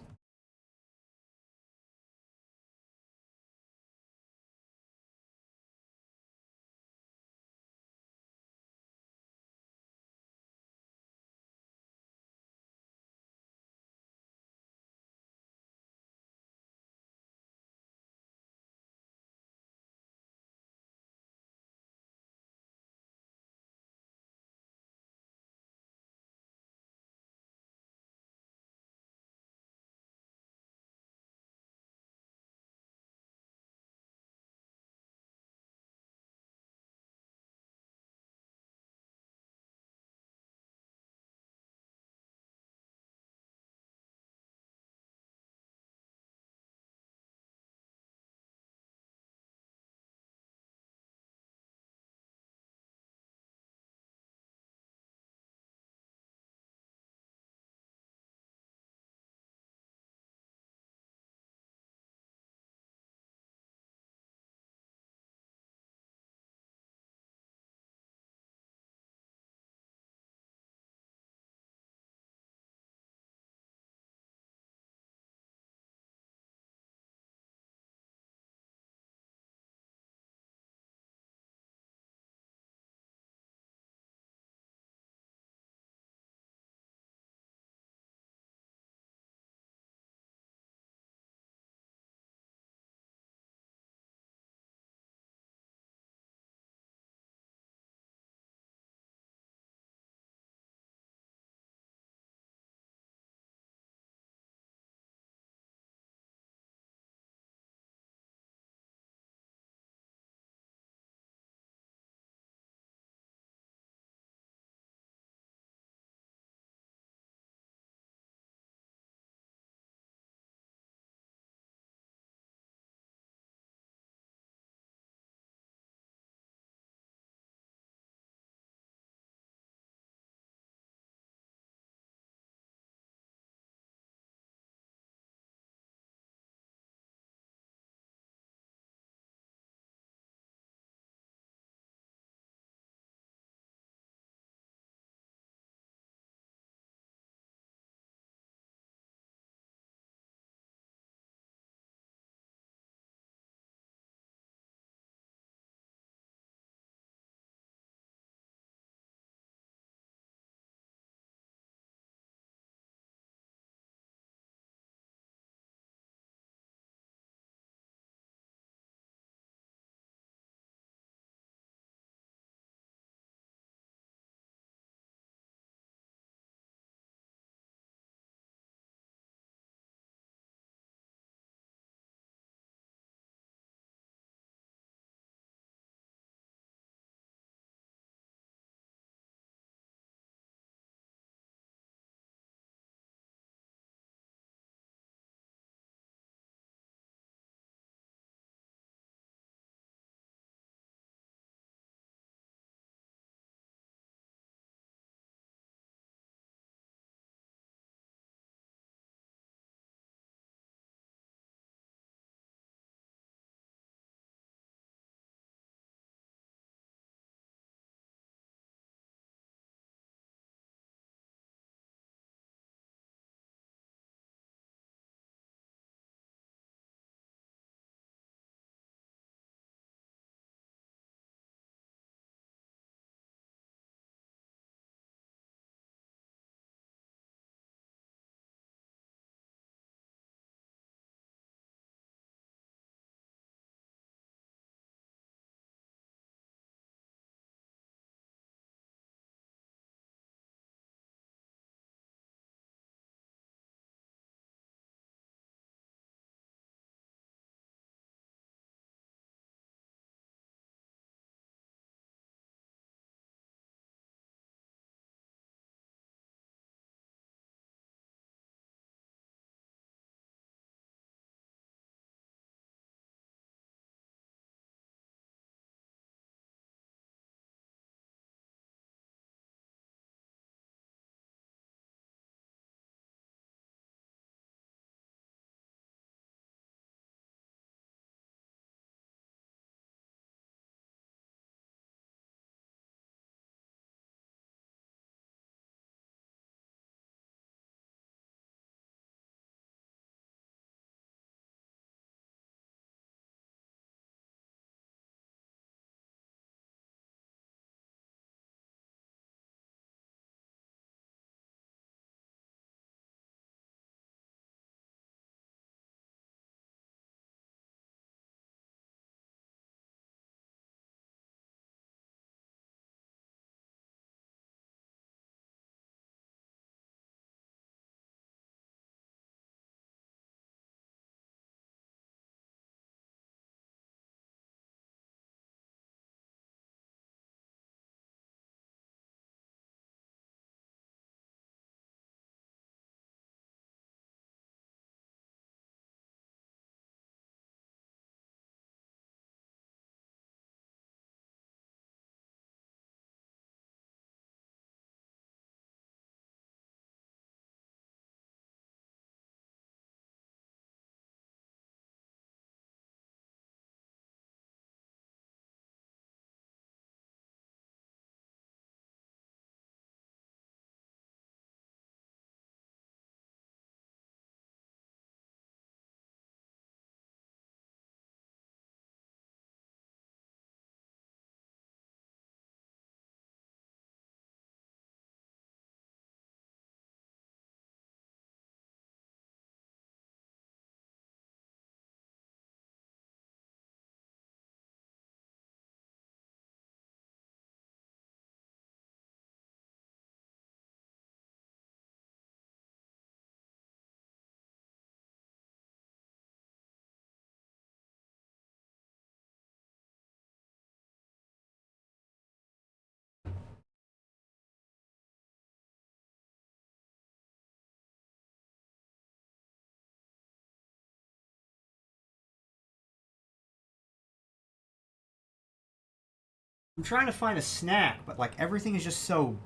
I'm trying to find a snack, but like everything is just so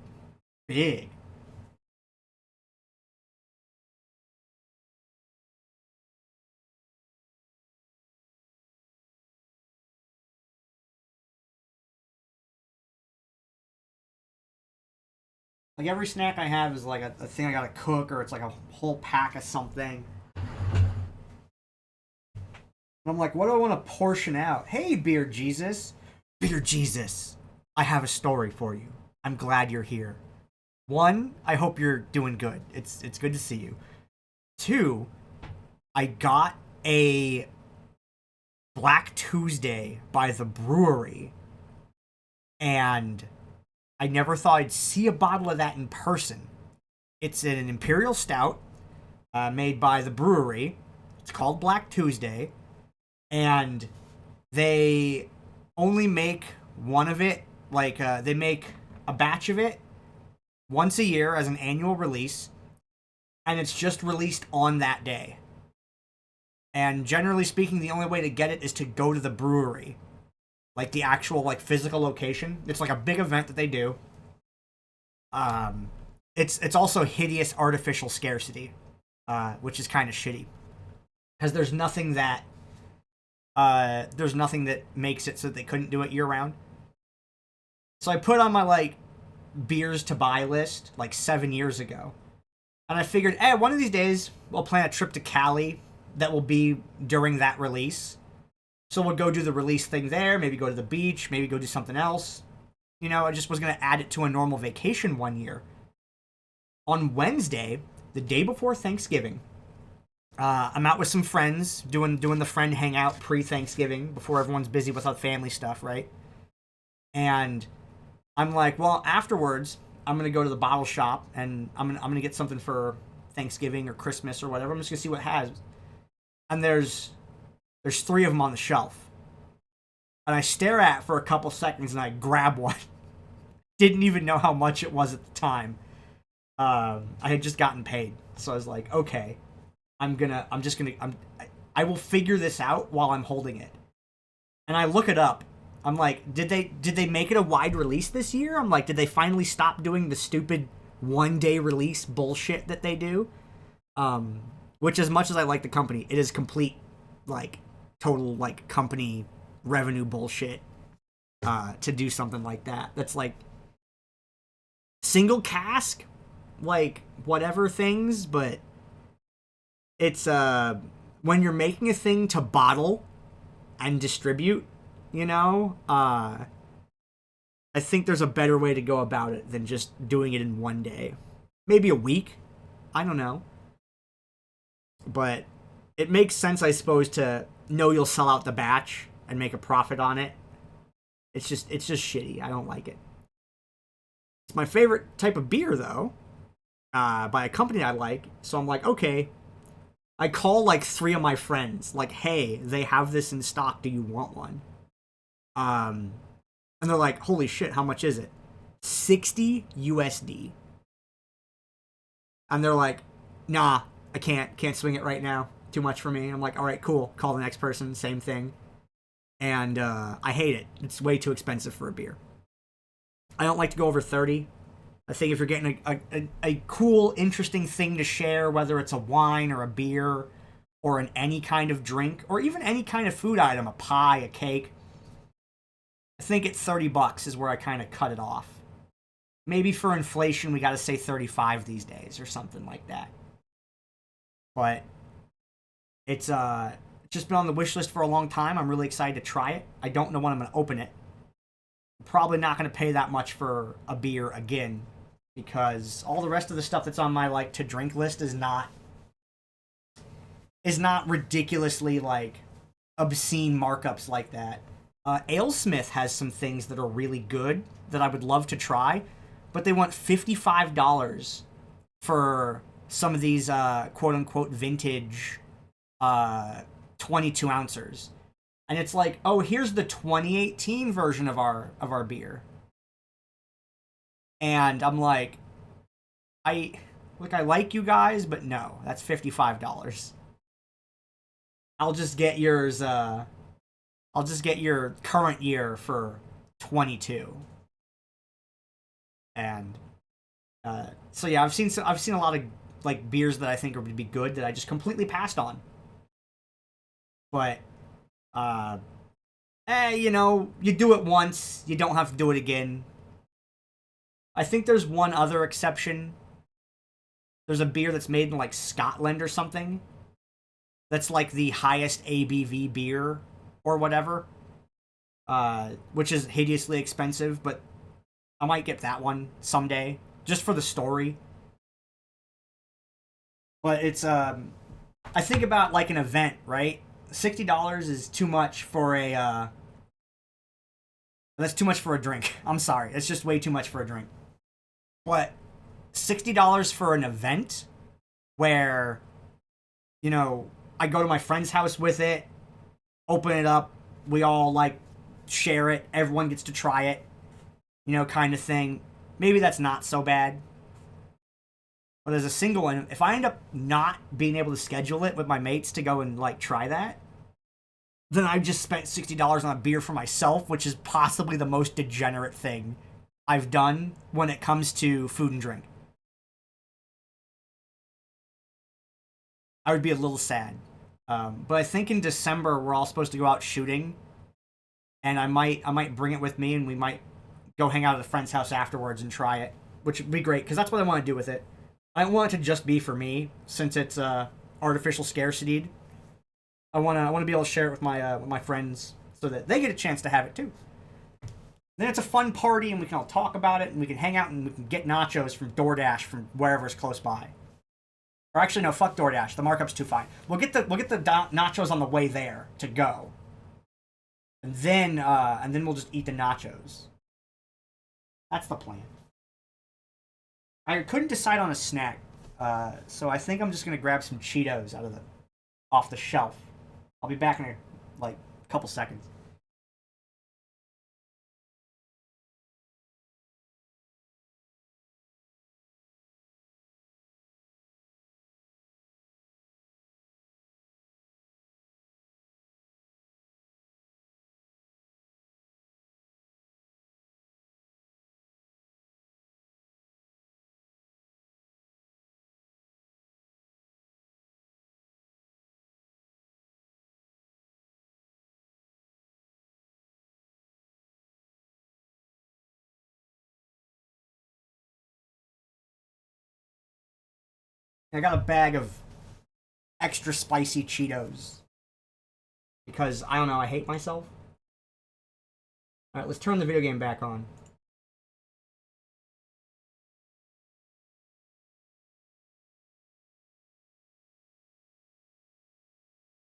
big. Like every snack I have is like a thing I gotta cook, or it's like a whole pack of something. And I'm like, what do I want to portion out? Hey, Beer Jesus. Beer Jesus, I have a story for you. I'm glad you're here. One, I hope you're doing good. It's good to see you. Two, I got a Black Tuesday by the brewery, and I never thought I'd see a bottle of that in person. It's an Imperial Stout made by the brewery. It's called Black Tuesday, and they only make one of it. Like, they make a batch of it once a year as an annual release, and it's just released on that day. And generally speaking, the only way to get it is to go to the brewery. Like the actual like physical location. It's like a big event that they do. It's also hideous artificial scarcity, which is kind of shitty, because there's nothing that makes it so that they couldn't do it year round. So I put on my like beers to buy list like 7 years ago, and I figured, hey, one of these days we'll plan a trip to Cali that will be during that release. So we'll go do the release thing there, maybe go to the beach, maybe go do something else. You know, I just was going to add it to a normal vacation one year. On Wednesday, the day before Thanksgiving, I'm out with some friends, doing the friend hangout pre-Thanksgiving, before everyone's busy with other family stuff, right? And I'm like, well, afterwards, I'm going to go to the bottle shop, and I'm gonna get something for Thanksgiving or Christmas or whatever. I'm just going to see what it has. And there's 3 of them on the shelf. And I stare at it for a couple seconds, and I grab one. Didn't even know how much it was at the time. I had just gotten paid. So I was like, okay, I will figure this out while I'm holding it. And I look it up. I'm like, did they make it a wide release this year? I'm like, did they finally stop doing the stupid one-day release bullshit that they do? Which, as much as I like the company, it is complete, like, total, like, company revenue bullshit to do something like that. That's, like, single cask, like, whatever things, but it's, when you're making a thing to bottle and distribute, you know, I think there's a better way to go about it than just doing it in one day. Maybe a week. I don't know. But it makes sense, I suppose, to know you'll sell out the batch and make a profit on it. It's just shitty. I don't like it. It's my favorite type of beer, though, by a company I like. So I'm like, okay. I call like 3 of my friends, like, hey, they have this in stock. Do you want one? And they're like, holy shit, how much is it? 60 USD. And they're like, nah, I can't swing it right now. Too much for me. I'm like, all right, cool. Call the next person, same thing. And I hate it. It's way too expensive for a beer. I don't like to go over 30. I think if you're getting a cool, interesting thing to share, whether it's a wine or a beer or any kind of drink or even any kind of food item, a pie, a cake, I think at $30 is where I kind of cut it off. Maybe for inflation, we got to say 35 these days or something like that. But it's just been on the wish list for a long time. I'm really excited to try it. I don't know when I'm going to open it. I'm probably not going to pay that much for a beer again, because all the rest of the stuff that's on my like to drink list is not ridiculously like obscene markups like that. AleSmith has some things that are really good that I would love to try, but they want $55 for some of these quote-unquote vintage 22 ounces. And it's like, oh, here's the 2018 version of our beer. And I'm like, I like you guys, but no, that's $55. I'll just get yours, I'll just get your current year for 22. And so yeah, I've seen a lot of like beers that I think would be good that I just completely passed on. But you know, you do it once, you don't have to do it again. I think there's one other exception. There's a beer that's made in like Scotland or something. That's like the highest ABV beer or whatever. Which is hideously expensive, but I might get that one someday just for the story. But it's I think about like an event, right? $60 is too much for a that's too much for a drink. I'm sorry. It's just way too much for a drink. But $60 for an event where, you know, I go to my friend's house with it, open it up, we all like share it, everyone gets to try it, you know, kind of thing. Maybe that's not so bad. But as a single one, if I end up not being able to schedule it with my mates to go and like try that, then I just spent $60 on a beer for myself, which is possibly the most degenerate thing I've done when it comes to food and drink. I would be a little sad. But I think in December we're all supposed to go out shooting, and I might bring it with me, and we might go hang out at a friend's house afterwards and try it, which would be great because that's what I want to do with it. I don't want it to just be for me, since it's artificial scarcity. I want to be able to share it with my friends so that they get a chance to have it too. Then it's a fun party, and we can all talk about it, and we can hang out, and we can get nachos from DoorDash from wherever's close by. Or actually, no, fuck DoorDash. The markup's too fine. We'll get the nachos on the way there to go, and then we'll just eat the nachos. That's the plan. I couldn't decide on a snack, so I think I'm just gonna grab some Cheetos off the shelf. I'll be back in a couple seconds. I got a bag of extra spicy Cheetos because I don't know, I hate myself. All right, let's turn the video game back on.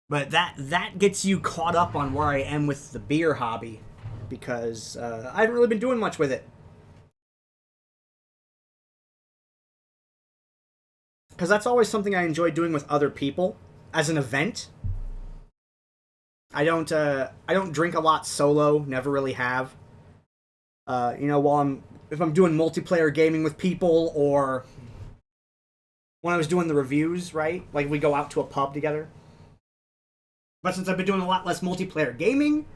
But that gets you caught up on where I am with the beer hobby, because I haven't really been doing much with it. Because that's always something I enjoy doing with other people as an event. I don't drink a lot solo, never really have. You know, if I'm doing multiplayer gaming with people, or when I was doing the reviews, right? Like we go out to a pub together. But since I've been doing a lot less multiplayer gaming,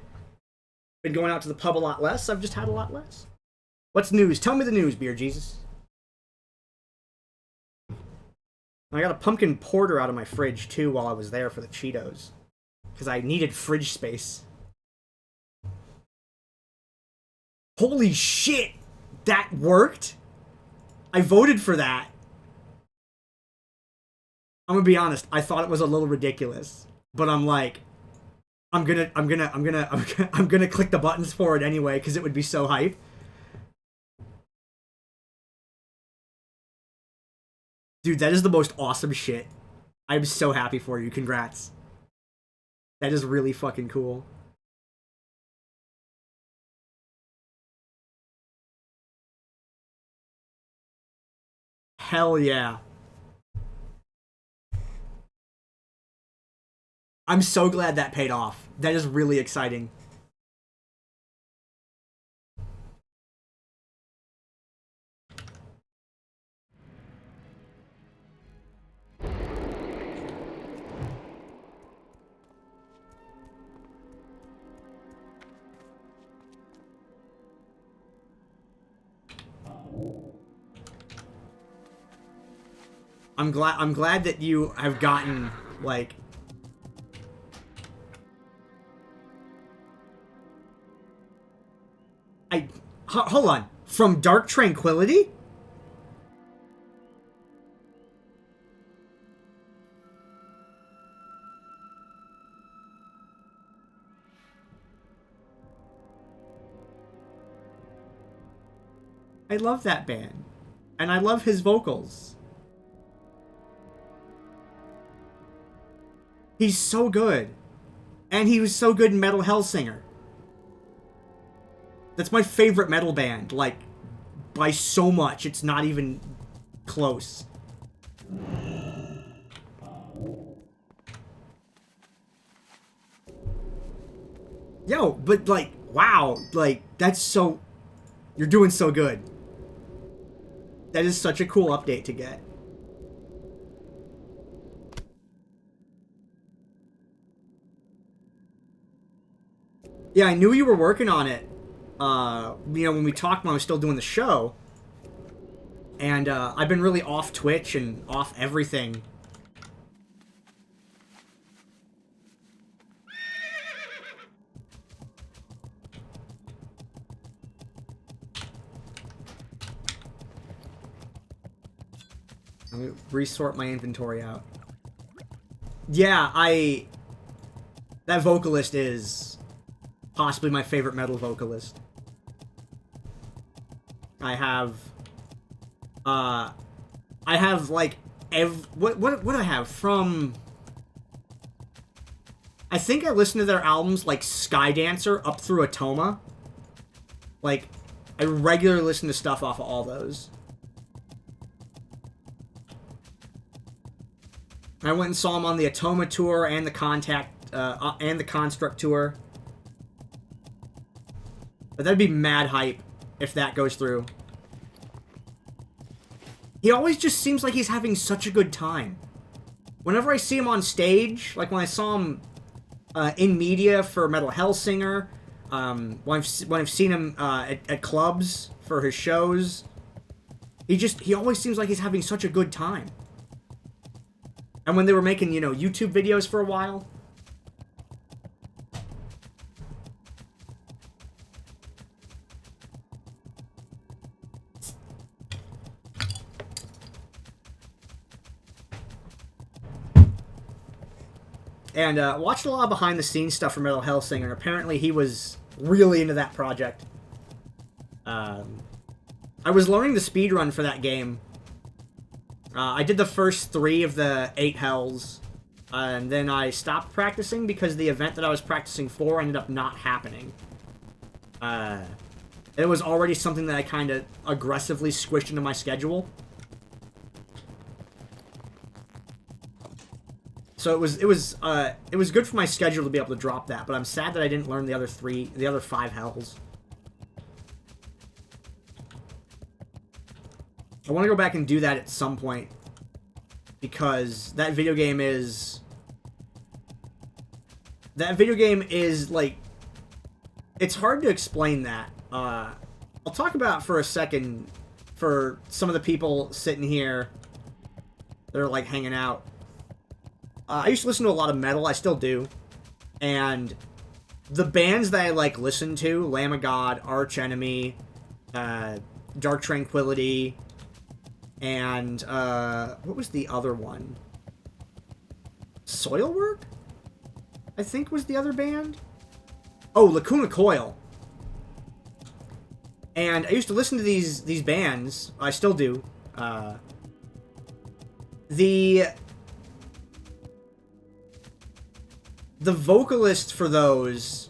been going out to the pub a lot less, I've just had a lot less. What's news? Tell me the news, Beer Jesus. I got a pumpkin porter out of my fridge, too, while I was there for the Cheetos. Because I needed fridge space. Holy shit! That worked? I voted for that. I'm gonna be honest, I thought it was a little ridiculous. But I'm like, I'm gonna click the buttons for it anyway, because it would be so hype. Dude, that is the most awesome shit. I'm so happy for you. Congrats. That is really fucking cool. Hell yeah. I'm so glad that paid off. That is really exciting. I'm glad that you have gotten, like... Hold on. From Dark Tranquility? I love that band. And I love his vocals. He's so good. And he was so good in Metal Hellsinger. That's my favorite metal band, like, by so much. It's not even close. Yo, but, like, wow. Like, that's so... You're doing so good. That is such a cool update to get. Yeah, I knew you were working on it. You know, when we talked when I was still doing the show. And, I've been really off Twitch and off everything. I'm gonna resort my inventory out. Yeah, that vocalist is possibly my favorite metal vocalist. I have like what do I have from? I think I listened to their albums like Skydancer up through Atoma. Like, I regularly listen to stuff off of all those. I went and saw him on the Atoma tour and the Construct tour. But that'd be mad hype if that goes through. He always just seems like he's having such a good time. Whenever I see him on stage, like when I saw him in media for Metal Hellsinger, when I've seen him at clubs for his shows, he always seems like he's having such a good time. And when they were making, you know, YouTube videos for a while. And watched a lot of behind-the-scenes stuff from Metal Hellsinger, and apparently he was really into that project. I was learning the speedrun for that game. I did the first 3 of the 8 hells, and then I stopped practicing because the event that I was practicing for ended up not happening. It was already something that I kind of aggressively squished into my schedule. So it was good for my schedule to be able to drop that, but I'm sad that I didn't learn the other 5 hells. I want to go back and do that at some point, because that video game is like, it's hard to explain that. I'll talk about for a second for some of the people sitting here that are like hanging out. I used to listen to a lot of metal, I still do, and the bands that I like listen to, Lamb of God, Arch Enemy, Dark Tranquility, and what was the other one? Soilwork? I think was the other band? Oh, Lacuna Coil. And I used to listen to these bands, I still do. The vocalist for those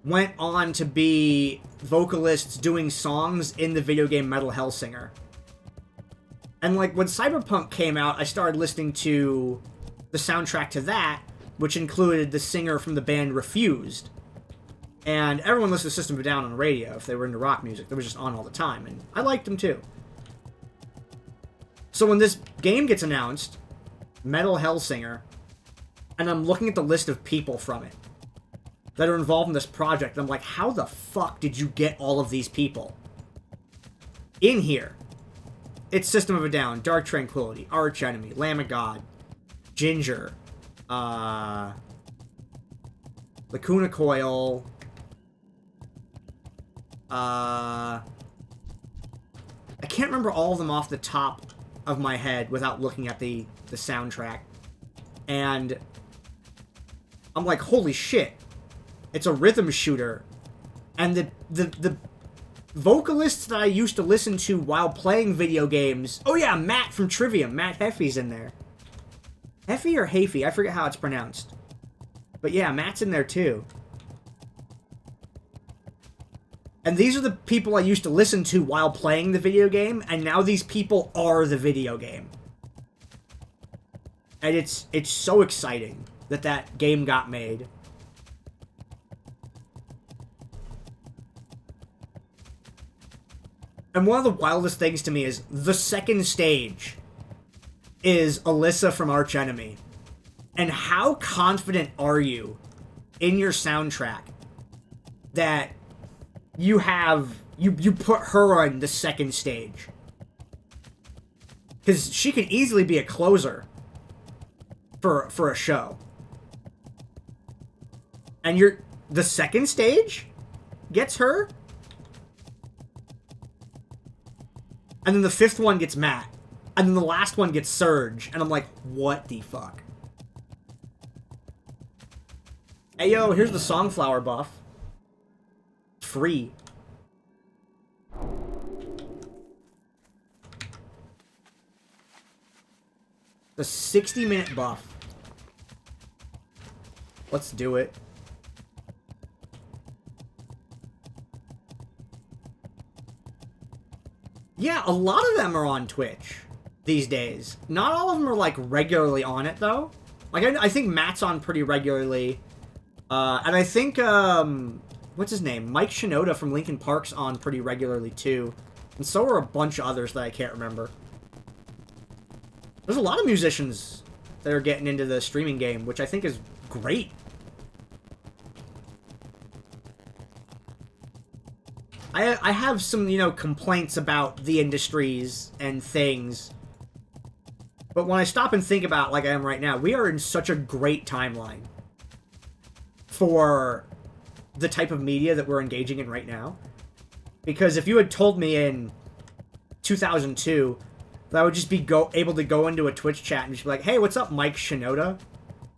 went on to be vocalists doing songs in the video game Metal Hellsinger. And, like, when Cyberpunk came out, I started listening to the soundtrack to that, which included the singer from the band Refused. And everyone listened to System of a Down on the radio if they were into rock music. They were just on all the time, and I liked them too. So when this game gets announced, Metal Hellsinger, and I'm looking at the list of people from it that are involved in this project, I'm like, how the fuck did you get all of these people in here? it's System of a Down, Dark Tranquility, Arch Enemy, Lamb of God, Ginger, Lacuna Coil, I can't remember all of them off the top of my head without looking at the soundtrack. And I'm like, holy shit. It's a rhythm shooter. And the vocalists that I used to listen to while playing video games... Oh yeah, Matt from Trivium. Matt Heffy's in there. Heffy or Hafey? I forget how it's pronounced. But yeah, Matt's in there too. And these are the people I used to listen to while playing the video game, and now these people are the video game. And it's so exciting that that game got made. And one of the wildest things to me is the second stage is Alyssa from Arch Enemy. And how confident are you in your soundtrack that you put her on the second stage? Because she could easily be a closer for a show. And the second stage gets her? And then the fifth one gets Matt. And then the last one gets Surge. And I'm like, what the fuck? Hey, yo, here's the Songflower buff. Free. The 60-minute buff. Let's do it. Yeah, a lot of them are on Twitch these days. Not all of them are, like, regularly on it, though. Like, I think Matt's on pretty regularly. And I think, what's his name? Mike Shinoda from Linkin Park's on pretty regularly, too. And so are a bunch of others that I can't remember. There's a lot of musicians that are getting into the streaming game, which I think is great. I have some, you know, complaints about the industries and things. But when I stop and think about, like I am right now, we are in such a great timeline for the type of media that we're engaging in right now. Because if you had told me in 2002 that I would just be able to go into a Twitch chat and just be like, hey, what's up, Mike Shinoda?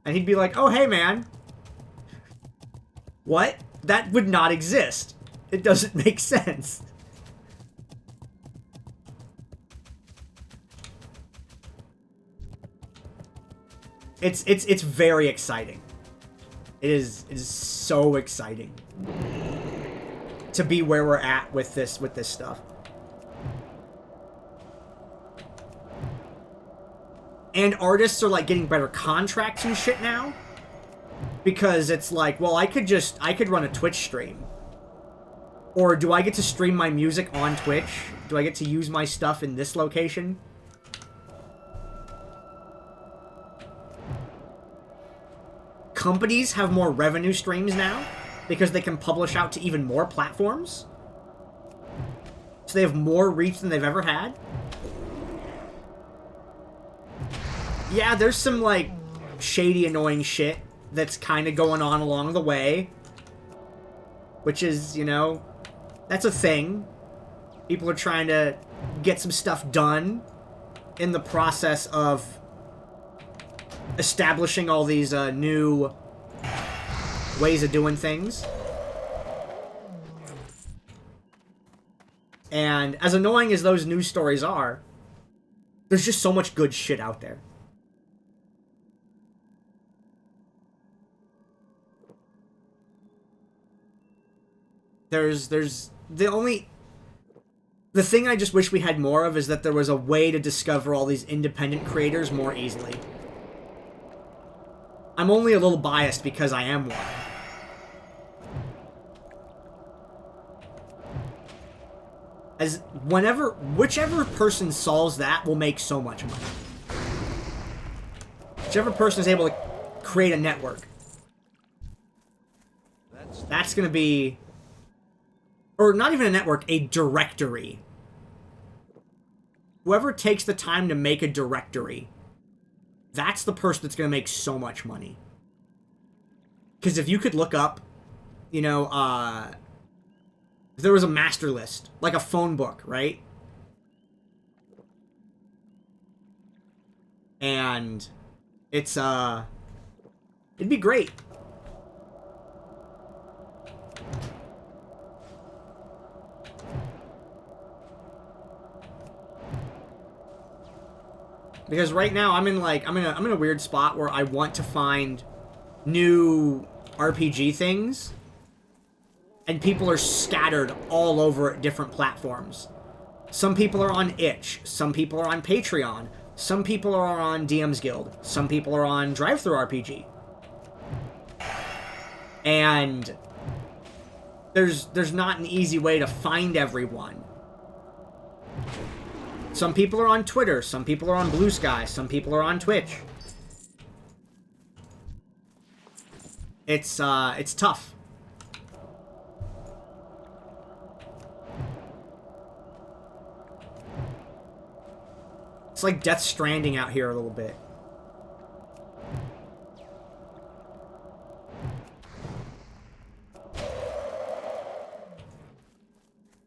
And he'd be like, oh, hey, man. What? That would not exist. It doesn't make sense. It's very exciting. It is so exciting to be where we're at with this stuff. And artists are like getting better contracts and shit now, because it's like, well, I could run a Twitch stream. Or do I get to stream my music on Twitch? Do I get to use my stuff in this location? Companies have more revenue streams now because they can publish out to even more platforms. So they have more reach than they've ever had. Yeah, there's some, like, shady, annoying shit that's kind of going on along the way. Which is, you know, that's a thing. People are trying to get some stuff done in the process of establishing all these new ways of doing things. And as annoying as those news stories are, there's just so much good shit out there. There's the thing I just wish we had more of is that there was a way to discover all these independent creators more easily. I'm only a little biased because I am one. As whichever person solves that will make so much money. Whichever person is able to create a network. That's gonna be... Or not even a network, a directory whoever takes the time to make a directory, that's the person that's going to make so much money. Because if you could look up, you know, if there was a master list, like a phone book, right? And it's, it'd be great. Because right now I'm in a weird spot where I want to find new RPG things, and people are scattered all over different platforms. Some people are on itch, some people are on Patreon, some people are on DM's Guild, some people are on DriveThruRPG. And there's not an easy way to find everyone. Some people are on Twitter, some people are on Blue Sky, some people are on Twitch. It's tough. It's like Death Stranding out here a little bit.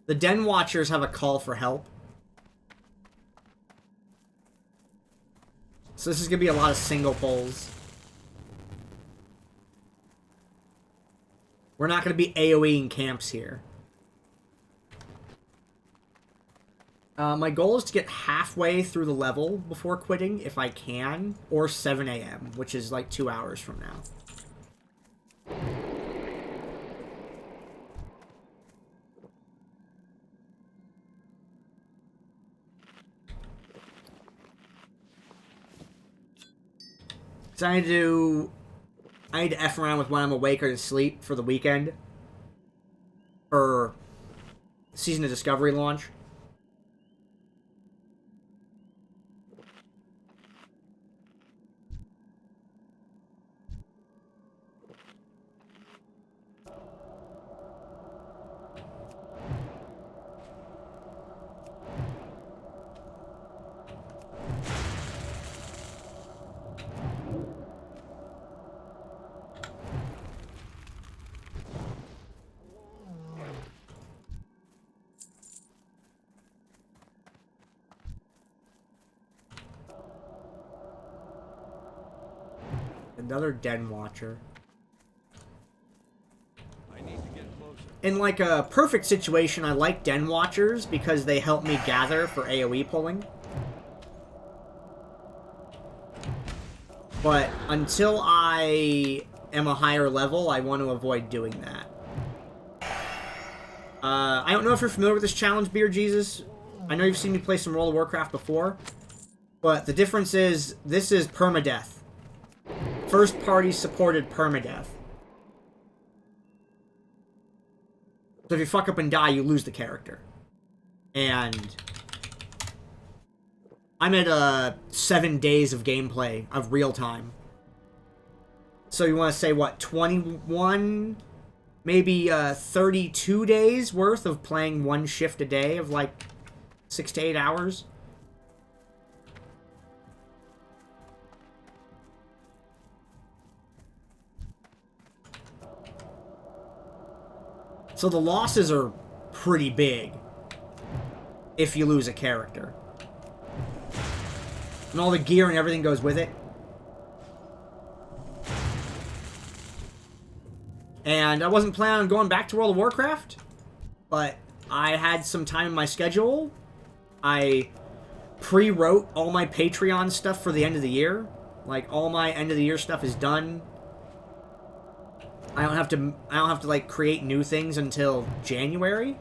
The Den Watchers have a call for help. So this is going to be a lot of single polls. We're not going to be AoEing camps here. My goal is to get halfway through the level before quitting, if I can, or 7 a.m., which is like 2 hours from now. So I need to F around with when I'm awake or to sleep for the weekend. For Season of Discovery launch. Another Den Watcher. I need to get closer. In like a perfect situation, I like Den Watchers because they help me gather for AoE pulling. But until I am a higher level, I want to avoid doing that. I don't know if you're familiar with this challenge, Beer Jesus. I know you've seen me play some World of Warcraft before. But the difference is, this is Permadeath. First party supported Permadeath. So if you fuck up and die, you lose the character. And I'm at 7 days of gameplay of real time. So you want to say, what, 21, maybe 32 days worth of playing one shift a day of like 6 to 8 hours? So the losses are pretty big if you lose a character. And all the gear and everything goes with it. And I wasn't planning on going back to World of Warcraft, but I had some time in my schedule. I pre-wrote all my Patreon stuff for the end of the year. Like, all my end of the year stuff is done. I don't have to like create new things until January.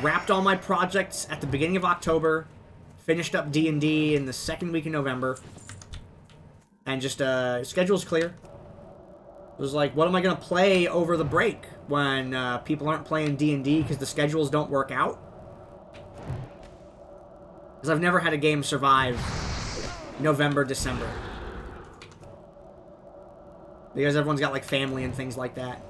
Wrapped all my projects at the beginning of October. Finished up D&D in the second week of November. And just schedule's clear. It was like, what am I gonna play over the break when people aren't playing D&D because the schedules don't work out? Because I've never had a game survive November, December. Because everyone's got, like, family and things like that.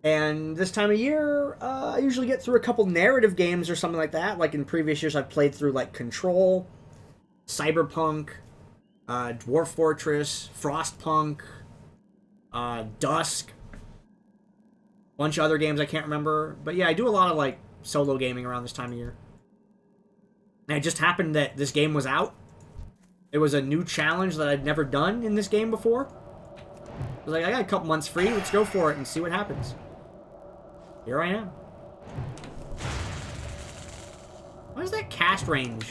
And this time of year, I usually get through a couple narrative games or something like that. Like in previous years, I've played through like Control, Cyberpunk, Dwarf Fortress, Frostpunk, Dusk, bunch of other games I can't remember. But yeah, I do a lot of like solo gaming around this time of year. And it just happened that this game was out. It was a new challenge that I'd never done in this game before. I was like, I got a couple months free, let's go for it and see what happens. Here I am. What is that cast range?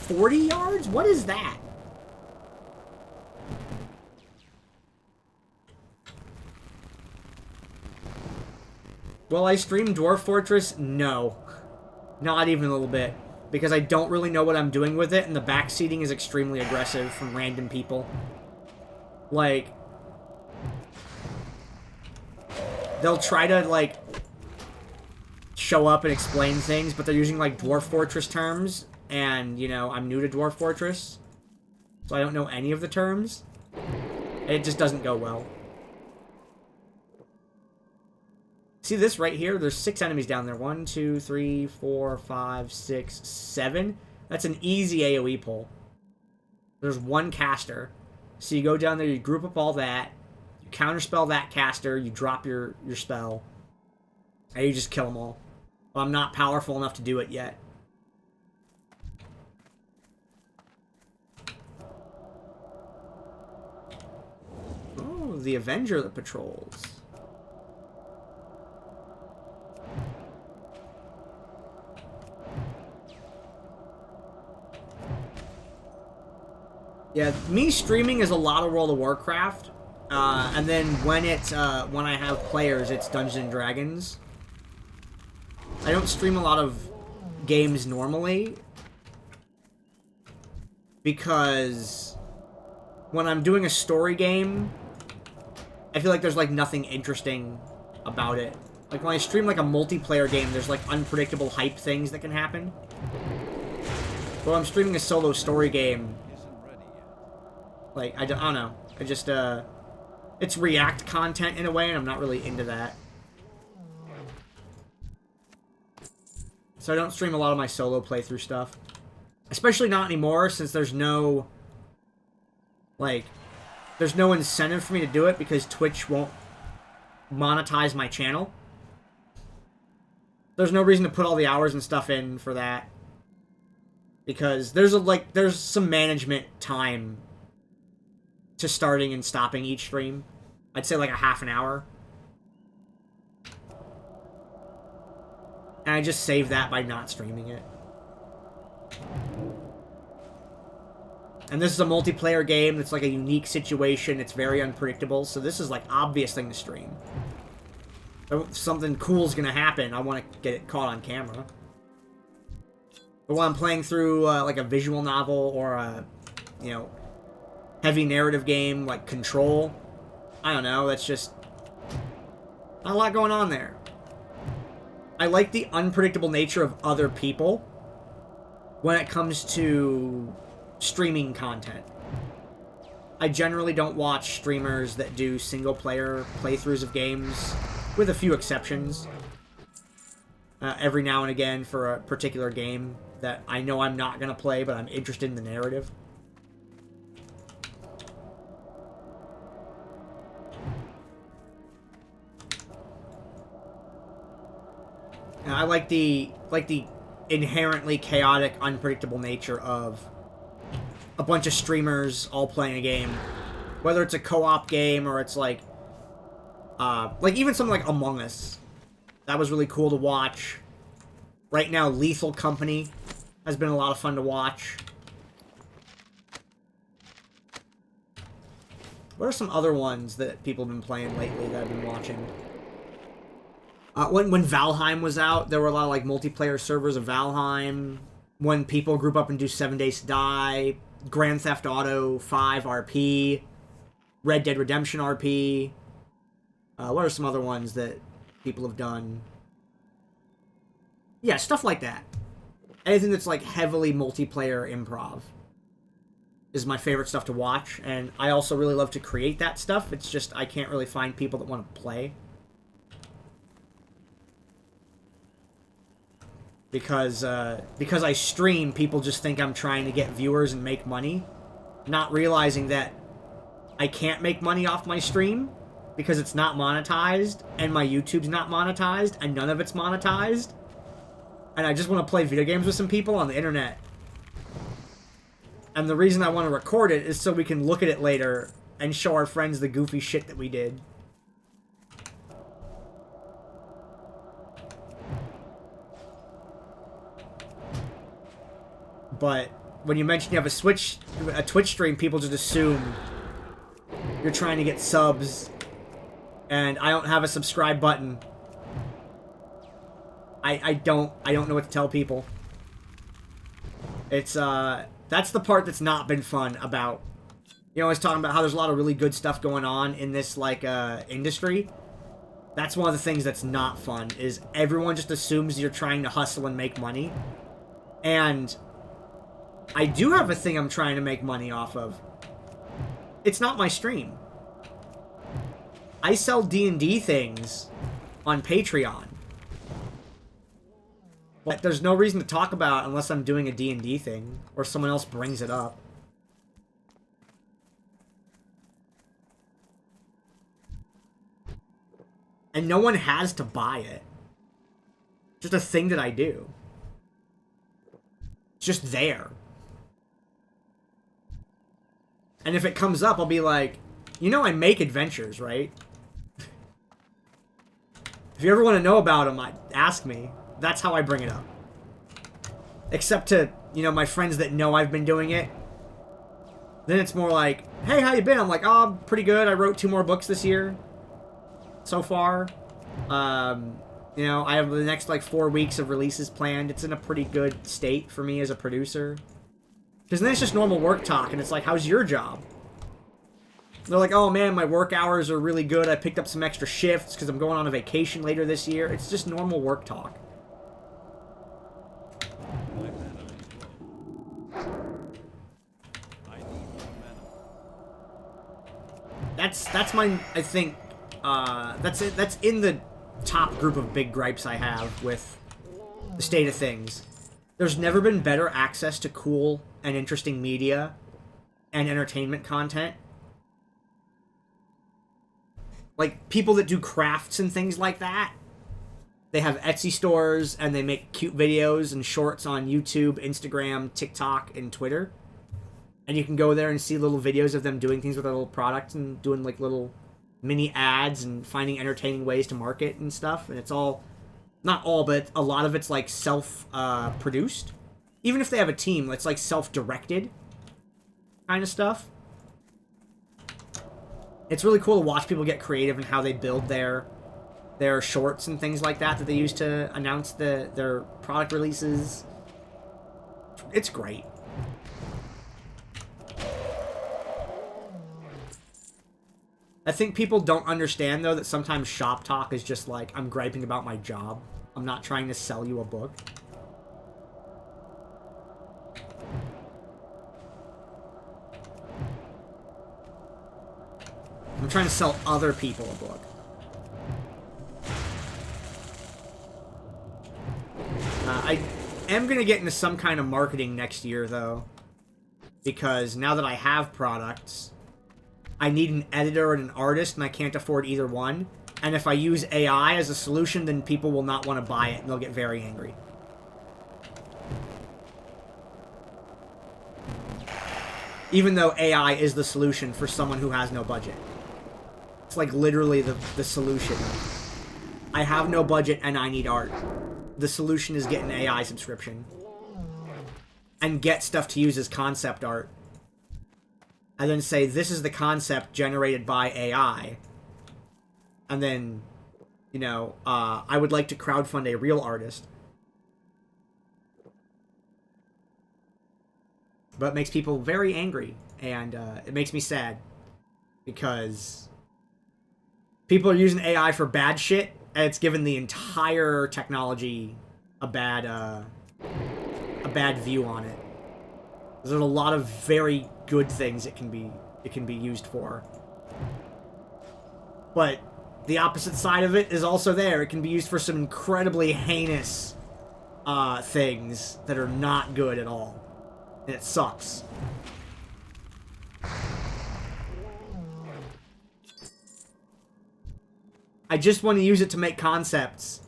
40 yards? What is that? Will I stream Dwarf Fortress? No. Not even a little bit. Because I don't really know what I'm doing with it, and the backseating is extremely aggressive from random people. Like, they'll try to, like, show up and explain things, but they're using, like, Dwarf Fortress terms, and, you know, I'm new to Dwarf Fortress, so I don't know any of the terms. It just doesn't go well. See this right here? There's 6 enemies down there. 1, 2, 3, 4, 5, 6, 7. That's an easy AoE pull. There's 1 caster. So you go down there, you group up all that, you counterspell that caster, you drop your spell, and you just kill them all. Well, I'm not powerful enough to do it yet. Oh, the Avenger that patrols. Yeah, me streaming is a lot of World of Warcraft, and then when I have players, it's Dungeons and Dragons. I don't stream a lot of games normally, because when I'm doing a story game, I feel like there's like nothing interesting about it. Like when I stream like a multiplayer game, there's like unpredictable hype things that can happen. But when I'm streaming a solo story game, like, I don't know. I just, it's React content in a way, and I'm not really into that. So I don't stream a lot of my solo playthrough stuff. Especially not anymore, since there's no, like, there's no incentive for me to do it, because Twitch won't monetize my channel. There's no reason to put all the hours and stuff in for that. Because there's some management time to starting and stopping each stream. I'd say like a half an hour. And I just save that by not streaming it. And this is a multiplayer game that's like a unique situation. It's very unpredictable. So this is like obvious thing to stream. If something cool is going to happen, I want to get it caught on camera. But when I'm playing through like a visual novel or a, you know, heavy narrative game like Control, I don't know, that's just not a lot going on there. I like the unpredictable nature of other people when it comes to streaming content. I generally don't watch streamers that do single-player playthroughs of games, with a few exceptions. Every now and again for a particular game that I know I'm not going to play, but I'm interested in the narrative. And I like the inherently chaotic, unpredictable nature of a bunch of streamers all playing a game. Whether it's a co-op game or it's like even something like Among Us. That was really cool to watch. Right now, Lethal Company has been a lot of fun to watch. What are some other ones that people have been playing lately that I've been watching? When Valheim was out, there were a lot of like multiplayer servers of Valheim. When people group up and do 7 Days to Die, Grand Theft Auto 5 RP, Red Dead Redemption RP. What are some other ones that people have done? Yeah, stuff like that. Anything that's like heavily multiplayer improv is my favorite stuff to watch, and I also really love to create that stuff. It's just I can't really find people that want to play. Because I stream, people just think I'm trying to get viewers and make money, not realizing that I can't make money off my stream because it's not monetized, and my YouTube's not monetized, and none of it's monetized. And I just want to play video games with some people on the internet. And the reason I want to record it is so we can look at it later and show our friends the goofy shit that we did. But when you mention you have a Twitch stream, people just assume you're trying to get subs, and I don't have a subscribe button. I don't know what to tell people. It's that's the part that's not been fun about, you know, I was talking about how there's a lot of really good stuff going on in this like industry. That's one of the things that's not fun, is everyone just assumes you're trying to hustle and make money. And I do have a thing I'm trying to make money off of. It's not my stream. I sell D&D things on Patreon. But there's no reason to talk about it unless I'm doing a D&D thing, or someone else brings it up. And no one has to buy it. It's just a thing that I do. It's just there. And if it comes up, I'll be like, you know I make adventures, right? If you ever want to know about them, ask me. That's how I bring it up. Except to, you know, my friends that know I've been doing it. Then it's more like, hey, how you been? I'm like, oh, pretty good. I wrote 2 more books this year. So far. You know, I have the next, like, 4 weeks of releases planned. It's in a pretty good state for me as a producer. Because then it's just normal work talk, and it's like, how's your job? They're like, oh man, my work hours are really good. I picked up some extra shifts because I'm going on a vacation later this year. It's just normal work talk. That's my, I think, that's it. That's in the top group of big gripes I have with the state of things. There's never been better access to cool and interesting media and entertainment content. Like, people that do crafts and things like that, they have Etsy stores, and they make cute videos and shorts on YouTube, Instagram, TikTok, and Twitter. And you can go there and see little videos of them doing things with their little products and doing, like, little mini ads and finding entertaining ways to market and stuff. And it's all, not all, but a lot of it's, like, self-produced. Even if they have a team, it's, like, self-directed kind of stuff. It's really cool to watch people get creative in how they build their shorts and things like that they use to announce their product releases. It's great. I think people don't understand, though, that sometimes shop talk is just like, I'm griping about my job. I'm not trying to sell you a book. I'm trying to sell other people a book. I am going to get into some kind of marketing next year, though. Because now that I have products, I need an editor and an artist, and I can't afford either one. And if I use AI as a solution, then people will not want to buy it, and they'll get very angry. Even though AI is the solution for someone who has no budget. It's like literally the solution. I have no budget and I need art. The solution is get an AI subscription. And get stuff to use as concept art. And then say, this is the concept generated by AI. And then, you know, I would like to crowdfund a real artist. But it makes people very angry. And it makes me sad. Because people are using AI for bad shit, and it's given the entire technology a bad view on it. There's a lot of very good things it can be used for. But the opposite side of it is also there. It can be used for some incredibly heinous things that are not good at all. And it sucks. I just want to use it to make concepts.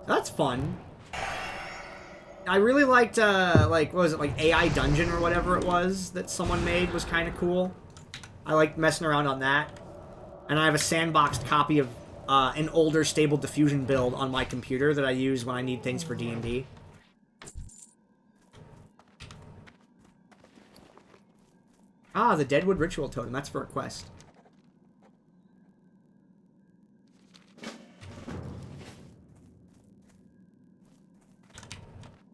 That's fun. I really liked, like, what was it, like, AI Dungeon or whatever it was that someone made was kind of cool. I liked messing around on that. And I have a sandboxed copy of an older Stable Diffusion build on my computer that I use when I need things for D&D. Ah, the Deadwood Ritual Totem. That's for a quest.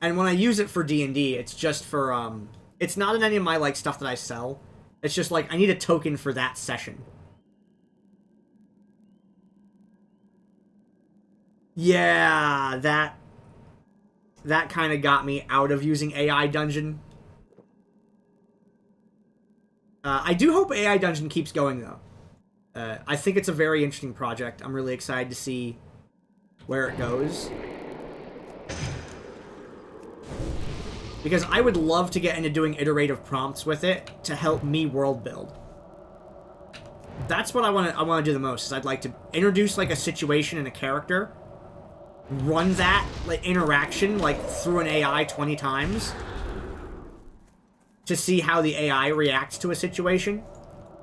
And when I use it for D&D, it's just for, it's not in any of my, like, stuff that I sell. It's just, like, I need a token for that session. Yeah, that kind of got me out of using AI Dungeon. I do hope AI Dungeon keeps going, though. I think it's a very interesting project. I'm really excited to see where it goes. Because I would love to get into doing iterative prompts with it to help me world build. That's what I want to do the most. Is I'd like to introduce like a situation and a character, run that like interaction like through an AI 20 times to see how the AI reacts to a situation,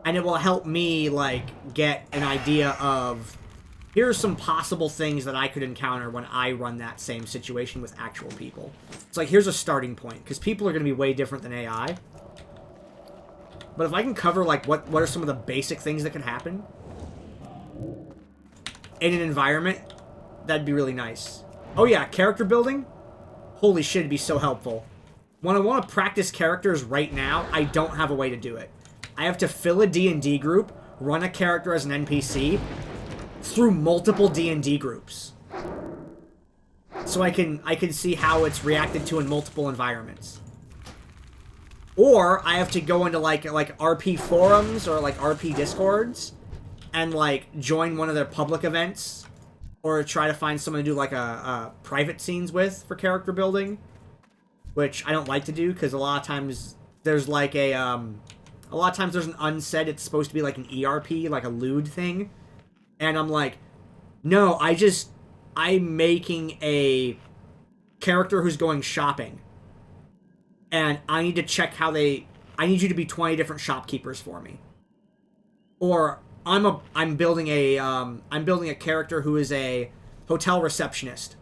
and it will help me like get an idea of here are some possible things that I could encounter when I run that same situation with actual people. It's like, here's a starting point, because people are going to be way different than AI. But if I can cover, like, what are some of the basic things that can happen in an environment, that'd be really nice. Oh yeah, character building? Holy shit, it'd be so helpful. When I want to practice characters right now, I don't have a way to do it. I have to fill a D&D group, run a character as an NPC, through multiple D&D groups. So I can see how it's reacted to in multiple environments. Or I have to go into like RP forums or like RP discords and like join one of their public events, or try to find someone to do like a private scenes with for character building, which I don't like to do because a lot of times there's like an unsaid, it's supposed to be like an ERP, like a lewd thing. And I'm like, no, I'm making a character who's going shopping. And I need to check how I need you to be 20 different shopkeepers for me. Or I'm building a character who is a hotel receptionist.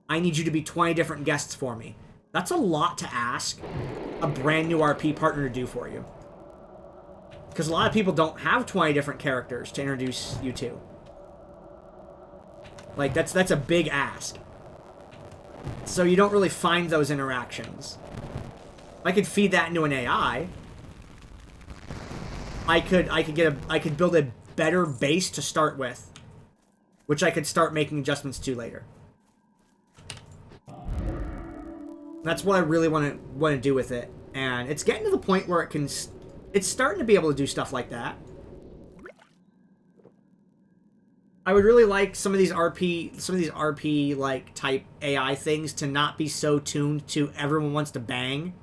I need you to be 20 different guests for me. That's a lot to ask a brand new RP partner to do for you. Because a lot of people don't have 20 different characters to introduce you to. Like, that's a big ask. So you don't really find those interactions. I could feed that into an AI. I could build a better base to start with, which I could start making adjustments to later. That's what I really want to do with it, and it's getting to the point where it's starting to be able to do stuff like that. I would really like some of these RP like type AI things to not be so tuned to everyone wants to bang.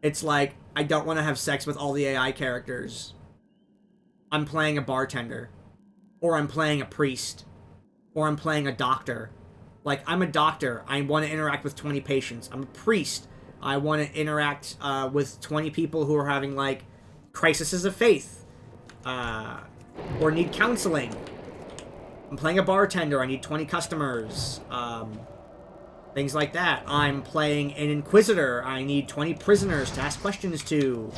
It's like, I don't want to have sex with all the AI characters. I'm playing a bartender, or I'm playing a priest, or I'm playing a doctor. Like, I'm a doctor, I want to interact with 20 patients. I'm a priest, I want to interact with 20 people who are having like crises of faith. Or need counseling. I'm playing a bartender, I need 20 customers. Things like that. I'm playing an inquisitor, I need 20 prisoners to ask questions to.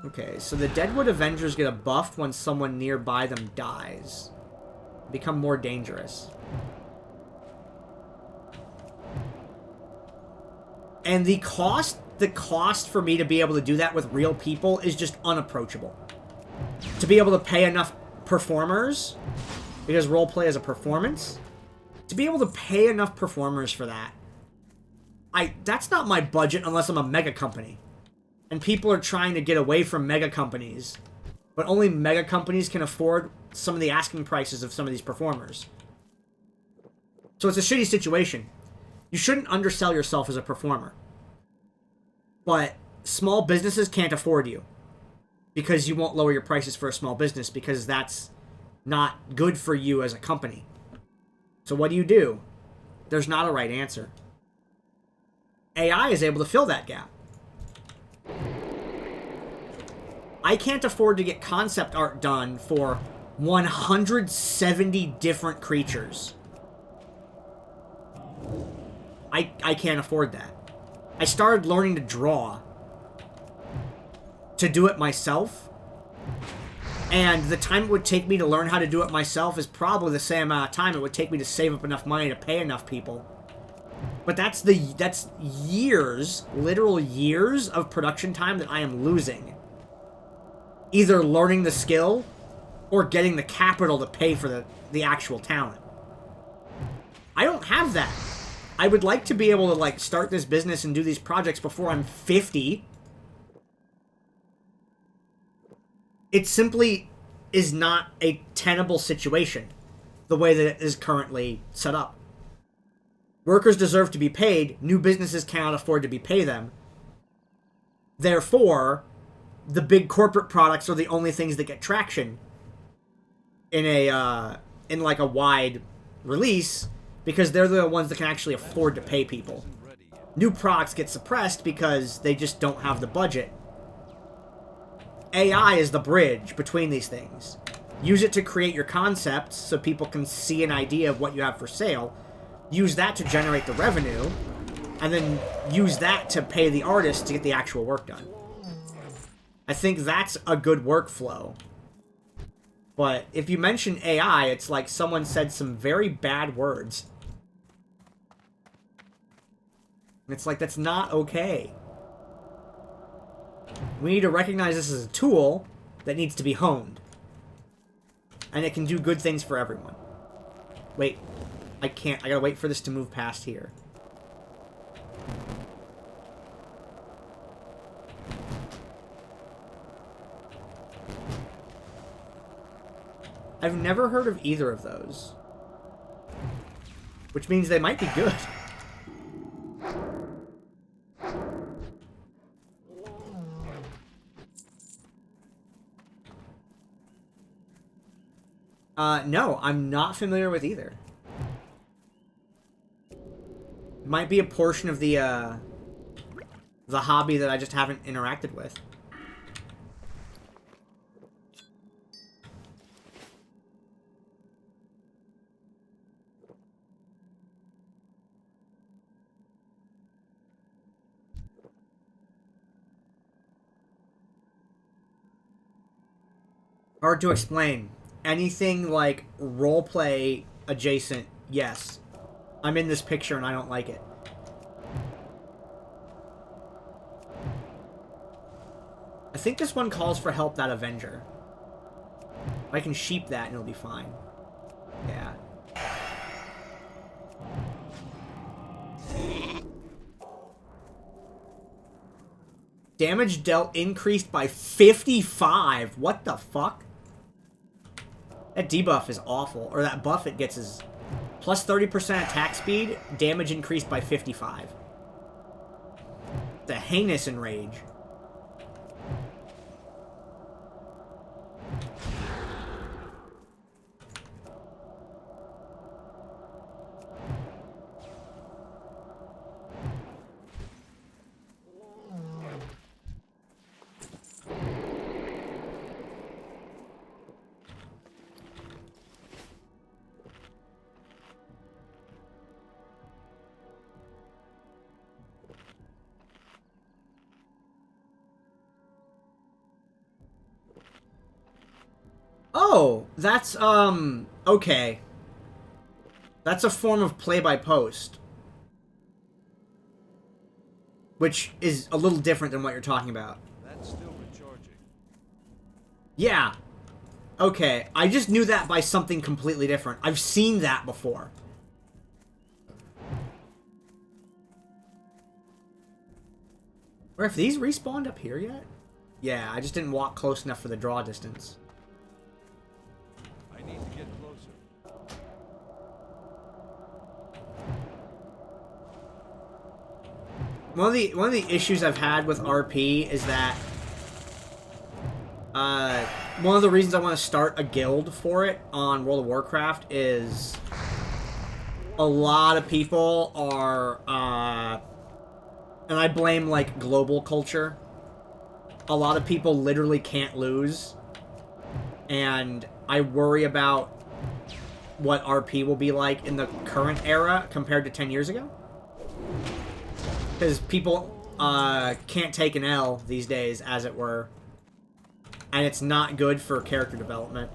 Okay, so the Deadwood Avengers get a buff when someone nearby them dies. Become more dangerous. And the cost the cost for me to be able to do that with real people is just unapproachable. To be able to pay enough performers, because roleplay is a performance, to be able to pay enough performers for that, that's not my budget unless I'm a mega company. And people are trying to get away from mega companies. But only mega companies can afford some of the asking prices of some of these performers. So it's a shitty situation. You shouldn't undersell yourself as a performer. But small businesses can't afford you. Because you won't lower your prices for a small business, because that's not good for you as a company. So what do? There's not a right answer. AI is able to fill that gap. I can't afford to get concept art done for 170 different creatures. I can't afford that. I started learning to draw to do it myself, and the time it would take me to learn how to do it myself is probably the same amount of time it would take me to save up enough money to pay enough people. But that's years, literal years of production time that I am losing. Either learning the skill or getting the capital to pay for the actual talent. I don't have that. I would like to be able to, like, start this business and do these projects before I'm 50. It simply is not a tenable situation, the way that it is currently set up. Workers deserve to be paid. New businesses cannot afford to pay them. Therefore, the big corporate products are the only things that get traction in like a wide release, because they're the ones that can actually afford to pay people. New products get suppressed because they just don't have the budget. AI is the bridge between these things. Use it to create your concepts so people can see an idea of what you have for sale. Use that to generate the revenue, and then use that to pay the artist to get the actual work done. I think that's a good workflow. But if you mention AI, it's like someone said some very bad words. It's like, that's not okay. We need to recognize this as a tool that needs to be honed. And it can do good things for everyone. Wait. I can't. I gotta wait for this to move past here. I've never heard of either of those. Which means they might be good. No, I'm not familiar with either. Might be a portion of the hobby that I just haven't interacted with. Hard to explain. Anything like roleplay adjacent, yes. I'm in this picture and I don't like it. I think this one calls for help that Avenger. I can sheep that and it'll be fine. Yeah. Damage dealt increased by 55. What the fuck? That debuff is awful. Or that buff it gets is plus 30% attack speed, damage increased by 55. The heinous enrage. Oh, that's, okay. That's a form of play-by-post. which is a little different than what you're talking about. That's still recharging. Yeah. Okay, I just knew that by something completely different. I've seen that before. Or if these respawned up here yet? Yeah, I just didn't walk close enough for the draw distance. I need to get closer. One of the issues I've had with RP is that one of the reasons I want to start a guild for it on World of Warcraft is a lot of people are and I blame like global culture. A lot of people literally can't lose, and I worry about what RP will be like in the current era compared to 10 years ago. Because people can't take an L these days, as it were. And it's not good for character development.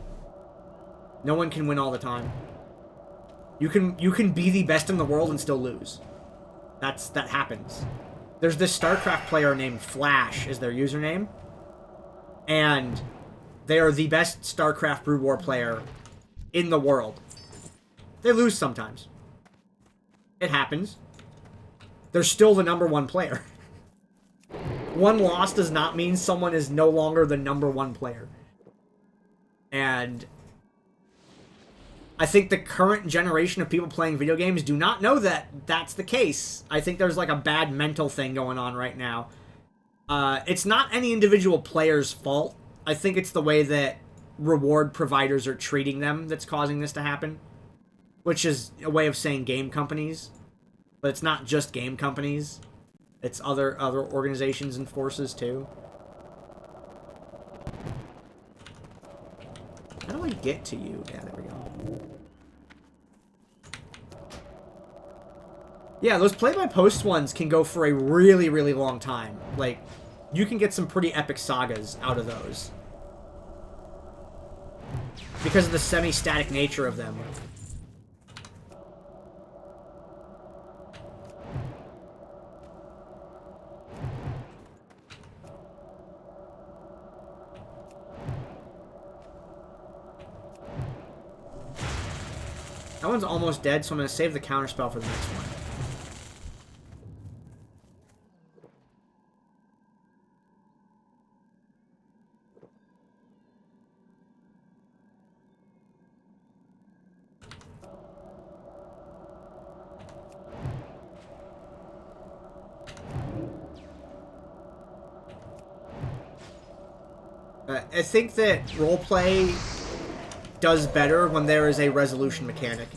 No one can win all the time. You can be the best in the world and still lose. That happens. There's this StarCraft player named Flash is their username. And they are the best StarCraft Brood War player in the world. They lose sometimes. It happens. They're still the #1 player. One loss does not mean someone is no longer the #1 player. And I think the current generation of people playing video games do not know that that's the case. I think there's like a bad mental thing going on right now. It's not any individual player's fault. I think it's the way that reward providers are treating them that's causing this to happen. Which is a way of saying game companies. But it's not just game companies. It's other organizations and forces too. How do I get to you? Yeah, there we go. Yeah, those play-by-post ones can go for a really, really long time. Like, you can get some pretty epic sagas out of those. Because of the semi-static nature of them. That one's almost dead, so I'm going to save the counterspell for the next one. I think that roleplay does better when there is a resolution mechanic.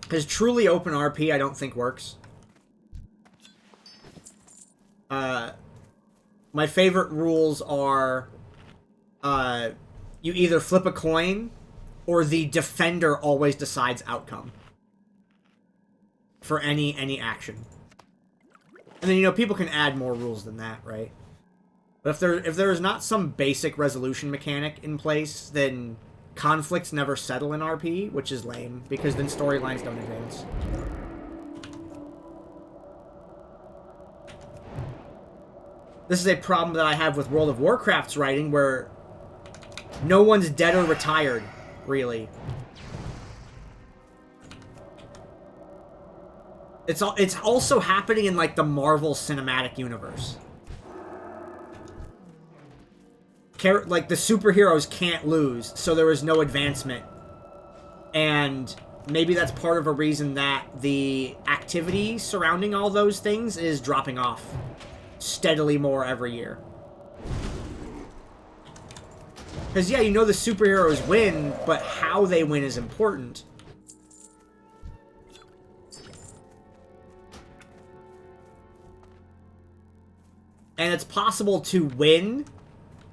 Because truly open RP I don't think works. My favorite rules are you either flip a coin or the defender always decides outcome for any action. And then, you know, people can add more rules than that, right? But if there is not some basic resolution mechanic in place, then conflicts never settle in RP, which is lame, because then storylines don't advance. This is a problem that I have with World of Warcraft's writing, where no one's dead or retired, really. It's also happening in, like, the Marvel Cinematic Universe. Like, the superheroes can't lose, so there is no advancement. And maybe that's part of a reason that the activity surrounding all those things is dropping off steadily more every year. Because, yeah, you know the superheroes win, but how they win is important. And it's possible to win,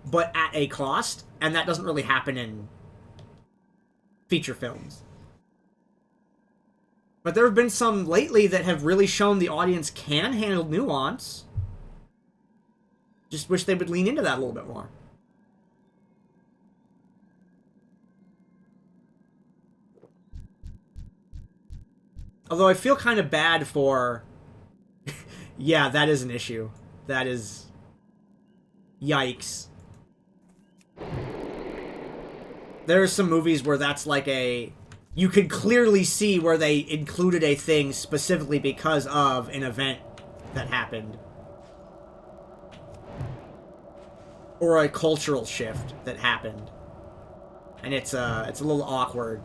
but at a cost, and that doesn't really happen in feature films. But there have been some lately that have really shown the audience can handle nuance. Just wish they would lean into that a little bit more. Although I feel kind of bad for Yeah, that is an issue. That is... Yikes. There are some movies where that's like a... You could clearly see where they included a thing specifically because of an event that happened. Or a cultural shift that happened. And it's a little awkward.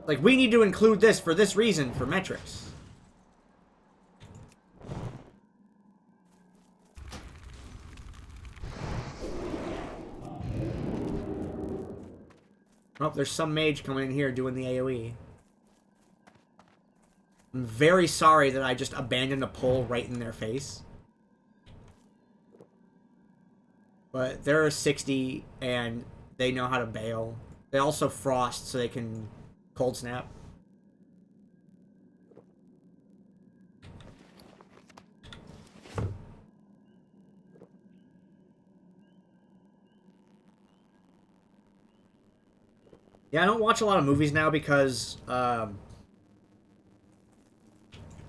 Like, we need to include this for this reason for metrics. Oh, there's some mage coming in here doing the AoE. I'm very sorry that I just abandoned a pull right in their face. But they're a 60, and they know how to bail. They also frost, so they can cold snap. Yeah, I don't watch a lot of movies now because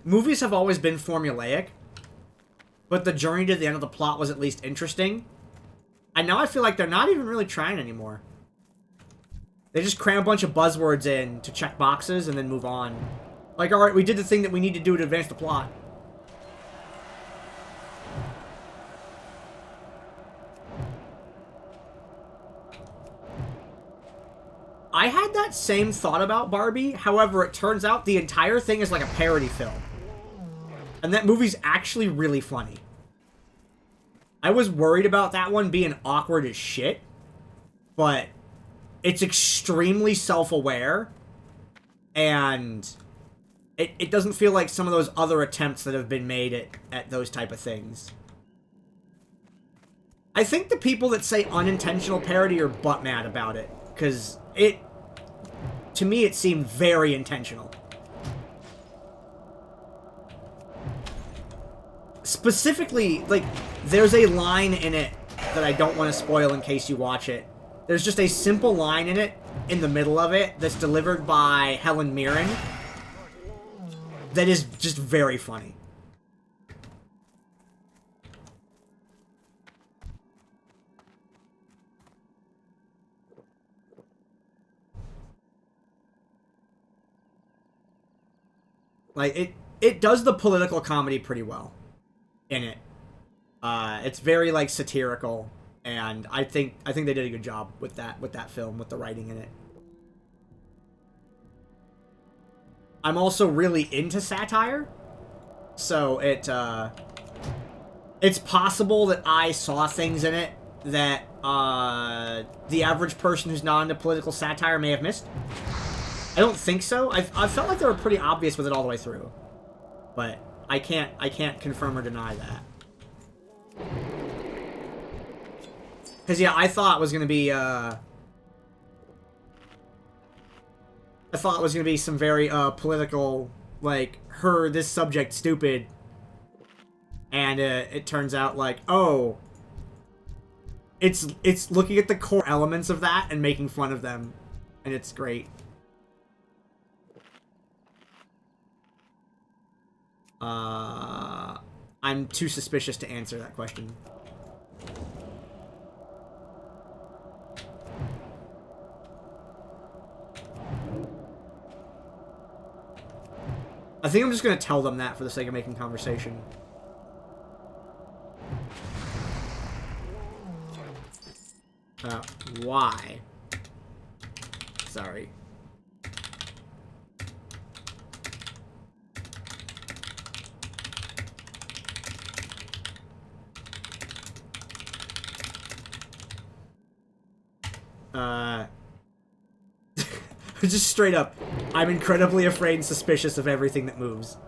movies have always been formulaic, but the journey to the end of the plot was at least interesting. And now I feel like they're not even really trying anymore. They just cram a bunch of buzzwords in to check boxes and then move on. Like, alright, we did the thing that we need to do to advance the plot. I had that same thought about Barbie, however, it turns out the entire thing is like a parody film. And that movie's actually really funny. I was worried about that one being awkward as shit, but it's extremely self-aware, and it doesn't feel like some of those other attempts that have been made at those type of things. I think the people that say unintentional parody are butt mad about it, because to me, it seemed very intentional. Specifically, like, there's a line in it that I don't want to spoil in case you watch it. There's just a simple line in it, in the middle of it, that's delivered by Helen Mirren, that is just very funny. Like, it does the political comedy pretty well in it. It's very, like, satirical, and I think they did a good job with that film, with the writing in it. I'm also really into satire, so it's possible that I saw things in it that the average person who's not into political satire may have missed. I don't think so. I felt like they were pretty obvious with it all the way through, but I can't confirm or deny that. Because yeah, I thought it was gonna be some very political, like, this subject stupid, and it turns out like, oh, it's looking at the core elements of that and making fun of them, and it's great. I'm too suspicious to answer that question. I think I'm just gonna tell them that for the sake of making conversation. Why? Sorry. Just straight up, I'm incredibly afraid and suspicious of everything that moves.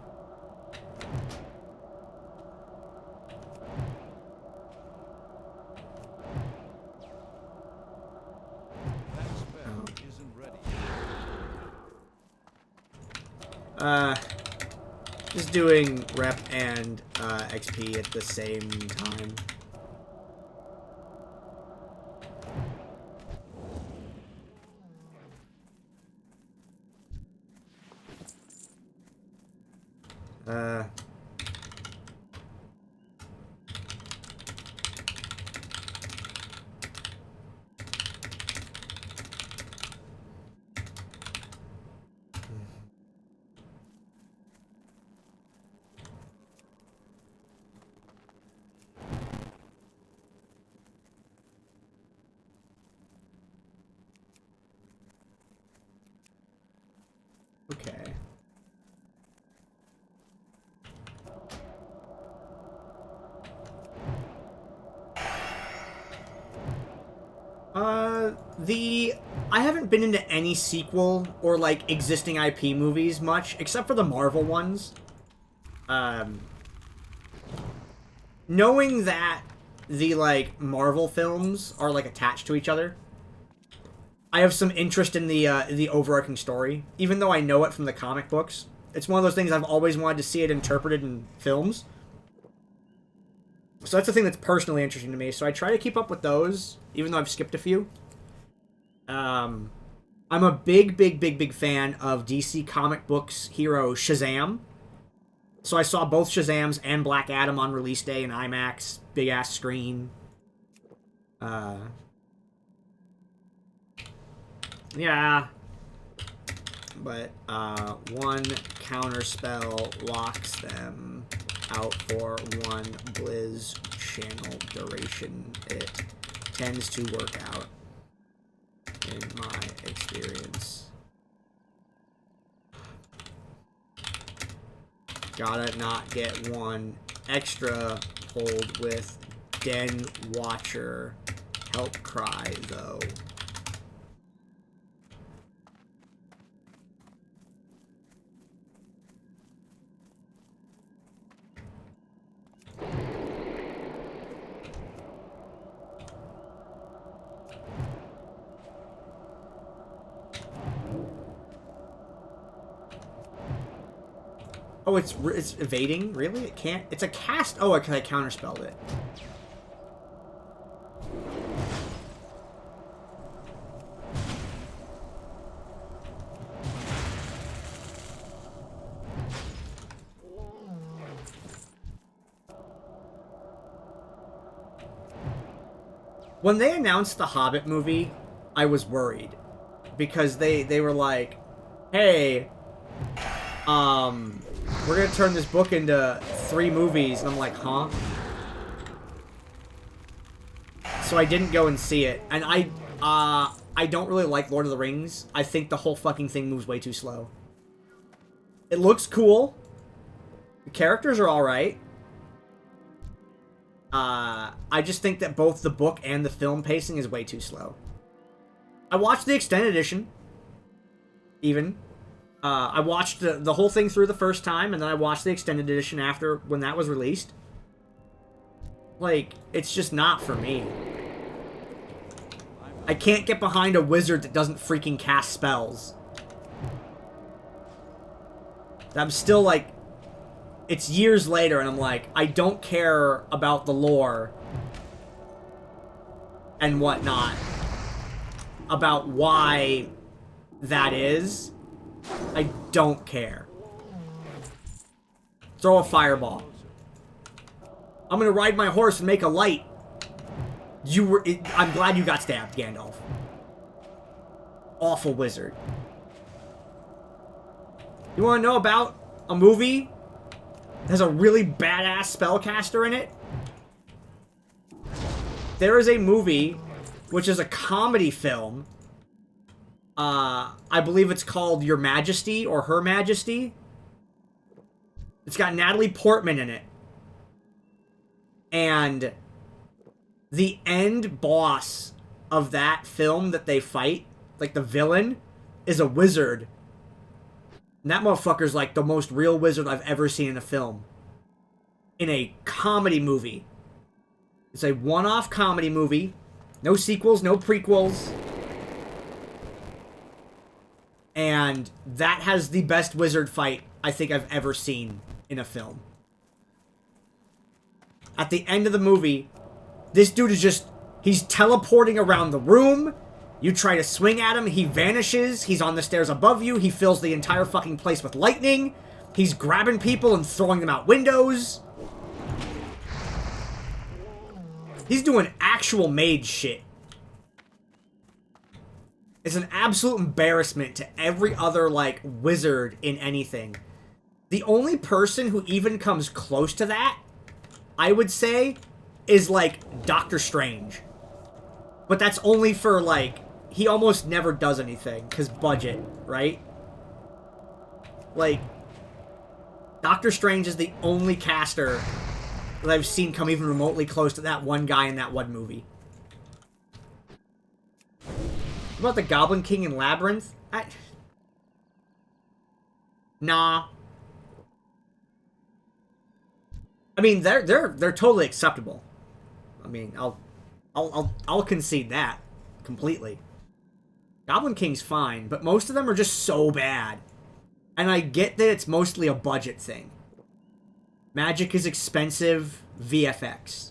That spell isn't ready. Just doing rep and XP at the same time. I haven't been into any sequel or, like, existing IP movies much, except for the Marvel ones. Knowing that the, like, Marvel films are, like, attached to each other, I have some interest in the overarching story, even though I know it from the comic books. It's one of those things I've always wanted to see it interpreted in films. So that's the thing that's personally interesting to me. So I try to keep up with those, even though I've skipped a few. I'm a big fan of DC comic books hero Shazam. So I saw both Shazams and Black Adam on release day in IMAX, big ass screen. Yeah. But one counterspell locks them out for one Blizz channel duration. It tends to work out in my experience. Gotta not get one extra hold with Den Watcher. Help cry, though. Oh, it's evading? Really? It can't... It's a cast... Oh, because I counterspelled it. When they announced the Hobbit movie, I was worried. Because they were like, hey... we're gonna turn this book into 3 movies, and I'm like, huh? So I didn't go and see it, and I don't really like Lord of the Rings. I think the whole fucking thing moves way too slow. It looks cool. The characters are alright. I just think that both the book and the film pacing is way too slow. I watched the extended edition, even. I watched the whole thing through the first time, and then I watched the extended edition after, when that was released. Like, it's just not for me. I can't get behind a wizard that doesn't freaking cast spells. I'm still like... It's years later, and I'm like, I don't care about the lore and whatnot. About why that is. I don't care. Throw a fireball. I'm gonna ride my horse and make a light. I'm glad you got stabbed, Gandalf. Awful wizard. You wanna know about a movie that has a really badass spellcaster in it? There is a movie, which is a comedy film. I believe it's called Your Majesty or Her Majesty. It's got Natalie Portman in it. And the end boss of that film that they fight, like the villain, is a wizard. And that motherfucker's like the most real wizard I've ever seen in a film. In a comedy movie. It's a one-off comedy movie. No sequels, no prequels. And that has the best wizard fight I think I've ever seen in a film. At the end of the movie, this dude is just... He's teleporting around the room. You try to swing at him, he vanishes. He's on the stairs above you. He fills the entire fucking place with lightning. He's grabbing people and throwing them out windows. He's doing actual mage shit. It's an absolute embarrassment to every other, like, wizard in anything. The only person who even comes close to that, I would say, is, like, Doctor Strange. But that's only for, like, he almost never does anything, because budget, right? Like, Doctor Strange is the only caster that I've seen come even remotely close to that one guy in that one movie. about the Goblin King and Labyrinth? Nah. I mean, they're totally acceptable. I mean, I'll concede that completely. Goblin King's fine, but most of them are just so bad. And I get that it's mostly a budget thing. Magic is expensive VFX.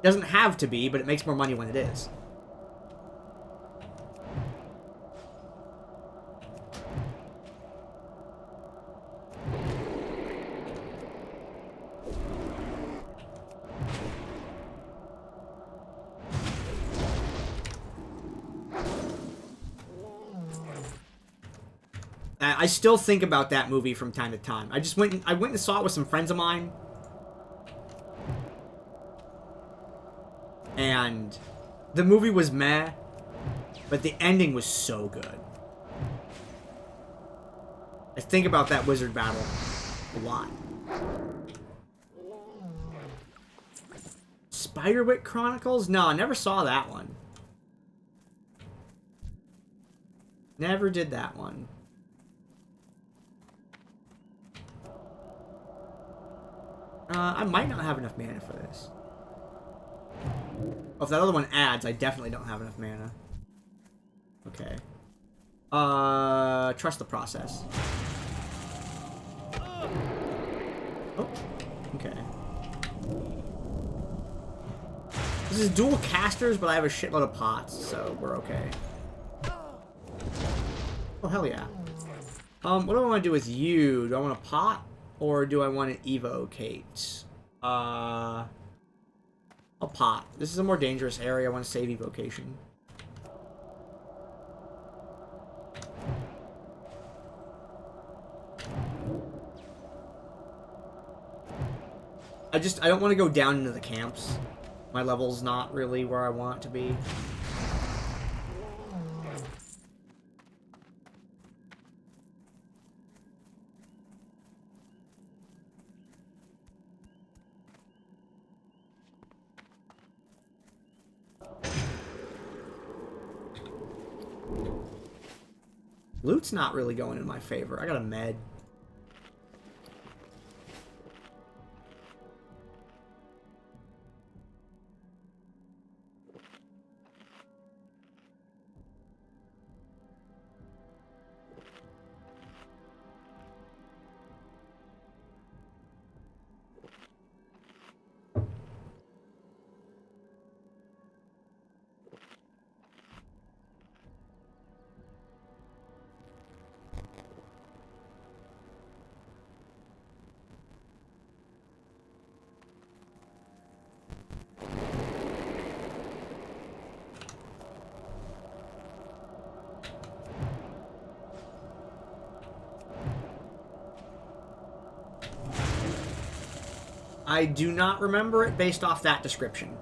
Doesn't have to be, but it makes more money when it is. I still think about that movie from time to time. I went and saw it with some friends of mine. And the movie was meh, but the ending was so good. I think about that wizard battle a lot. Spiderwick Chronicles? No, I never saw that one. Never did that one. I might not have enough mana for this. Oh, if that other one adds, I definitely don't have enough mana. Okay. Trust the process. Oh, okay. This is dual casters, but I have a shitload of pots, so we're okay. Oh, hell yeah. What do I want to do with you? Do I want a pot? Or do I want to evocate? A pot. This is a more dangerous area. I want to save evocation. I don't want to go down into the camps. My level's not really where I want it to be. Loot's not really going in my favor. I got a med. I do not remember it based off that description.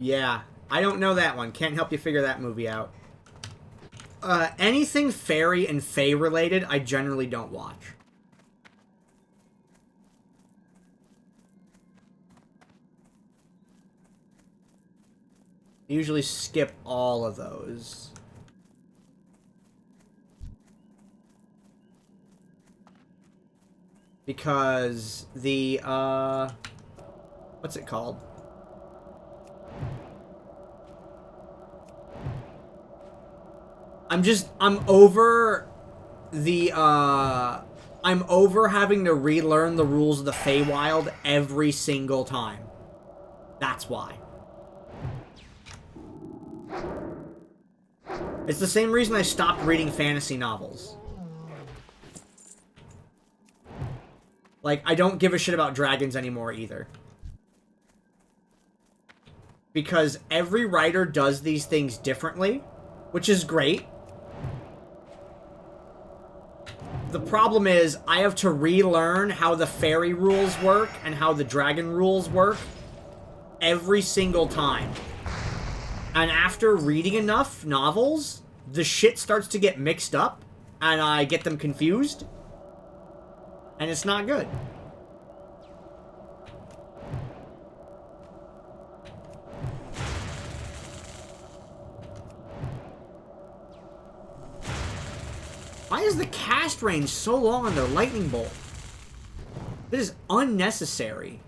Yeah, I don't know that one. Can't help you figure that movie out. Anything fairy and fae related, I generally don't watch. I usually skip all of those. Because the, what's it called? I'm over the, I'm over having to relearn the rules of the Feywild every single time. That's why. It's the same reason I stopped reading fantasy novels. Like, I don't give a shit about dragons anymore either. because every writer does these things differently, which is great. The problem is I have to relearn how the fairy rules work and how the dragon rules work every single time. And after reading enough novels, the shit starts to get mixed up and I get them confused. And it's not good. Why is the cast range so long on their lightning bolt? This is unnecessary.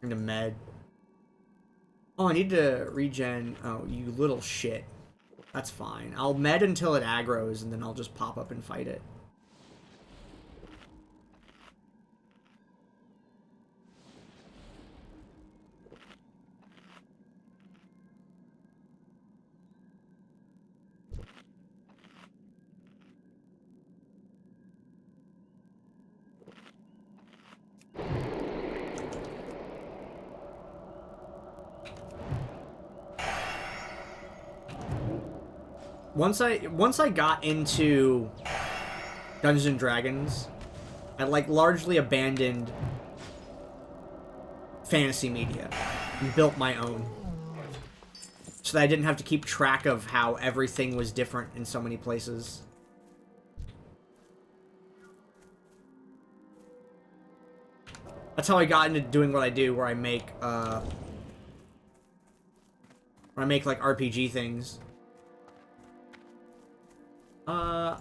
Into med. Oh, I need to regen. Oh, you little shit. That's fine. I'll med until it aggroes, and then I'll just pop up and fight it. Once I got into Dungeons and Dragons, I like largely abandoned fantasy media and built my own, so that I didn't have to keep track of how everything was different in so many places. That's how I got into doing what I do, where I make like RPG things.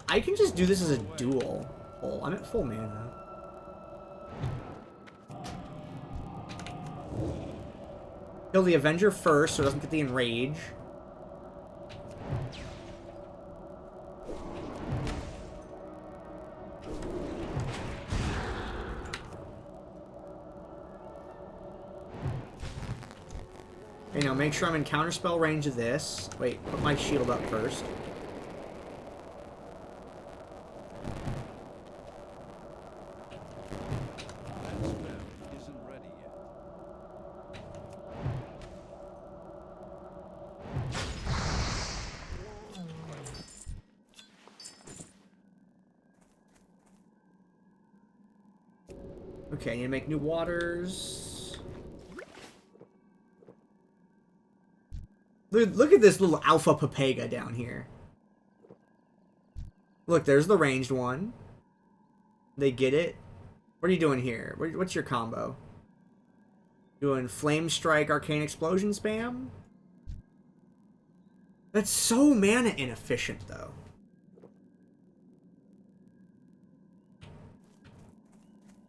I can just do this as a duel. Oh, I'm at full mana. Kill the Avenger first so it doesn't get the Enrage. Okay, now make sure I'm in counterspell range of this. Wait, put my shield up first. Okay, I need to make new waters. Look at this little alpha Papega down here. Look, there's the ranged one. They get it. What are you doing here? What's your combo? Doing Flame Strike, Arcane Explosion spam? That's so mana inefficient, though.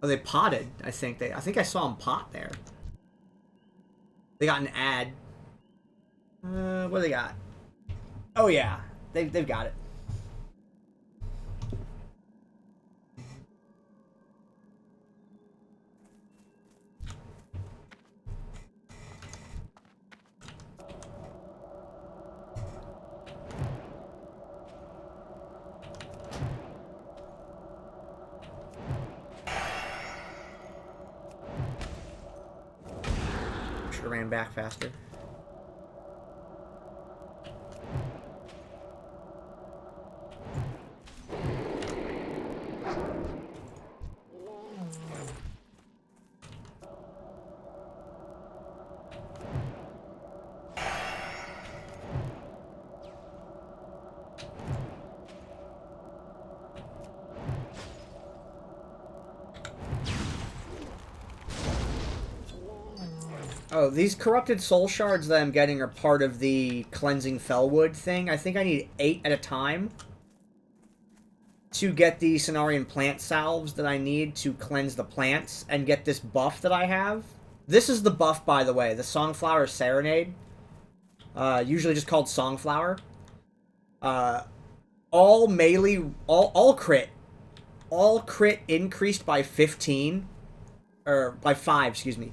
Oh, they potted. I think I saw them pot there. They got an ad. What do they got? Oh yeah, they've got it. Should've ran back faster. Oh, these corrupted soul shards that I'm getting are part of the cleansing Fellwood thing. I think I need 8 at a time to get the Cenarian plant salves that I need to cleanse the plants and get this buff that I have. This is the buff, by the way, the Songflower Serenade. Usually just called Songflower. All melee, all crit increased by 15, or by 5, excuse me.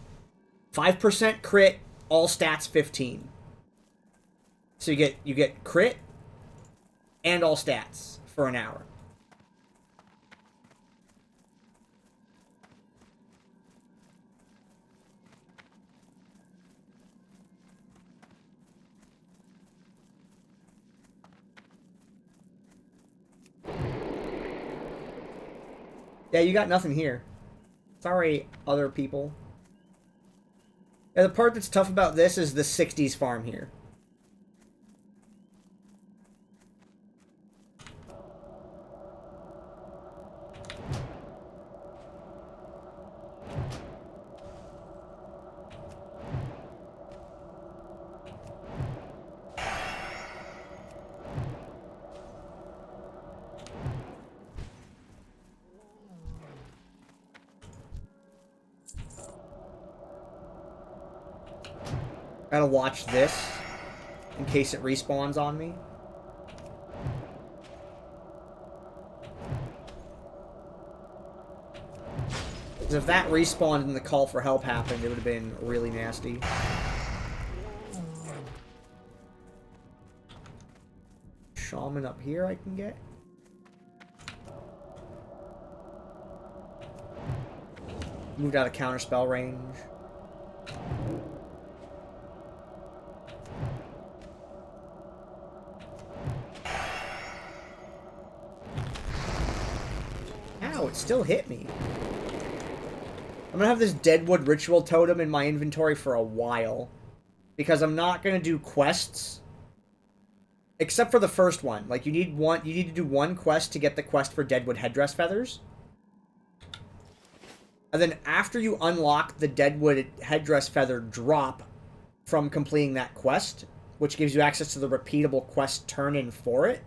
5% crit, all stats 15. So you get crit, and all stats for an hour. Yeah, you got nothing here. Sorry, other people. Yeah, the part that's tough about this is the 60s farm here. Gotta watch this in case it respawns on me. Because if that respawned and the call for help happened, it would have been really nasty. Shaman up here I can get. Moved out of counterspell range. Ow, it still hit me. I'm gonna have this Deadwood Ritual Totem in my inventory for a while. Because I'm not gonna do quests. Except for the first one. Like, you need to do one quest to get the quest for Deadwood Headdress Feathers. And then after you unlock the Deadwood Headdress Feather drop from completing that quest, which gives you access to the repeatable quest turn-in for it,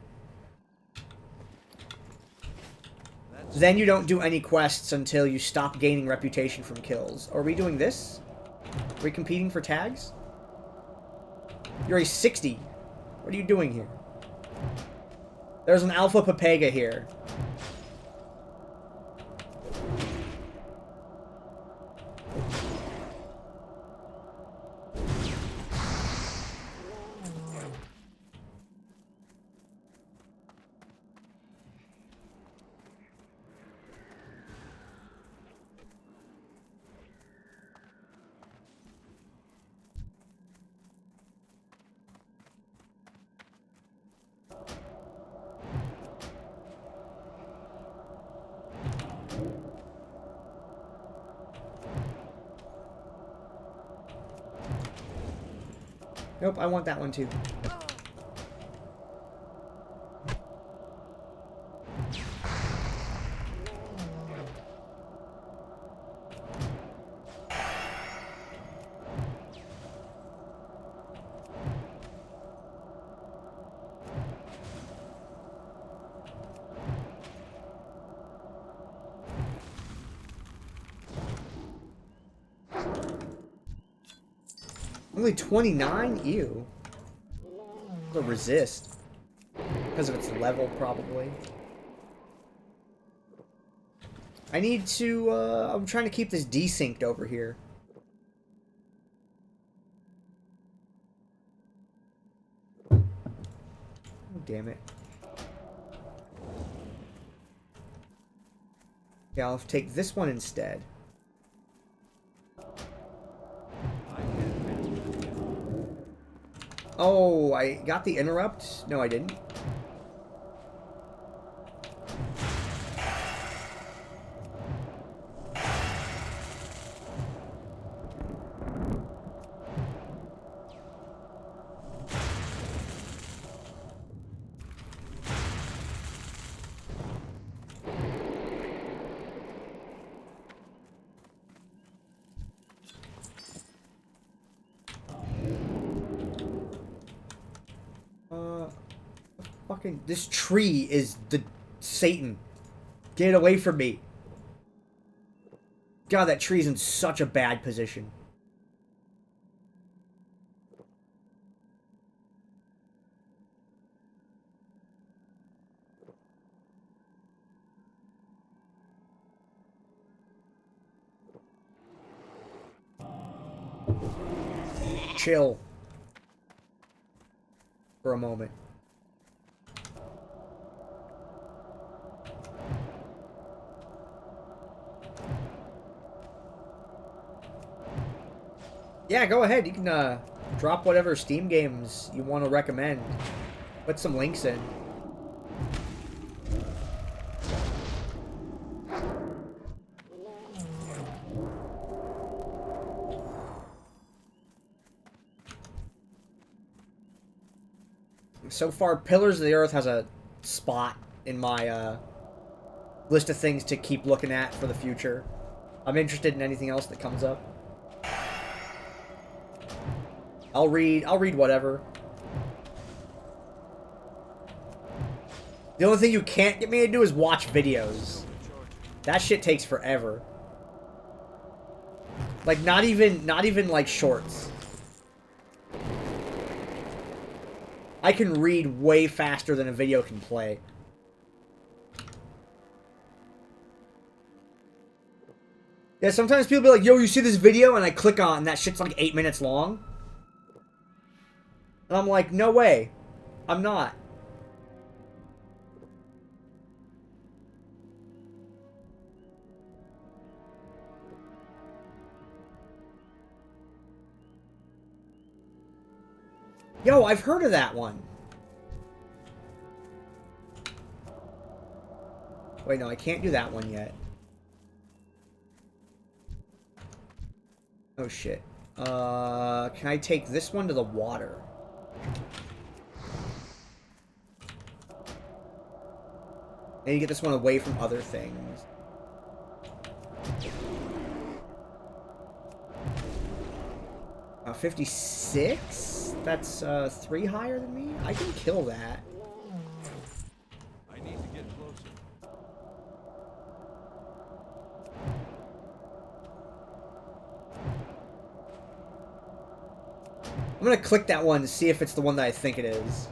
then you don't do any quests until you stop gaining reputation from kills. Are we doing this? Are we competing for tags? You're a 60. What are you doing here? There's an Alpha Papega here. Nope, I want that one too. Only 29? Ew. The resist. Because of its level, probably. I need to, I'm trying to keep this desynced over here. Oh, damn it. Yeah, I'll take this one instead. Oh, I got the interrupt? No, I didn't. Fucking, this tree is the Satan. Get it away from me. God, that tree's in such a bad position. Chill. For a moment. Yeah, go ahead. You can drop whatever Steam games you want to recommend. Put some links in. So far, Pillars of the Earth has a spot in my list of things to keep looking at for the future. I'm interested in anything else that comes up. I'll read whatever. The only thing you can't get me to do is watch videos. That shit takes forever. Like not even like shorts. I can read way faster than a video can play. Yeah, sometimes people be like, yo, you see this video? And I click on and that shit's like 8 minutes long. And I'm like, no way. I'm not. Yo, I've heard of that one. Wait, no, I can't do that one yet. Oh, shit. Can I take this one to the water? I need to get this one away from other things. Uh, 56? That's 3 higher than me? I can kill that. I need to get closer. I'm gonna click that one to see if it's the one that I think it is.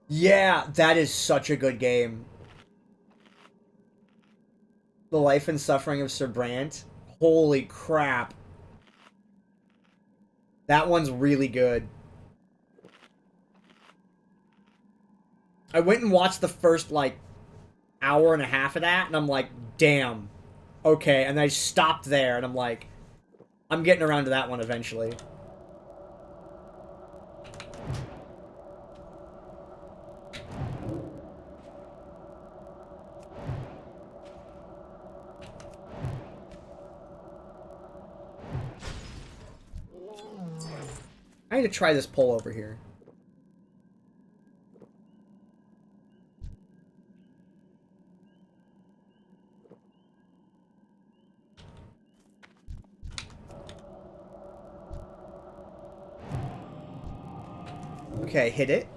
Yeah, that is such a good game. The Life and Suffering of Sir Brant. Holy crap. That one's really good. I went and watched the first, like, hour and a half of that, and I'm like, damn. Okay, and I stopped there, and I'm like, I'm getting around to that one eventually. I need to try this pole over here. Okay, hit it.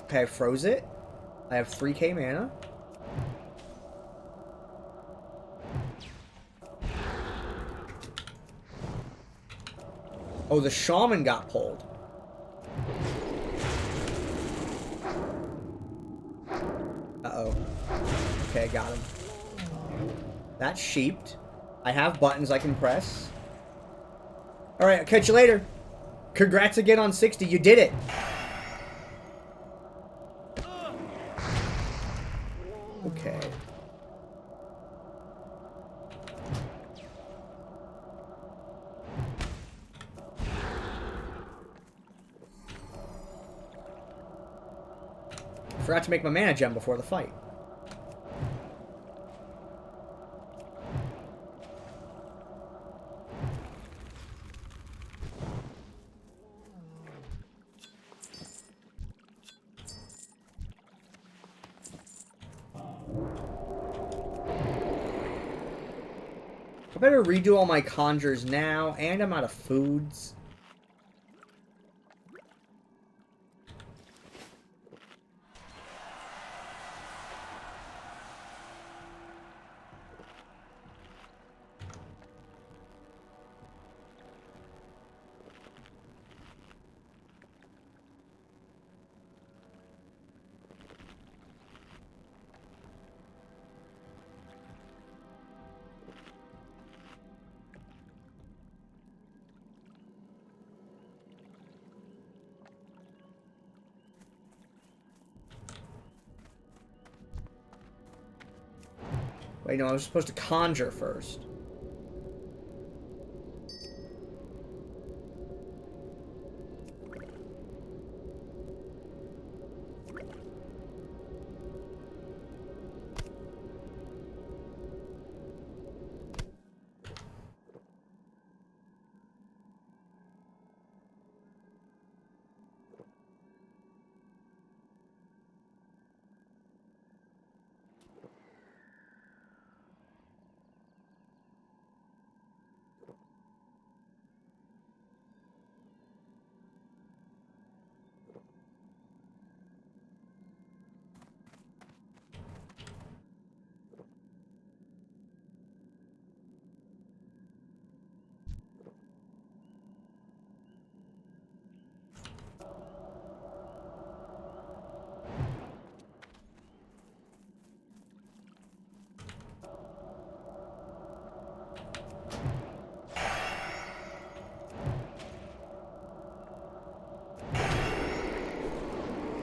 Okay, I froze it. I have 3k mana. Oh, the shaman got pulled. Uh-oh. Okay, got him. That's sheeped. I have buttons I can press. Alright, I'll catch you later. Congrats again on 60. You did it. Okay. Forgot to make my mana gem before the fight. I better redo all my conjures now, and I'm out of foods. Wait, no, I was supposed to conjure first.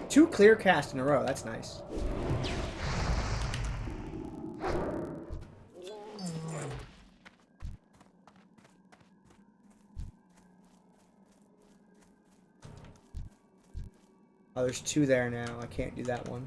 Two clear casts in a row. That's nice. Oh, there's two there now. I can't do that one.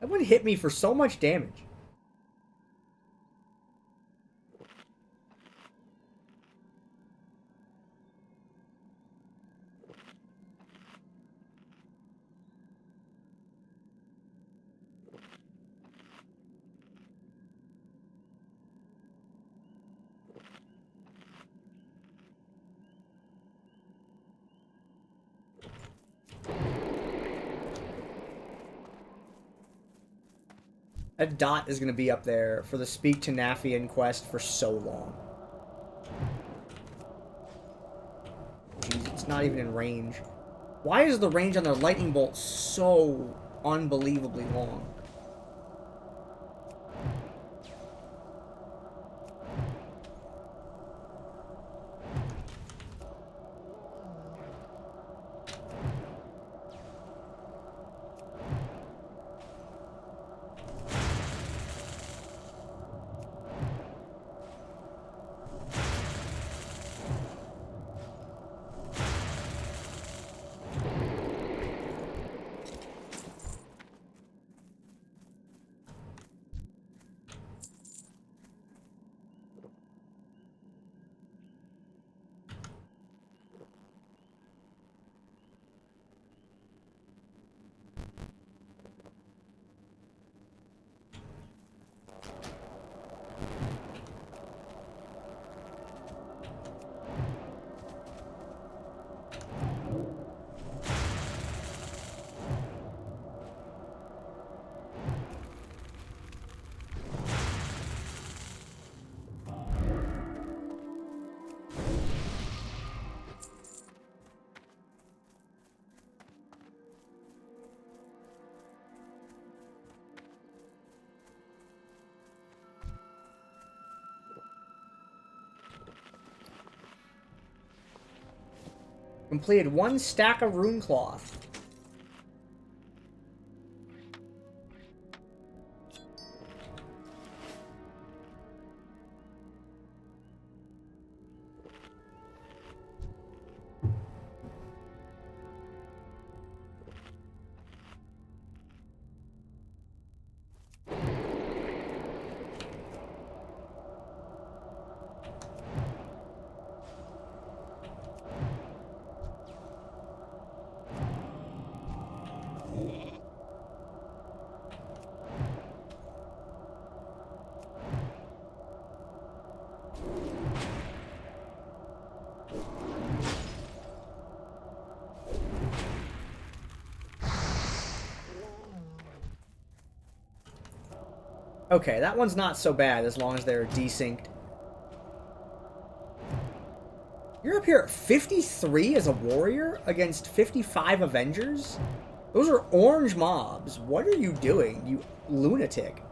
That one hit me for so much damage. That dot is going to be up there for the Speak to Naphian quest for so long. Jeez, it's not even in range. Why is the range on their lightning bolt so unbelievably long? Completed one stack of rune cloth. Okay, that one's not so bad as long as they're desynced. You're up here at 53 as a warrior against 55 Avengers? Those are orange mobs. What are you doing, you lunatic?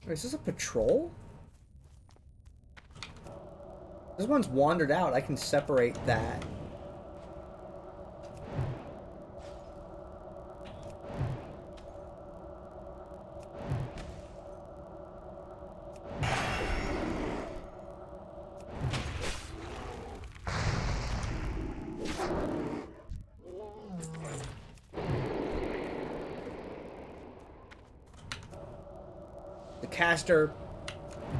Is this a patrol? This one's wandered out. I can separate that. The caster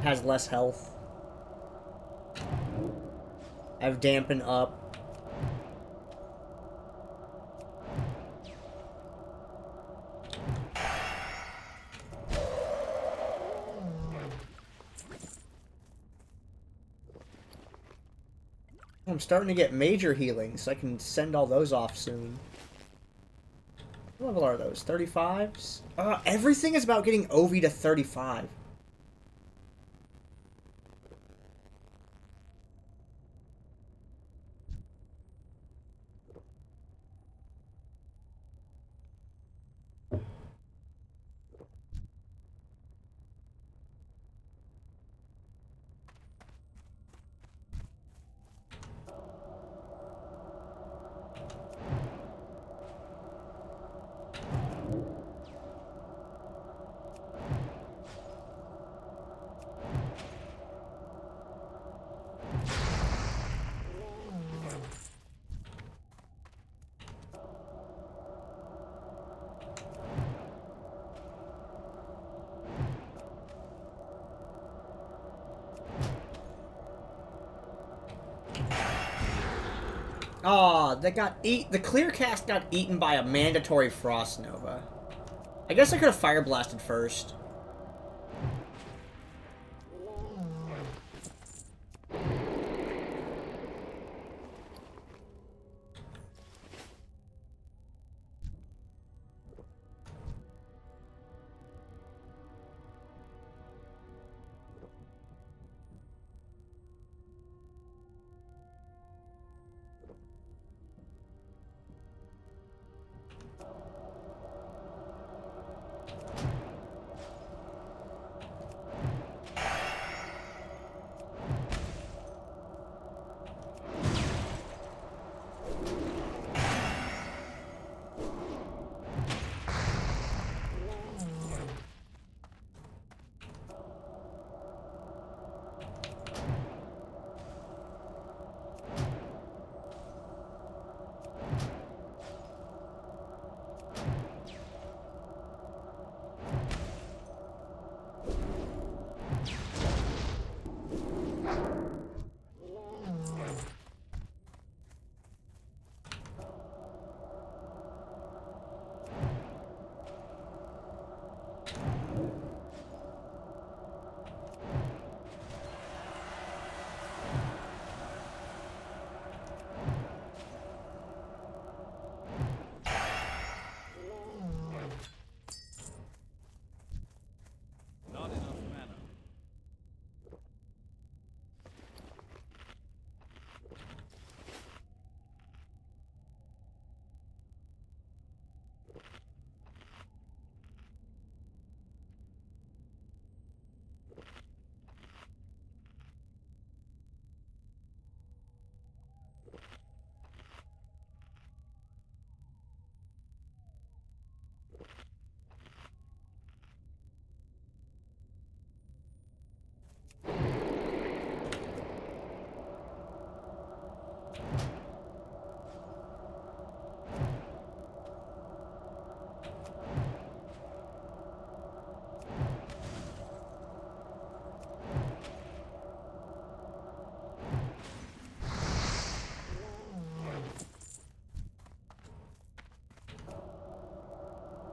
has less health. I've dampened up. I'm starting to get major healing, so I can send all those off soon. What level are those? 35s? Everything is about getting OV to 35. Aw, they got the clear cast got eaten by a mandatory frost nova. I guess I could have fire blasted first.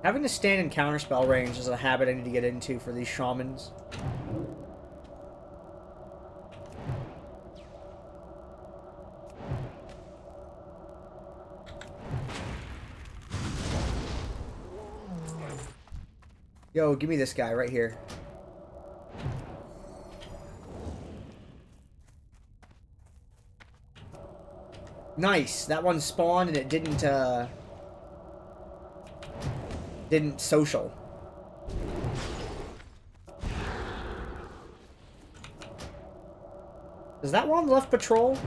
Having to stand in counterspell range is a habit I need to get into for these shamans. Yo, give me this guy right here. Nice. That one spawned and it didn't social. Is that one left patrol?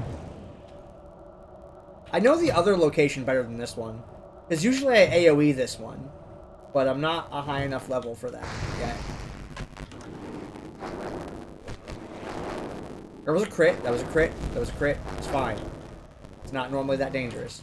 I know the other location better than this one. Because usually I AoE this one. But I'm not a high enough level for that yet. There was a crit. That was a crit. That was a crit. It's fine. It's not normally that dangerous.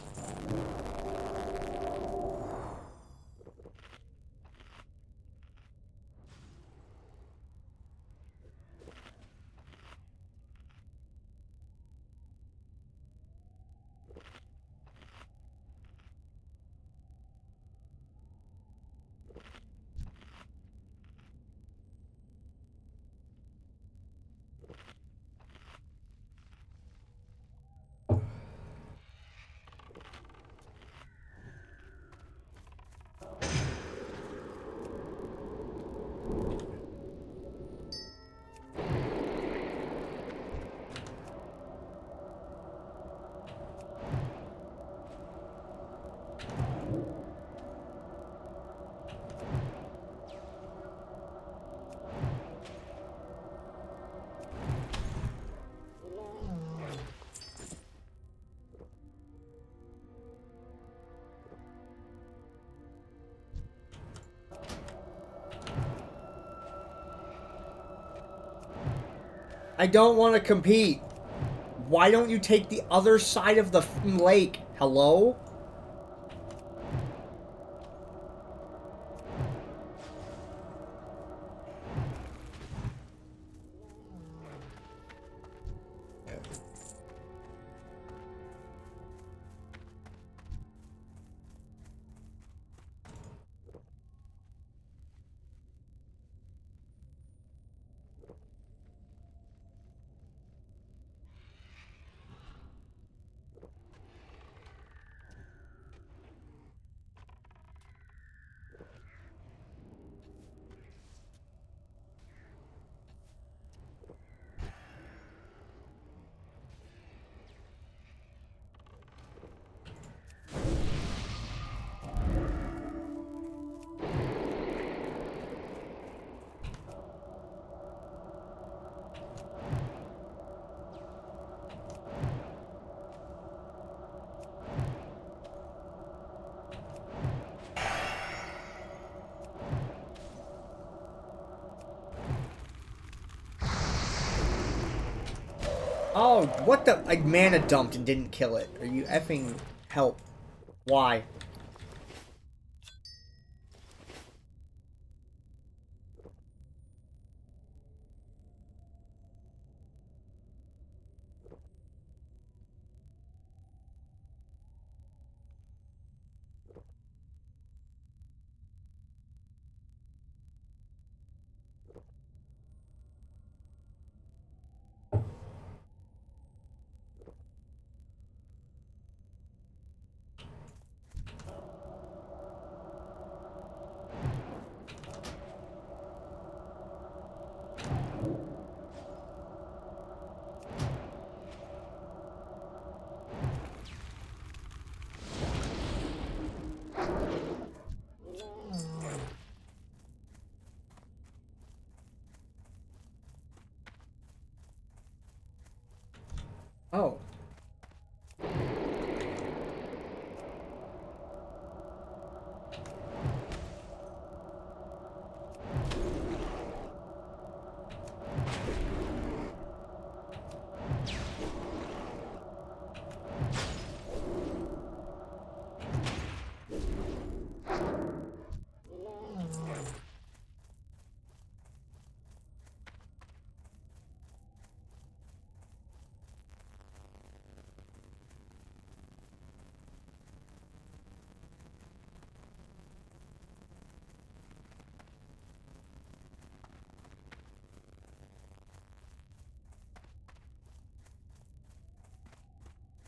I don't want to compete. Why don't you take the other side of the lake? Hello? Oh, what the? I mana dumped and didn't kill it. Are you effing help? Why?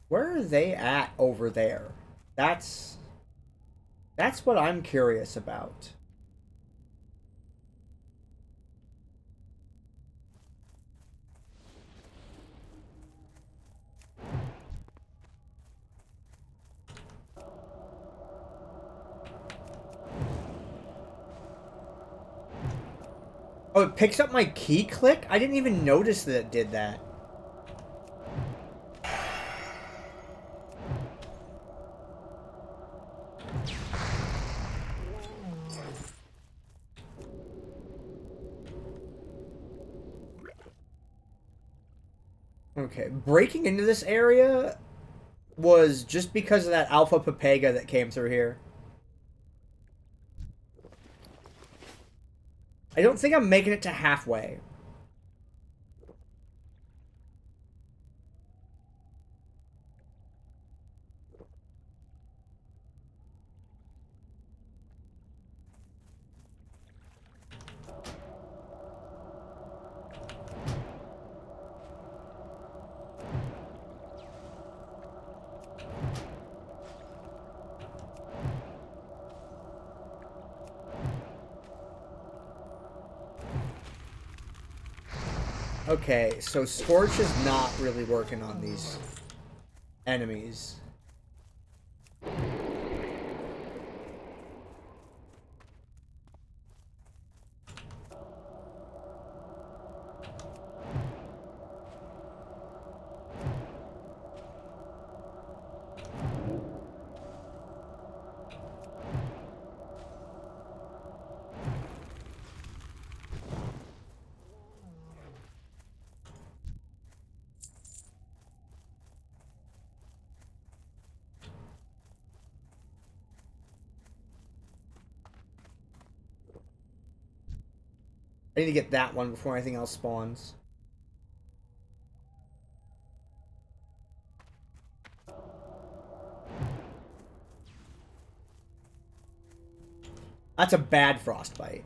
Where are they at over there? That's what I'm curious about. Oh, it picks up my key click? I didn't even notice that it did that. Okay, breaking into this area was just because of that alpha Papega that came through here. I don't think I'm making it to halfway. Okay, so Scorch is not really working on these enemies. I need to get that one before anything else spawns. That's a bad frostbite.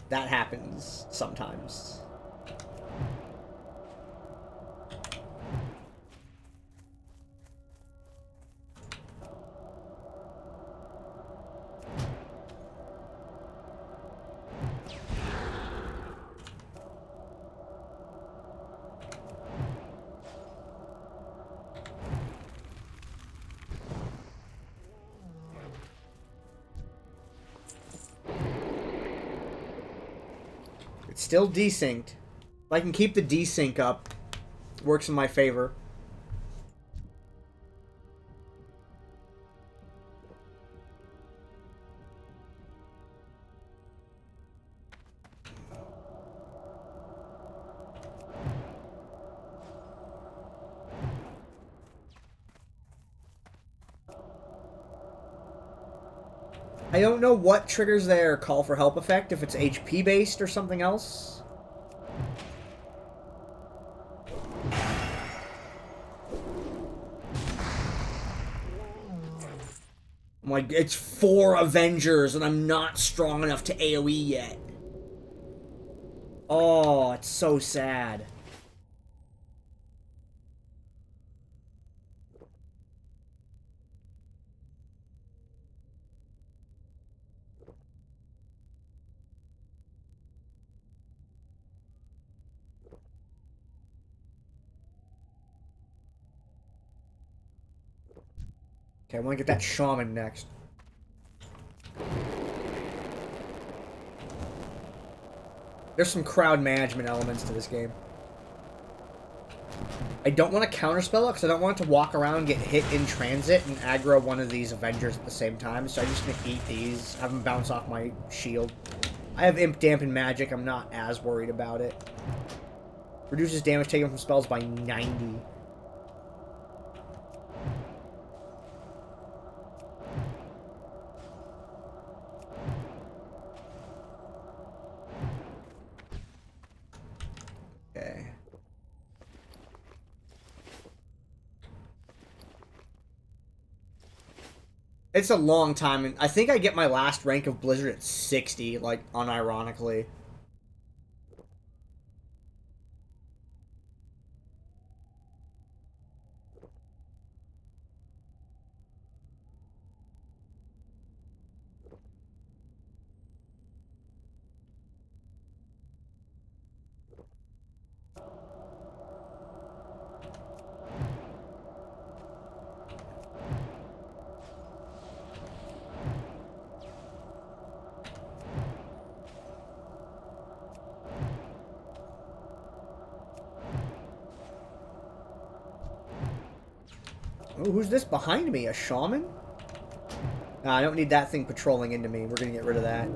That happens sometimes. It's still desynced. If I can keep the desync up, it works in my favor. I don't know what triggers their call for help effect, if it's HP based or something else. I'm like, it's 4 Avengers and I'm not strong enough to AoE yet. Oh, it's so sad. Okay, I want to get that shaman next. There's some crowd management elements to this game. I don't want to counterspell it because I don't want it to walk around and get hit in transit and aggro one of these Avengers at the same time. So I'm just going to eat these, have them bounce off my shield. I have Imp Dampen Magic. I'm not as worried about it. Reduces damage taken from spells by 90. Okay. It's a long time, and I think I get my last rank of Blizzard at 60, like, unironically. Oh, who's this behind me? A shaman? Nah, I don't need that thing patrolling into me. We're gonna get rid of that.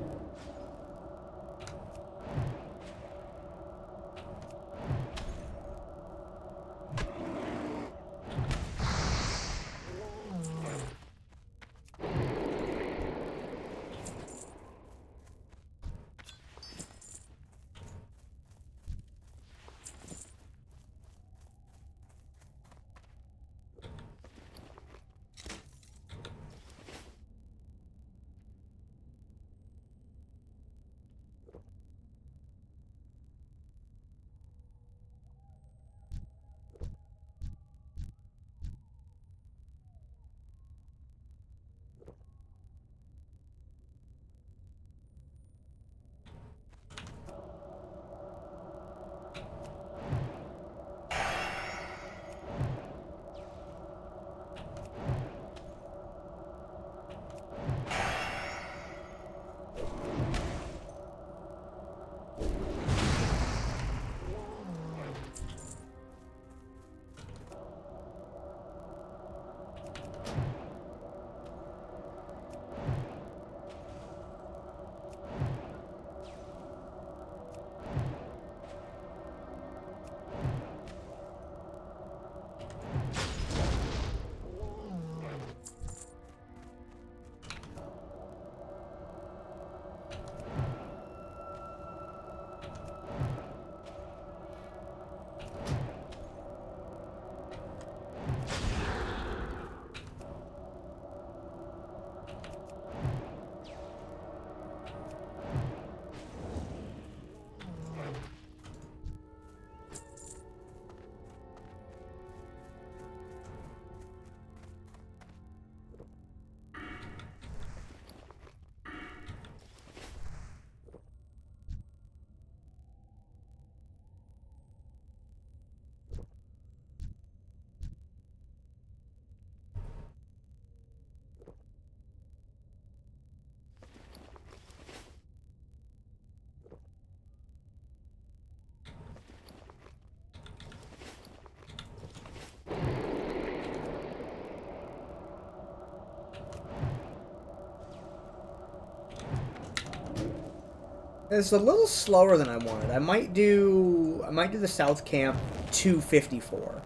It's a little slower than I wanted. I might do the South Camp 254.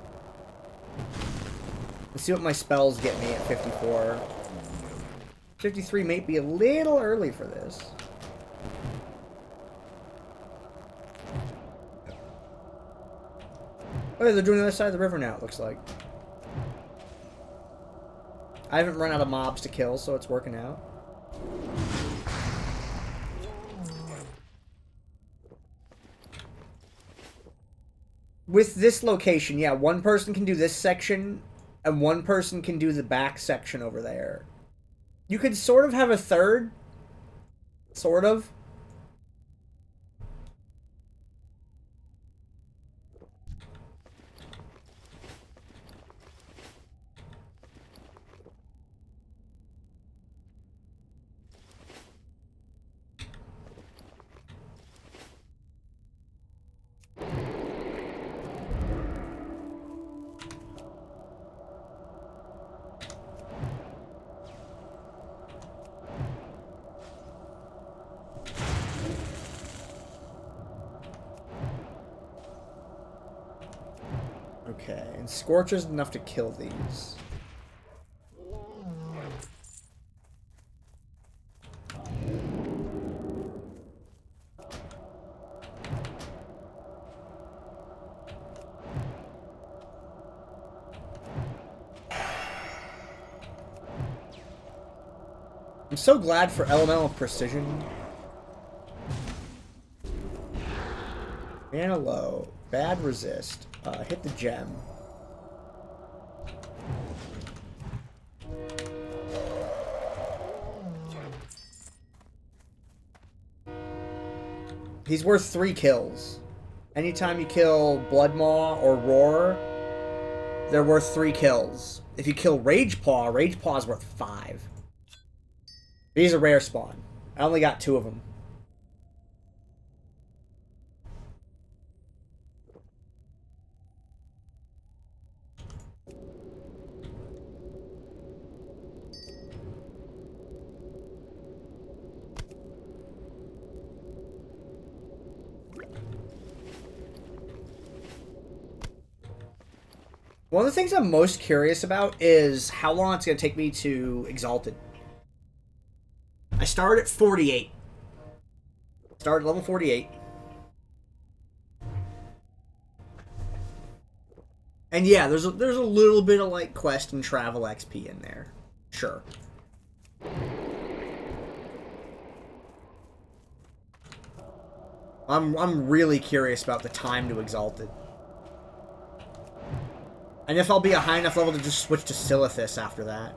Let's see what my spells get me at 54. 53 may be a little early for this. Oh, they're doing the other side of the river now, it looks like. I haven't run out of mobs to kill, so it's working out. With this location, yeah, one person can do this section, and one person can do the back section over there. You could sort of have a third. Sort of. Okay, and Scorcher's enough to kill these. I'm so glad for elemental precision. Mana low. Bad resist. Hit the gem. He's worth 3 kills. Anytime you kill Blood Maw or Roar, they're worth 3 kills. If you kill Rage Paw is worth 5. He's a rare spawn. I only got 2 of them. One of the things I'm most curious about is how long it's going to take me to Exalted. I started at 48. Started level 48. And yeah, there's a little bit of like quest and travel XP in there. Sure. I'm really curious about the time to Exalted. And if I'll be a high enough level to just switch to Silithus after that.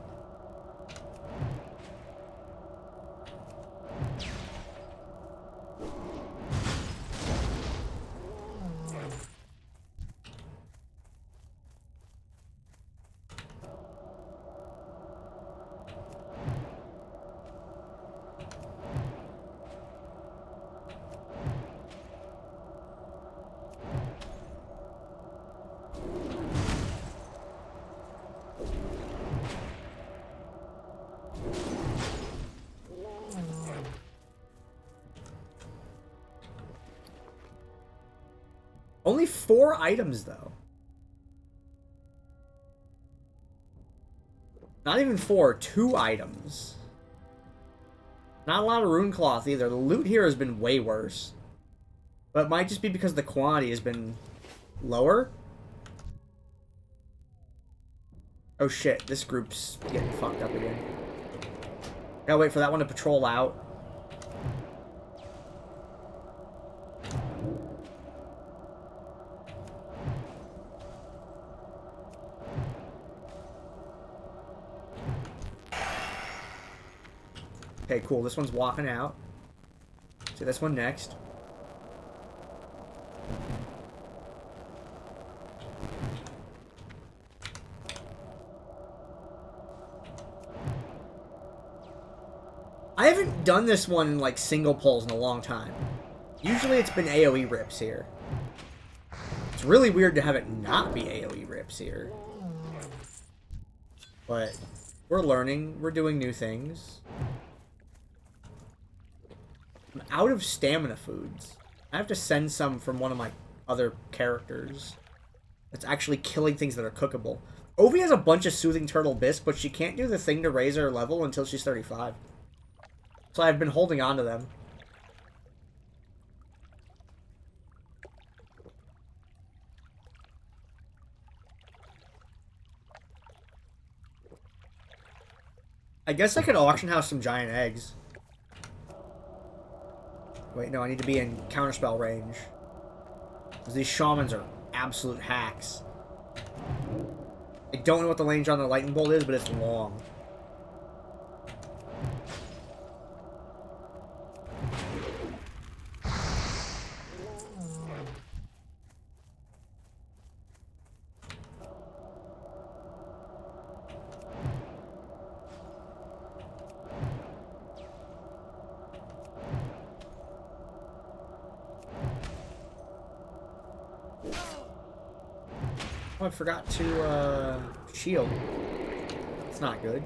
Only 4 items, though. Not even 4, 2 items. Not a lot of rune cloth either. The loot here has been way worse. But it might just be because the quantity has been lower. Oh shit, this group's getting fucked up again. Gotta wait for that one to patrol out. Okay, cool. This one's walking out. See this one next. I haven't done this one in like single pulls in a long time. Usually it's been AoE rips here. It's really weird to have it not be AoE rips here. But we're learning. We're doing new things. I'm out of stamina foods. I have to send some from one of my other characters. That's actually killing things that are cookable. Ovi has a bunch of Soothing Turtle Bisque, but she can't do the thing to raise her level until she's 35. So I've been holding on to them. I guess I could auction house some giant eggs. Wait, no, I need to be in counterspell range. Because these shamans are absolute hacks. I don't know what the range on the lightning bolt is, but it's long. Oh, I forgot to, shield. It's not good.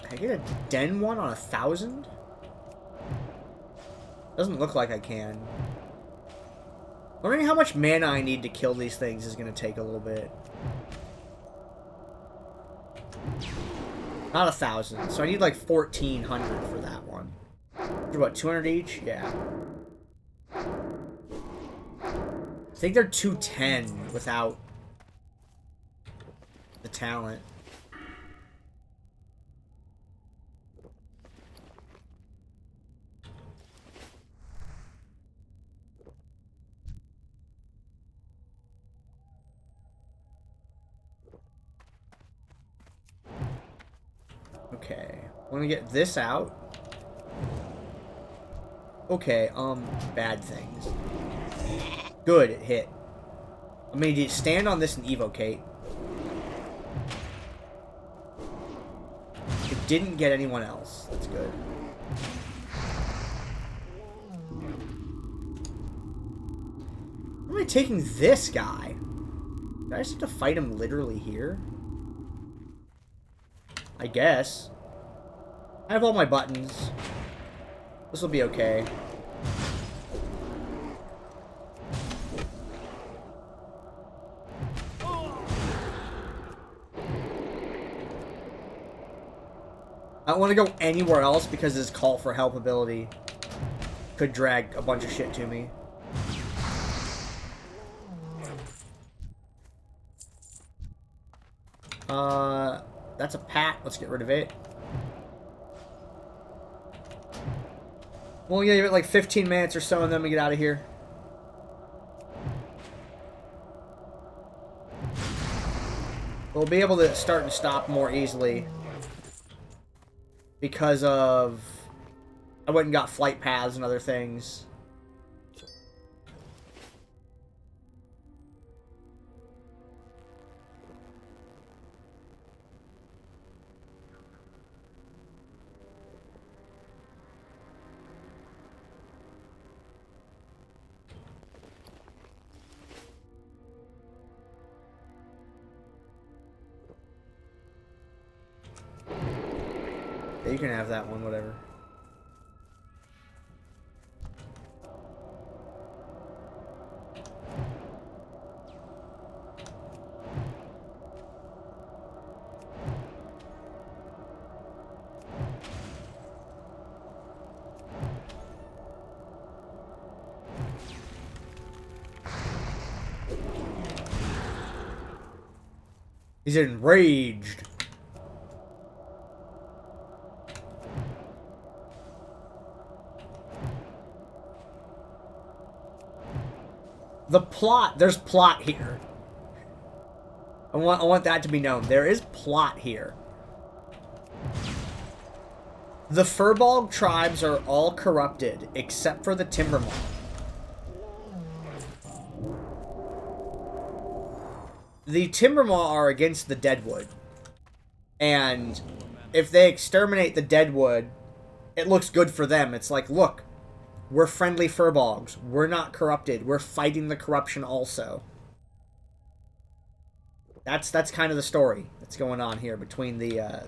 Can I get a den one on 1,000? Doesn't look like I can. Learning how much mana I need to kill these things is going to take a little bit. Not 1,000, so I need like 1,400 for that one. What, 200 each? Yeah. I think they're 210 without the talent. Okay, I want to get this out. Okay, bad things. Good, it hit. I'm gonna stand on this and evocate. It didn't get anyone else. That's good. Why am I taking this guy? Do I just have to fight him literally here? I guess. I have all my buttons. This will be okay. I don't want to go anywhere else because this call for help ability could drag a bunch of shit to me. That's a pat. Let's get rid of it. We'll give it like 15 minutes or so and then we get out of here. We'll be able to start and stop more easily because of I went and got flight paths and other things. Yeah, you can have that one, whatever. He's enraged. The plot, there's plot here. I want that to be known. There is plot here. The Furbolg tribes are all corrupted except for the Timbermaw. The Timbermaw are against the Deadwood. And if they exterminate the Deadwood, it looks good for them. It's like, look, we're friendly Furbolgs. We're not corrupted. We're fighting the corruption also. That's kind of the story that's going on here between the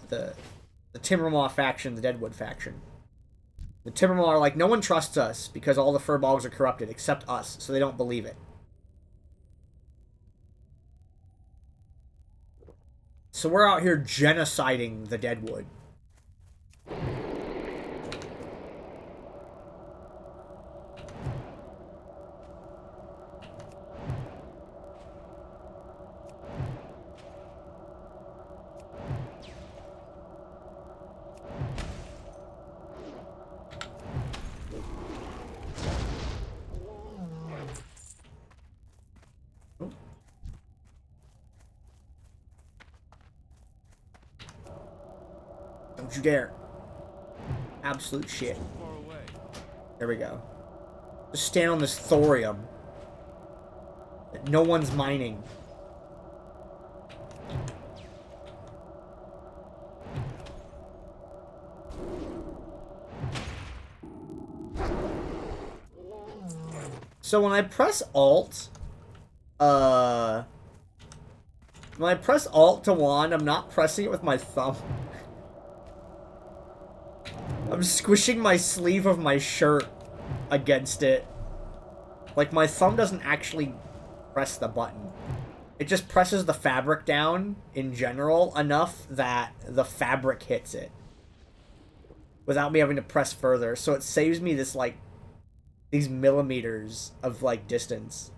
Timbermaw faction and the Deadwood faction. The Timbermaw are like, no one trusts us because all the Furbolgs are corrupted except us, so they don't believe it. So we're out here genociding the Deadwood. Don't you dare. Absolute shit. There we go. Just stand on this thorium that no one's mining. So when I press Alt, when I press Alt to wand, I'm not pressing it with my thumb. I'm squishing my sleeve of my shirt against it. Like, my thumb doesn't actually press the button. It just presses the fabric down, in general, enough that the fabric hits it. Without me having to press further. So it saves me this, like, these millimeters of, like, distance.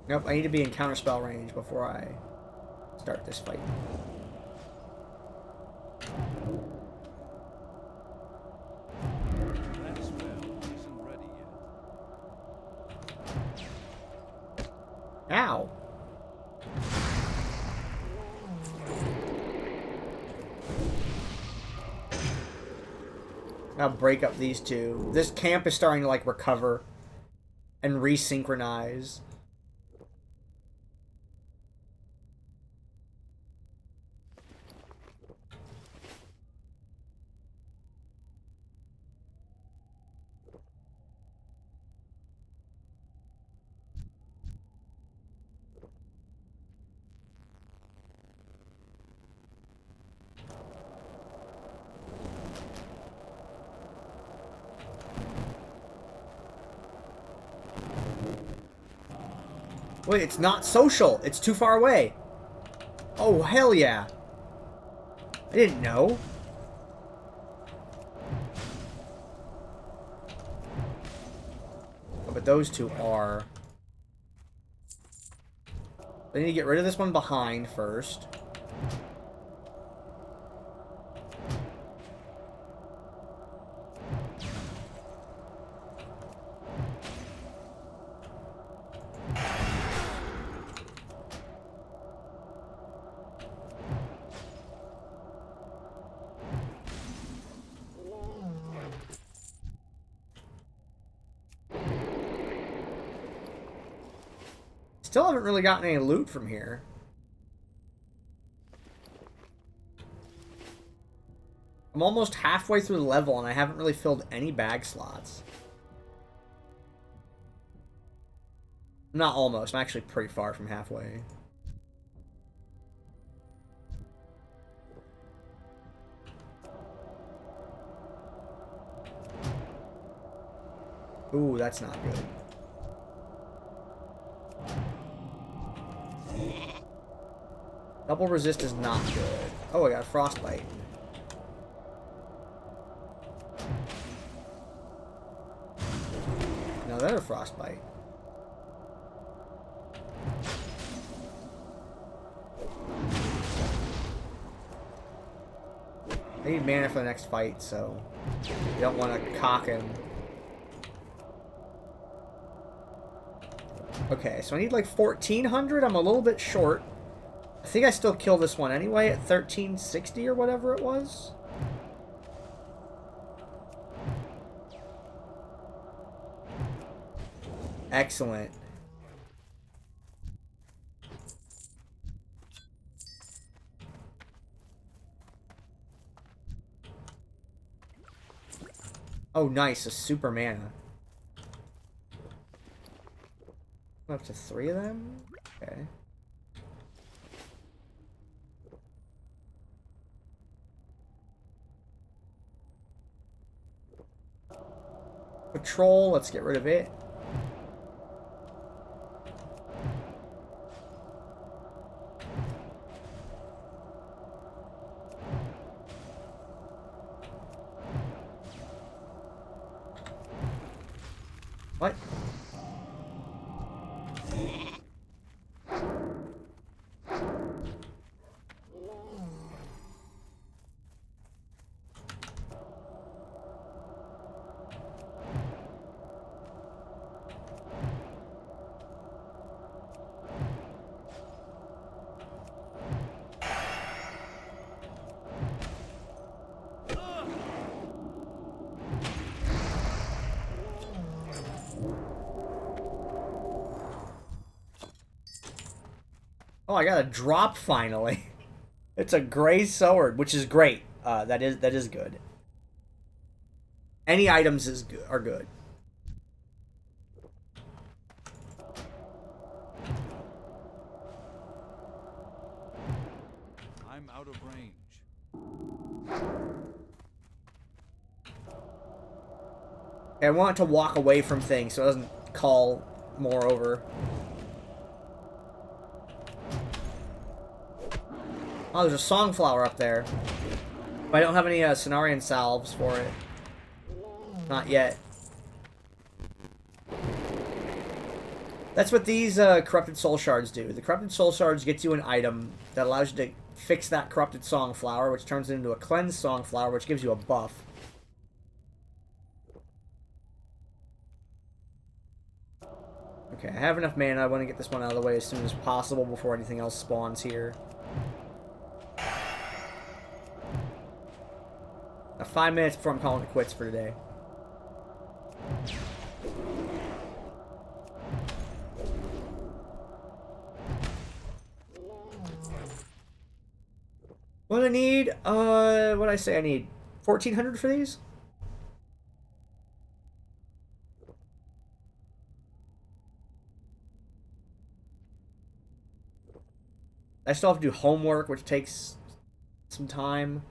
Nope, I need to be in counterspell range before I start this fight. That spell isn't ready yet. Ow! I'll break up these two. This camp is starting to, like, recover and resynchronize. Wait, it's not social. It's too far away. Oh, hell yeah. I didn't know. Oh, but those two are. I need to get rid of this one behind first. Still haven't really gotten any loot from here. I'm almost halfway through the level and I haven't really filled any bag slots. Not almost, I'm actually pretty far from halfway. Ooh, that's not good. Double resist is not good. Oh, I got a frostbite. Another frostbite. I need mana for the next fight, so you don't want to cock him. Okay, so I need like 1,400. I'm a little bit short. I think I still kill this one anyway at 1360 or whatever it was. Excellent. Oh, nice. A super mana. Up to 3 of them? Okay. Patrol, let's get rid of it. What? Oh, I got a drop finally. It's a gray sword, which is great. That is good. Any items are good. I'm out of range. I want it to walk away from things so it doesn't call more over. Oh, there's a songflower up there. But I don't have any Cenarian salves for it. Not yet. That's what these Corrupted Soul Shards do. The Corrupted Soul Shards gets you an item that allows you to fix that Corrupted Songflower, which turns it into a Cleansed Songflower, which gives you a buff. Okay, I have enough mana. I want to get this one out of the way as soon as possible before anything else spawns here. Now, 5 minutes before I'm calling it quits for today. What do I need? What did I say I need? 1,400 for these? I still have to do homework, which takes some time.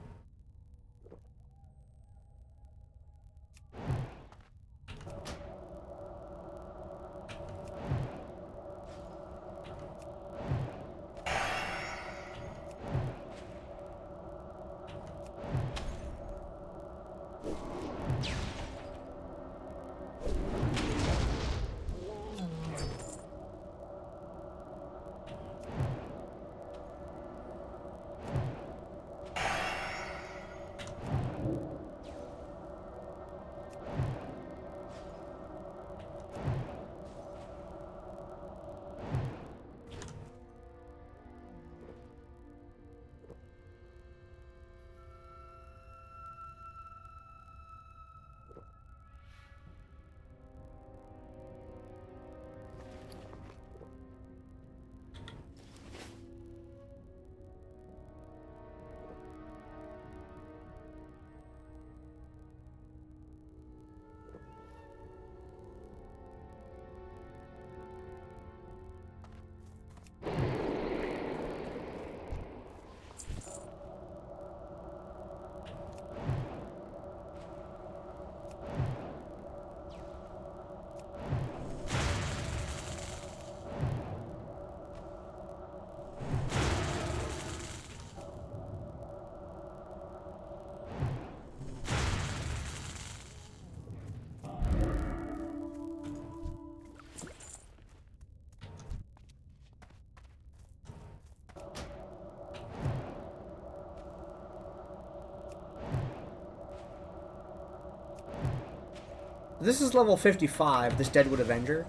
This is level 55, this Deadwood Avenger.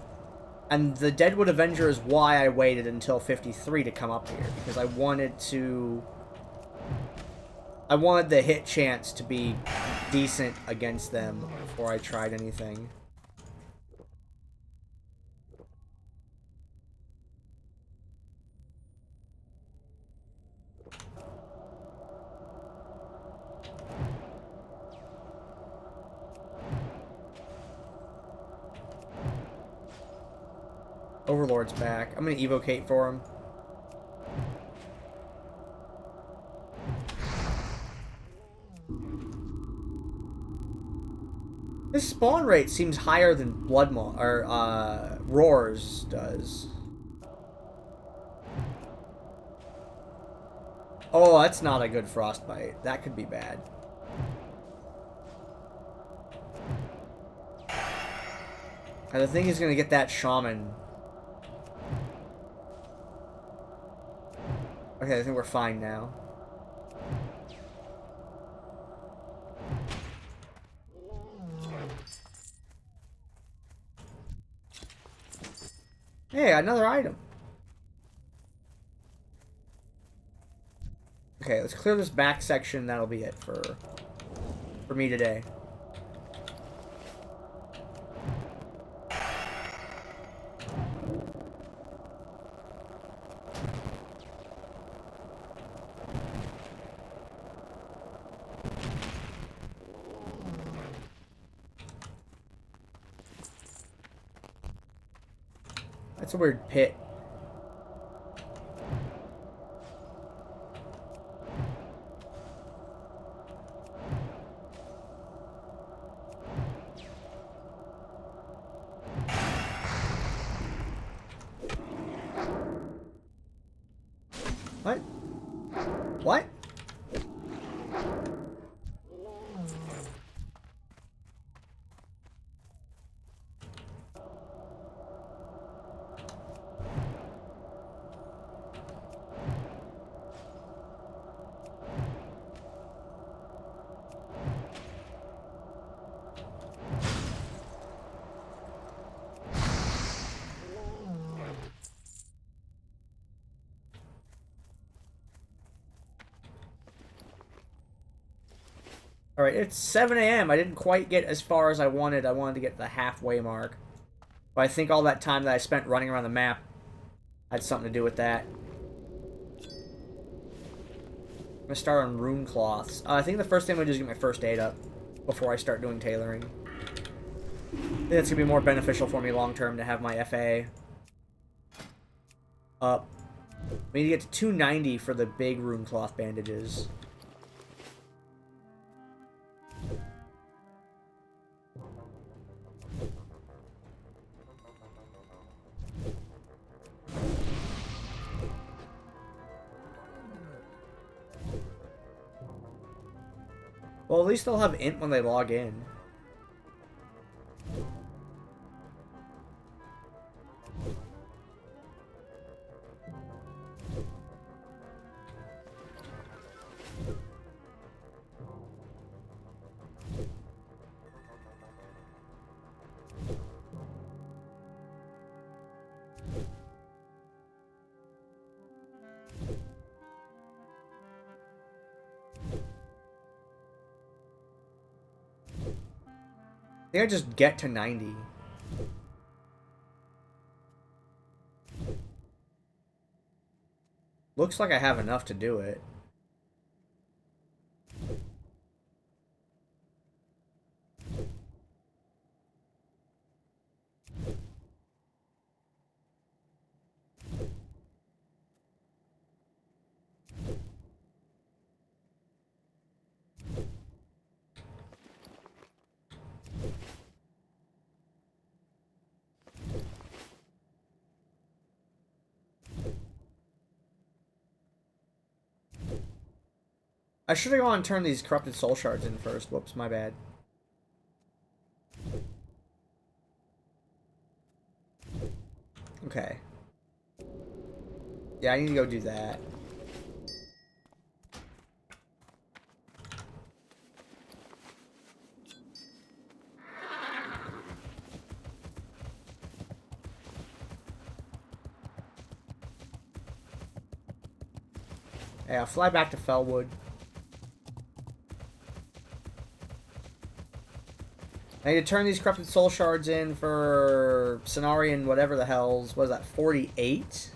And the Deadwood Avenger is why I waited until 53 to come up here. Because I wanted the hit chance to be decent against them before I tried anything. Overlord's back. I'm gonna evocate for him. His spawn rate seems higher than Roar's does. Oh, that's not a good frostbite. That could be bad. I think he's gonna get that shaman. Okay, I think we're fine now. Hey, another item. Okay, let's clear this back section. That'll be it for me today. That's a weird pit. What? What? Alright, it's 7 a.m. I didn't quite get as far as I wanted. I wanted to get the halfway mark. But I think all that time that I spent running around the map had something to do with that. I'm gonna start on rune cloths. I think the first thing I'm gonna do is get my first aid up before I start doing tailoring. I think that's gonna be more beneficial for me long term to have my FA up. We need to get to 290 for the big rune cloth bandages. Well, at least they'll have int when they log in. I think I just get to 90. Looks like I have enough to do it. I should have gone and turned these corrupted soul shards in first. Whoops, my bad. Okay. Yeah, I need to go do that. Yeah, fly back to Felwood. I need to turn these corrupted soul shards in for Cenarian whatever the hell's. What is that, 48?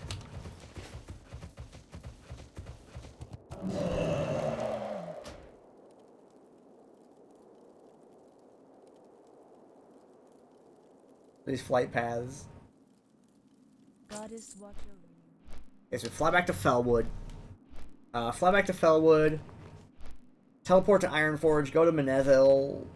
These flight paths. Goddess watch over you. Okay, so fly back to Felwood. Fly back to Felwood. Teleport to Ironforge. Go to Menethil.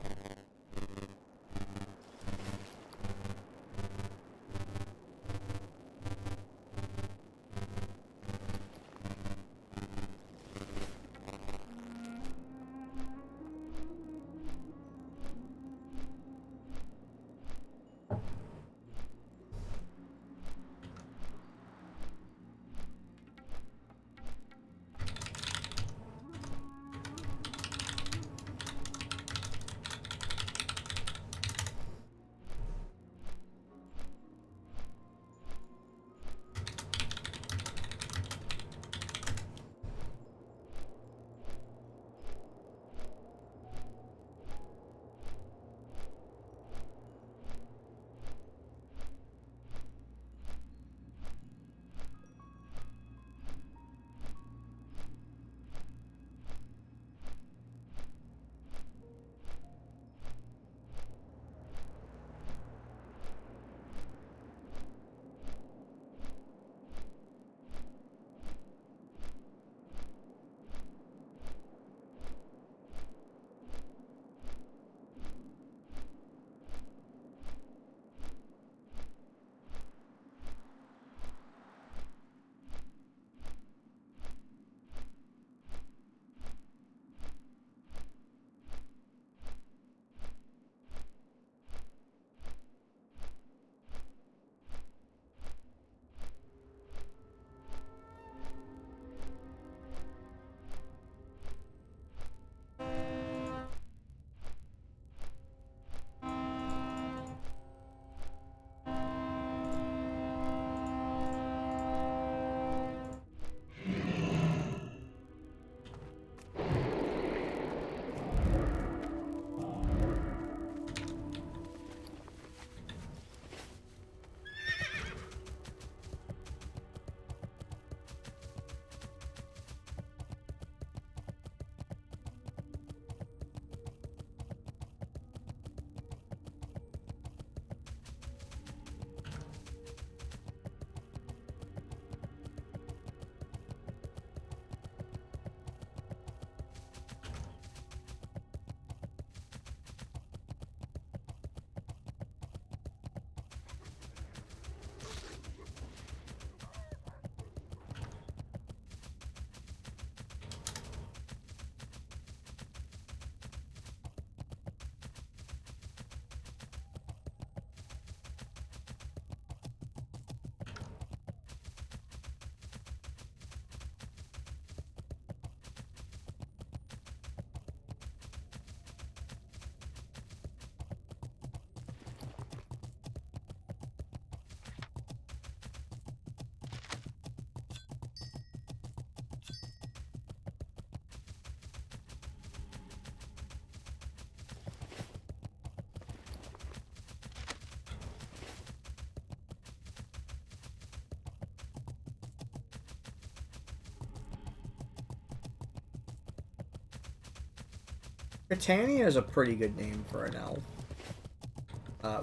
Britannia is a pretty good name for an elf.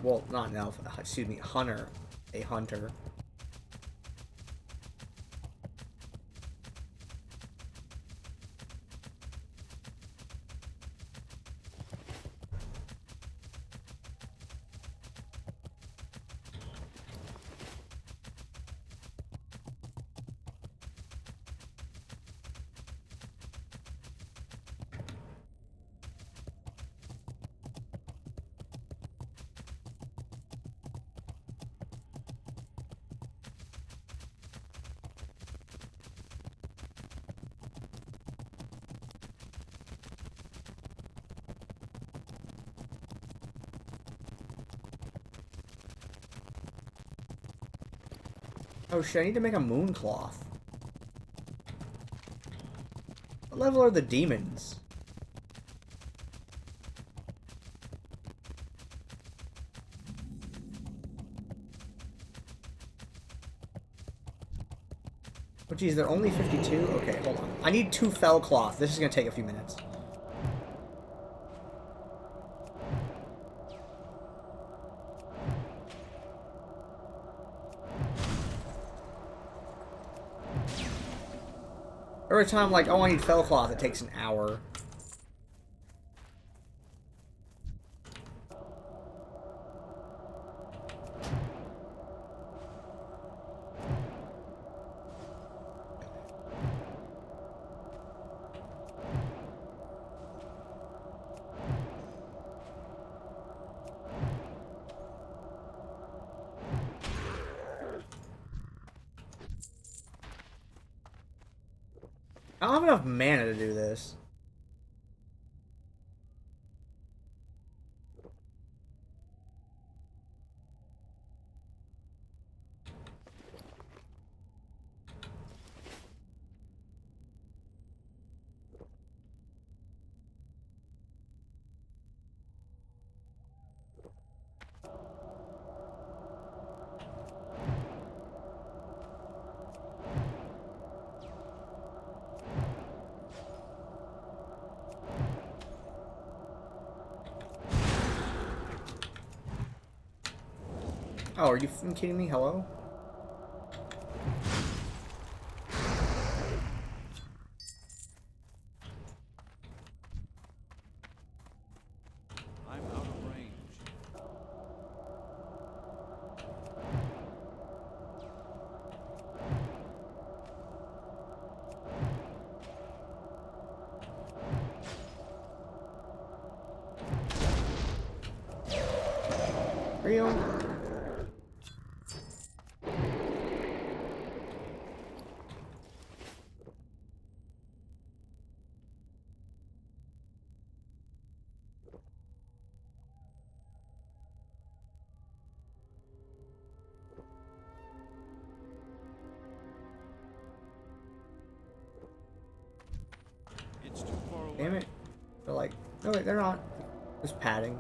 Well, not an elf, excuse me, hunter. A hunter. Oh shit, I need to make a moon cloth. level are the demons? Oh geez, they're only 52? Okay, hold on. I need 2 fell cloth. This is gonna take a few minutes. Every time I'm like, oh, I need fell cloth, it takes an hour. I don't have enough mana to do this. Oh, are you f***ing kidding me? Hello? I'm out of range. Real? It's too far away. Damn it. They're like, no wait, they're not. Just padding.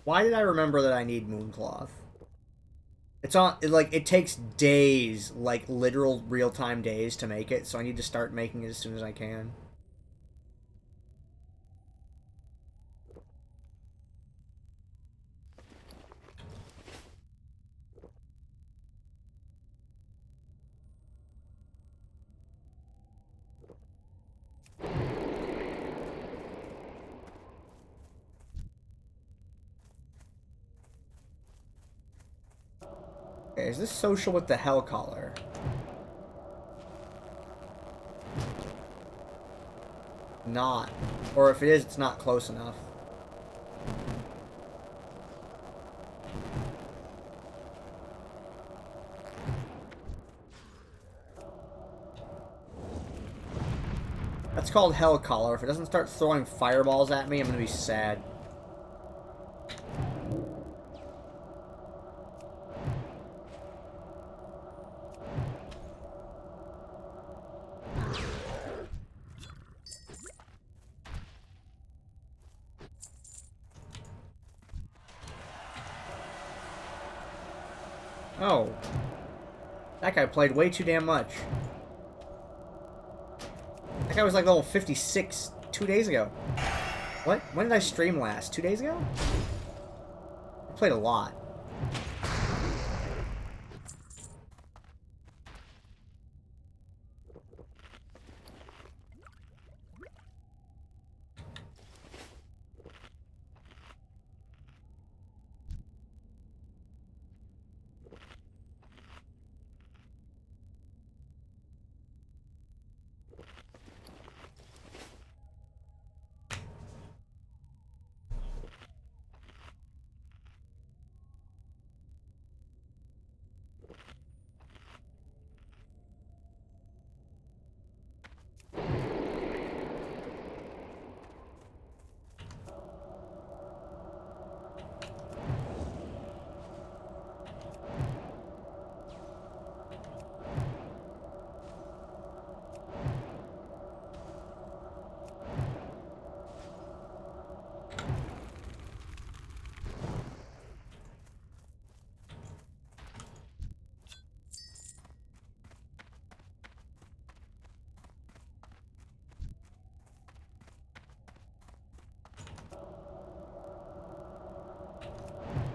Why did I remember that I need Mooncloth? It's on, like, it takes days, like, literal real-time days to make it, so I need to start making it as soon as I can. Okay, is this social with the Hell Collar? Not. Or if it is, it's not close enough. That's called Hell Collar. If it doesn't start throwing fireballs at me, I'm gonna be sad. Oh. That guy played way too damn much. That guy was like level 56 2 days ago. What? When did I stream last? 2 days ago? I played a lot.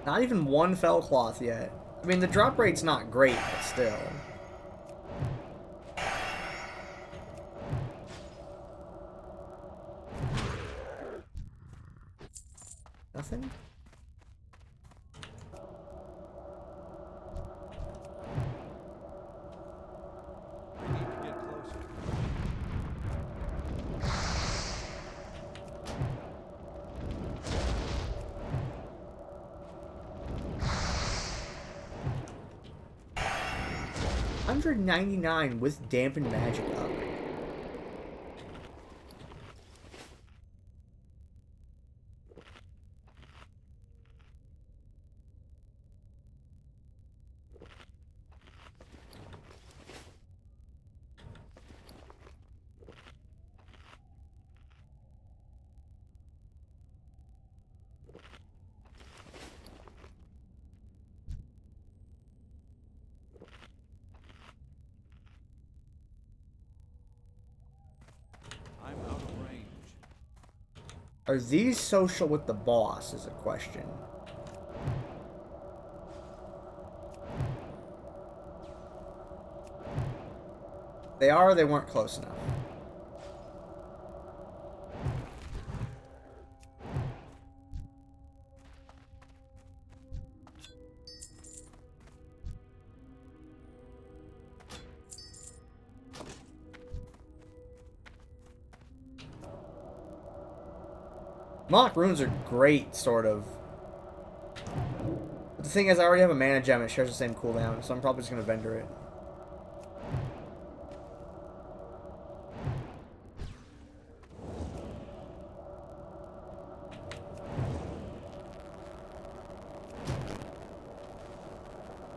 Not even one fell cloth yet. I mean, the drop rate's not great, but still. Nothing? I need to get closer. $199 with dampened magic up. I'm out of range. Are these social with the boss is a question. They are or they weren't close enough. Mock runes are great, sort of. But the thing is, I already have a mana gem. It shares the same cooldown, so I'm probably just going to vendor it.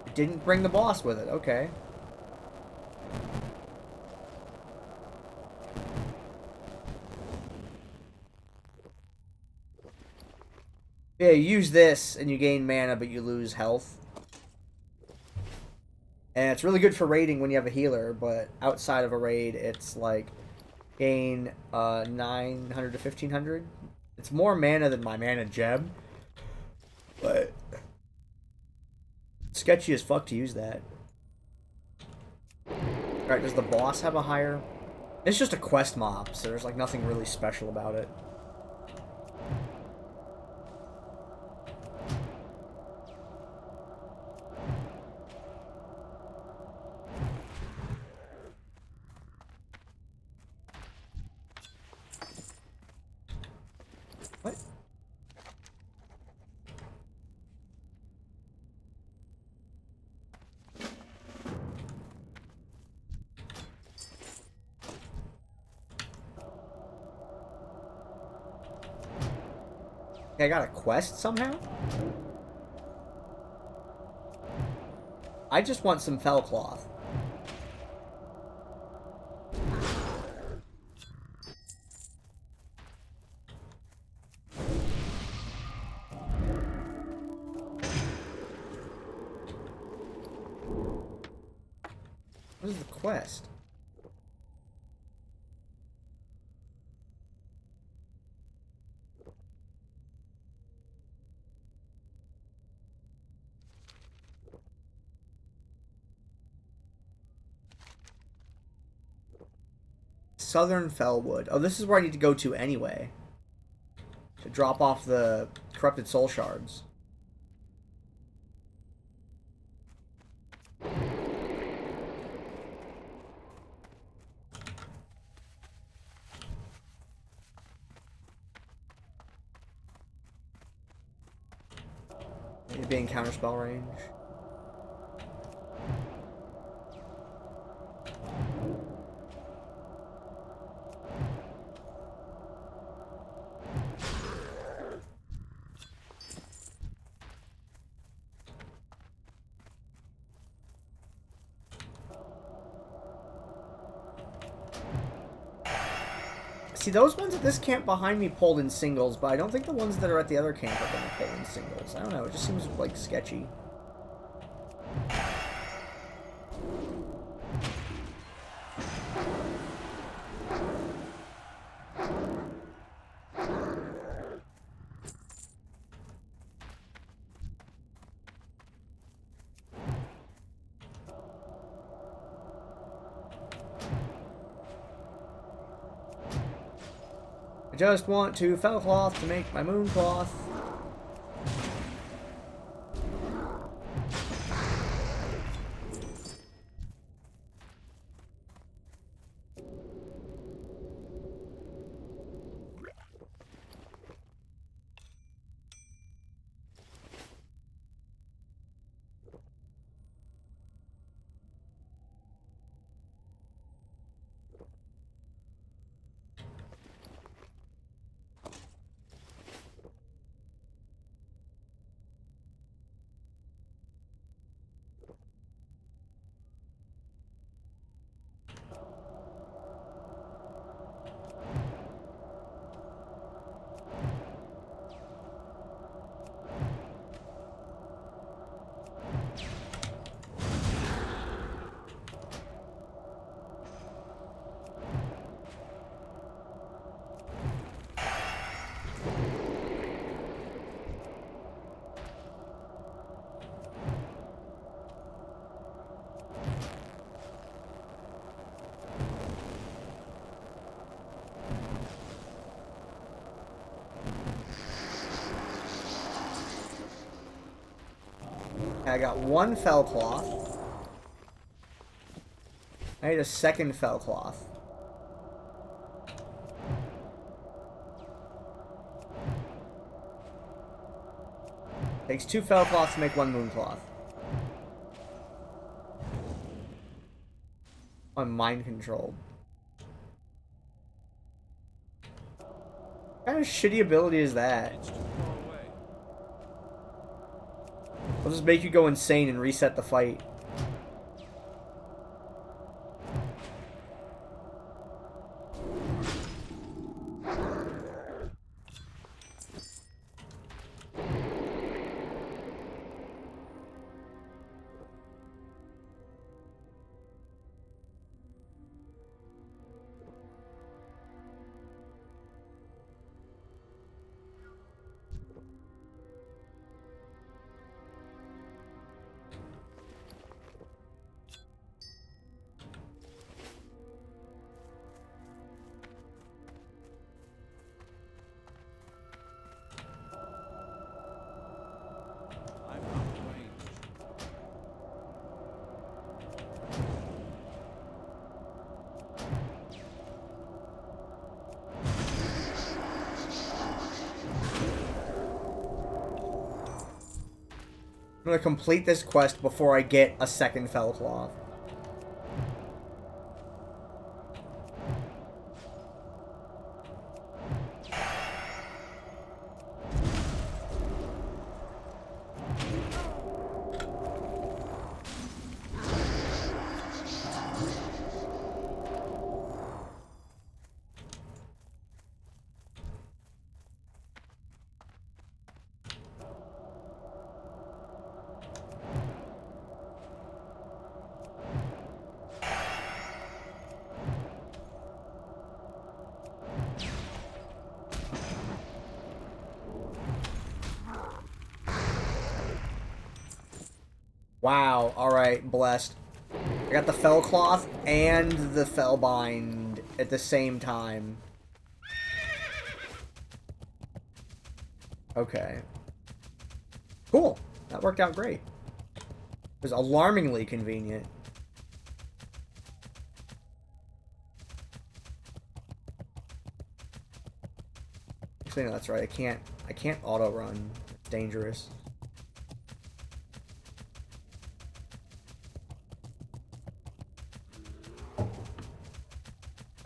It didn't bring the boss with it. Okay. Yeah, you use this and you gain mana, but you lose health. And it's really good for raiding when you have a healer, but outside of a raid, it's like gain 900 to 1500. It's more mana than my mana gem, but sketchy as fuck to use that. Alright, does the boss have a higher? It's just a quest mob, so there's like nothing really special about it. What? I got a quest somehow? I just want some fell cloth. What is the quest? Southern Fellwood. Oh, this is where I need to go to anyway. To drop off the corrupted soul shards. Maybe in counterspell range. See, those ones at this camp behind me pulled in singles, but I don't think the ones that are at the other camp are going to pull in singles. I don't know, it just seems, like, sketchy. I just want 2 fell cloth to make my moon cloth. I got 1 fell cloth. I need a 2nd fell cloth. Takes 2 fell cloths to make 1 moon cloth. I'm mind controlled. What kind of shitty ability is that? It's too far away. It'll just make you go insane and reset the fight. I'm out of range. I'm gonna complete this quest before I get a 2nd fell cloth. Wow, alright, blessed. I got the fell cloth and the fell bind at the same time. Okay. Cool. That worked out great. It was alarmingly convenient. Actually, no, that's right. I can't auto run. It's dangerous.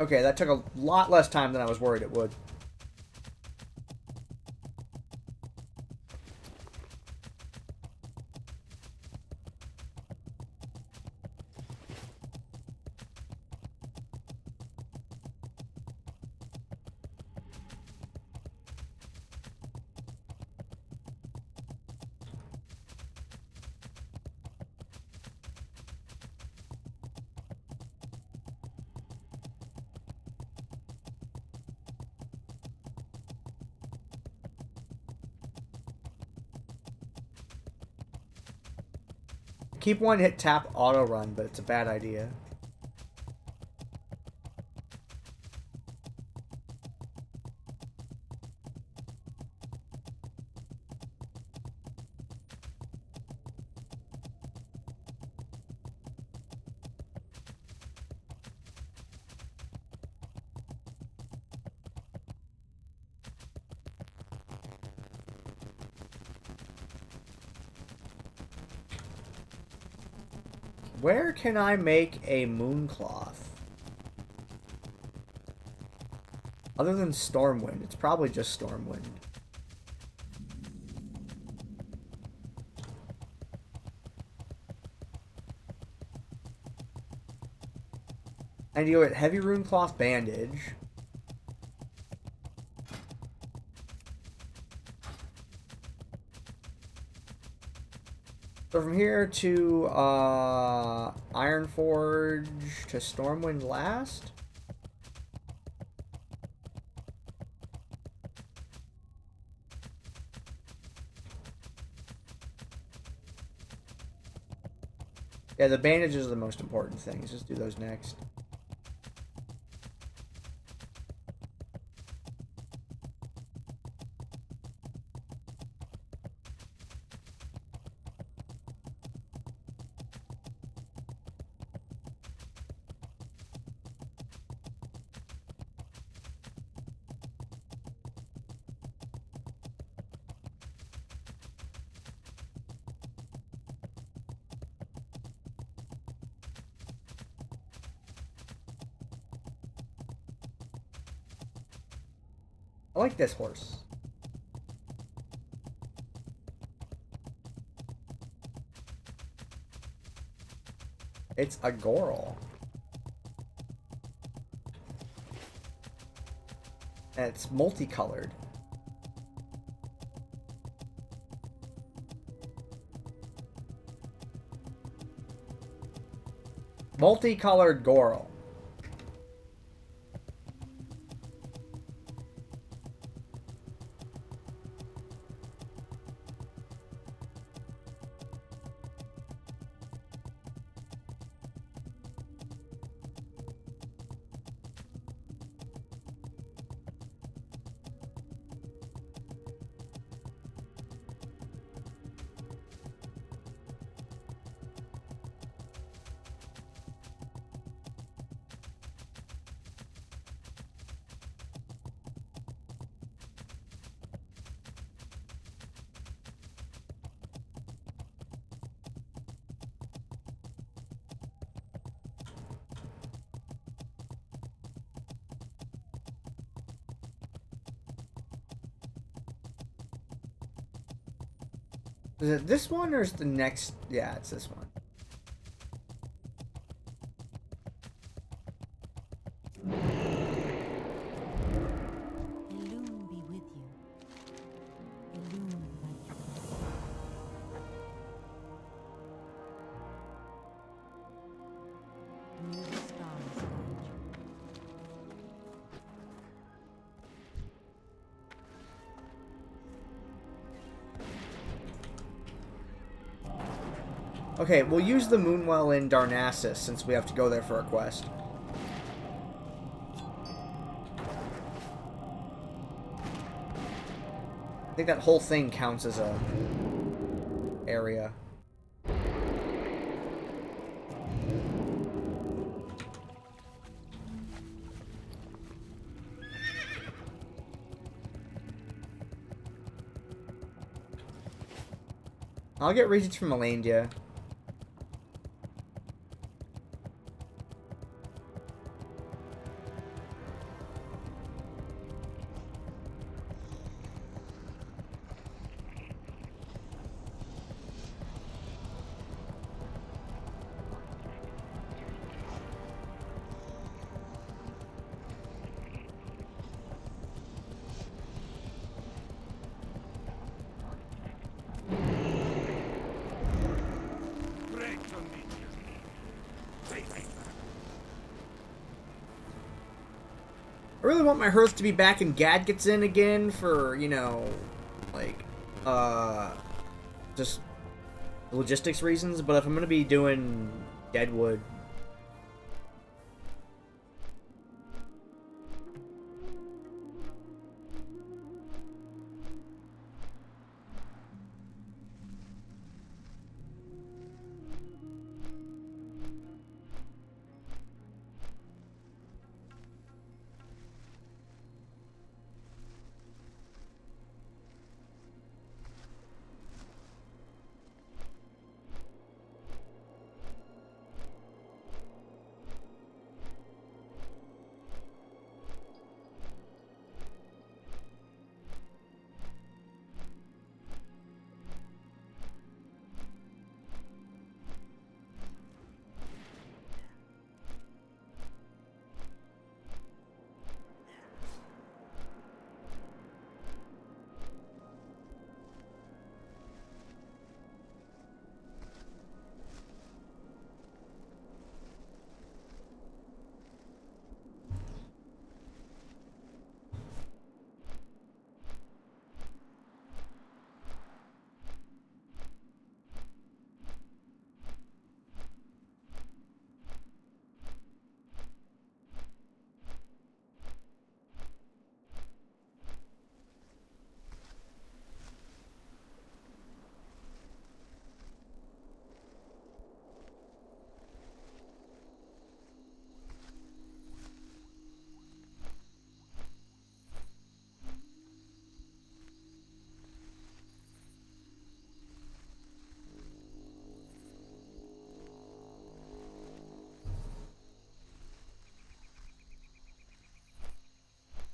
Okay, that took a lot less time than I was worried it would. Keep one hit tap auto run, but it's a bad idea. Where can I make a mooncloth? Other than Stormwind, it's probably just Stormwind. I need to go get heavy runecloth bandage. So from here to Ironforge to Stormwind last. Yeah, the bandages are the most important things. Just do those next. I like this horse. It's a Goral. And it's multicolored. Multicolored Goral. Is it this one or is the next? Yeah, it's this one. Illume be with you. Illume my journey. May the stars guide you. Okay, we'll use the Moonwell in Darnassus since we have to go there for a quest. I think that whole thing counts as a area. I'll get Regents from Melandia. I really want my hearth to be back in Gadgetzin again for, you know, like, just logistics reasons, but if I'm gonna be doing Deadwood,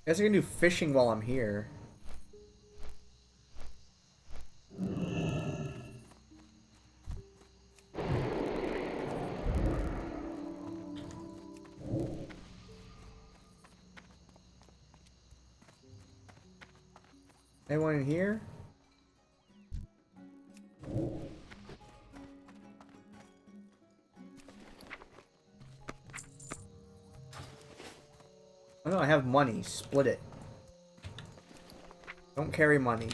guess I can do fishing while I'm here. Anyone in here? Oh no, I have money. Split it. Don't carry money.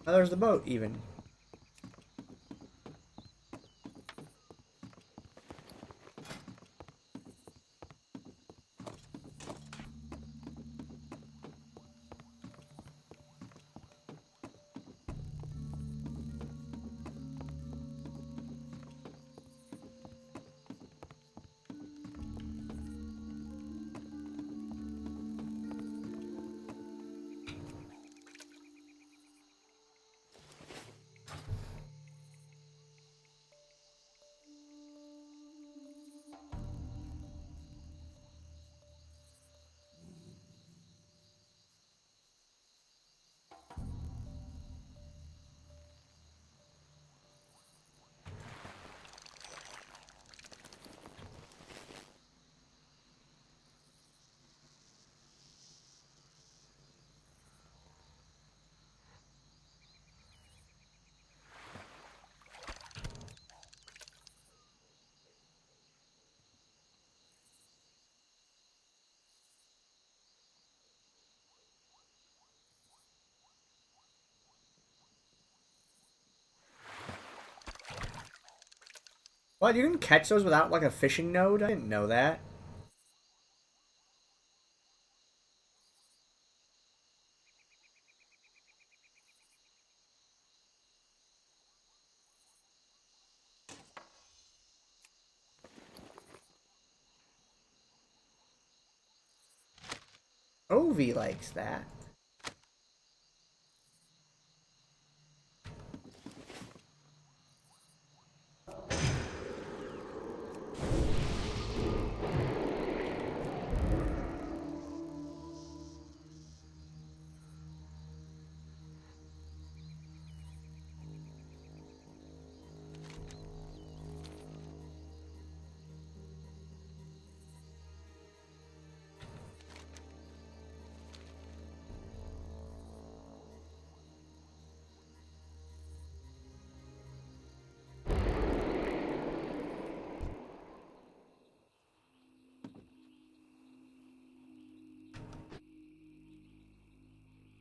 Oh, there's the boat, even. What? You can catch those without, like, a fishing node? I didn't know that. Ovi likes that.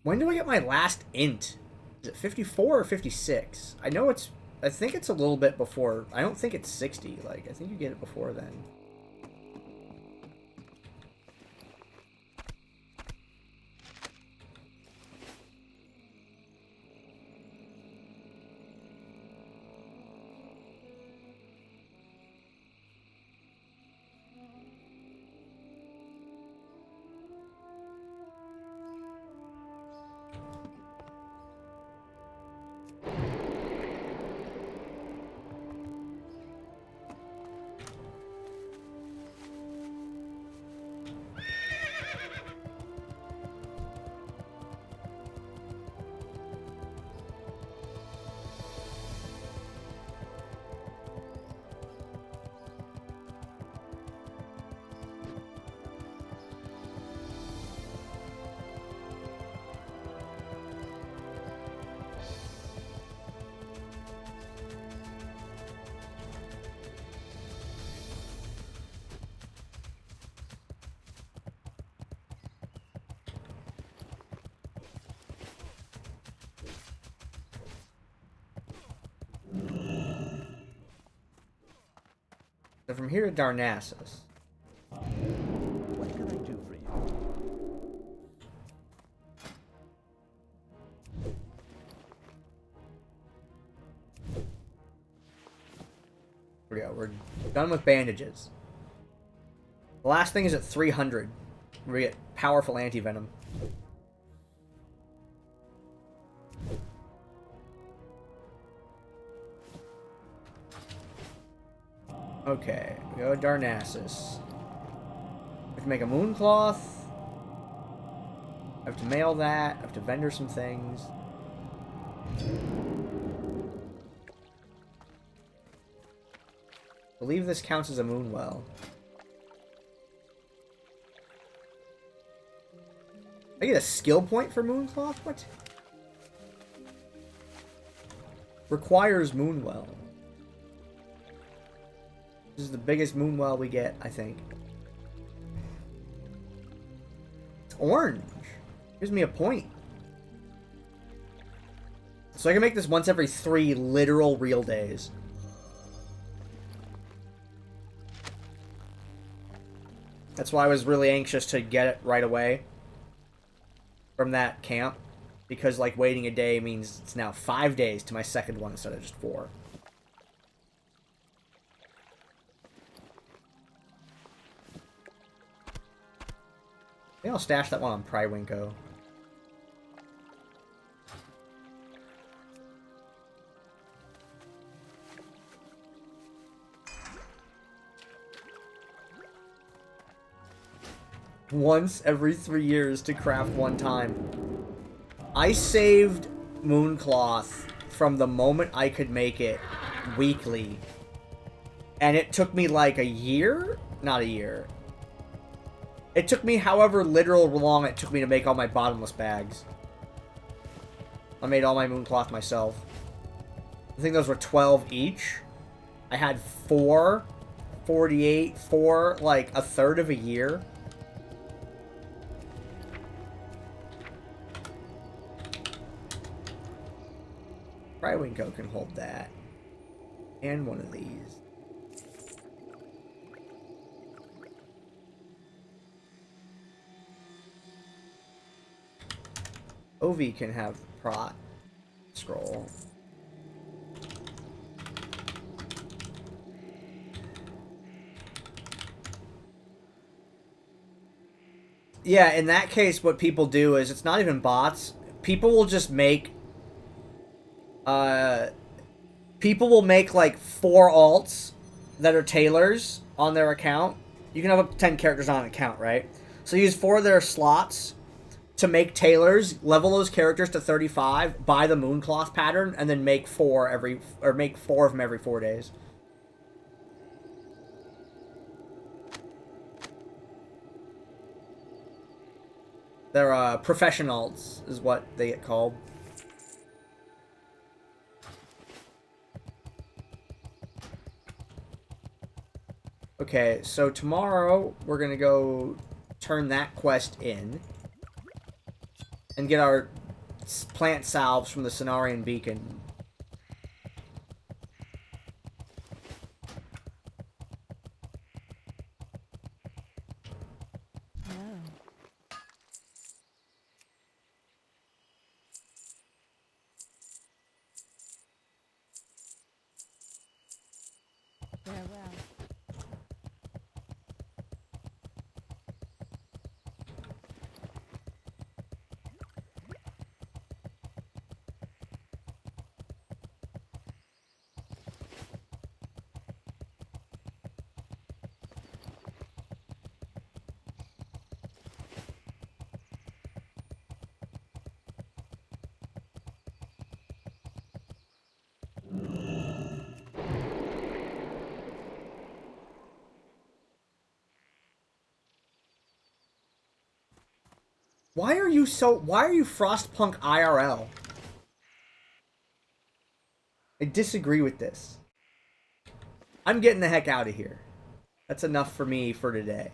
When do I get my last int? Is it 54 or 56? I know it's... I think it's a little bit before... I don't think it's 60. Like, I think you get it before then. So from here to Darnassus. What can I do for you? Here we go. We're done with bandages. The last thing is at 300. Where we get powerful anti-venom. Okay, we go to Darnassus. We have to make a mooncloth. I have to mail that. I have to vendor some things. I believe this counts as a moonwell. I get a skill point for mooncloth? What? Requires moonwell. This is the biggest moonwell we get, I think. It's orange. Gives me a point. So I can make this once every 3 literal real days. That's why I was really anxious to get it right away from that camp. Because, like, waiting a day means it's now 5 days to my second one instead of just 4. Maybe I'll stash that one on Prywinko. Once every 3 years to craft 1 time. I saved Mooncloth from the moment I could make it weekly. And it took me like a year? Not a year. It took me however literal long it took me to make all my bottomless bags. I made all my Mooncloth myself. I think those were 12 each. I had 4, 48, 4, like a third of a year. Prywinko can hold that. And one of these. Ovi can have prot scroll. Yeah, in that case, what people do is, it's not even bots. People will just make... people will make, like, 4 alts that are tailors on their account. You can have up to 10 characters on an account, right? So use 4 of their slots to make tailors, level those characters to 35, buy the Mooncloth pattern, and then make 4 of them every 4 days. They're professionals, is what they get called. Okay, so tomorrow we're gonna go turn that quest in and get our plant salves from the Cenarian Beacon. Farewell. Why are you Frostpunk IRL? I disagree with this. I'm getting the heck out of here. That's enough for me for today.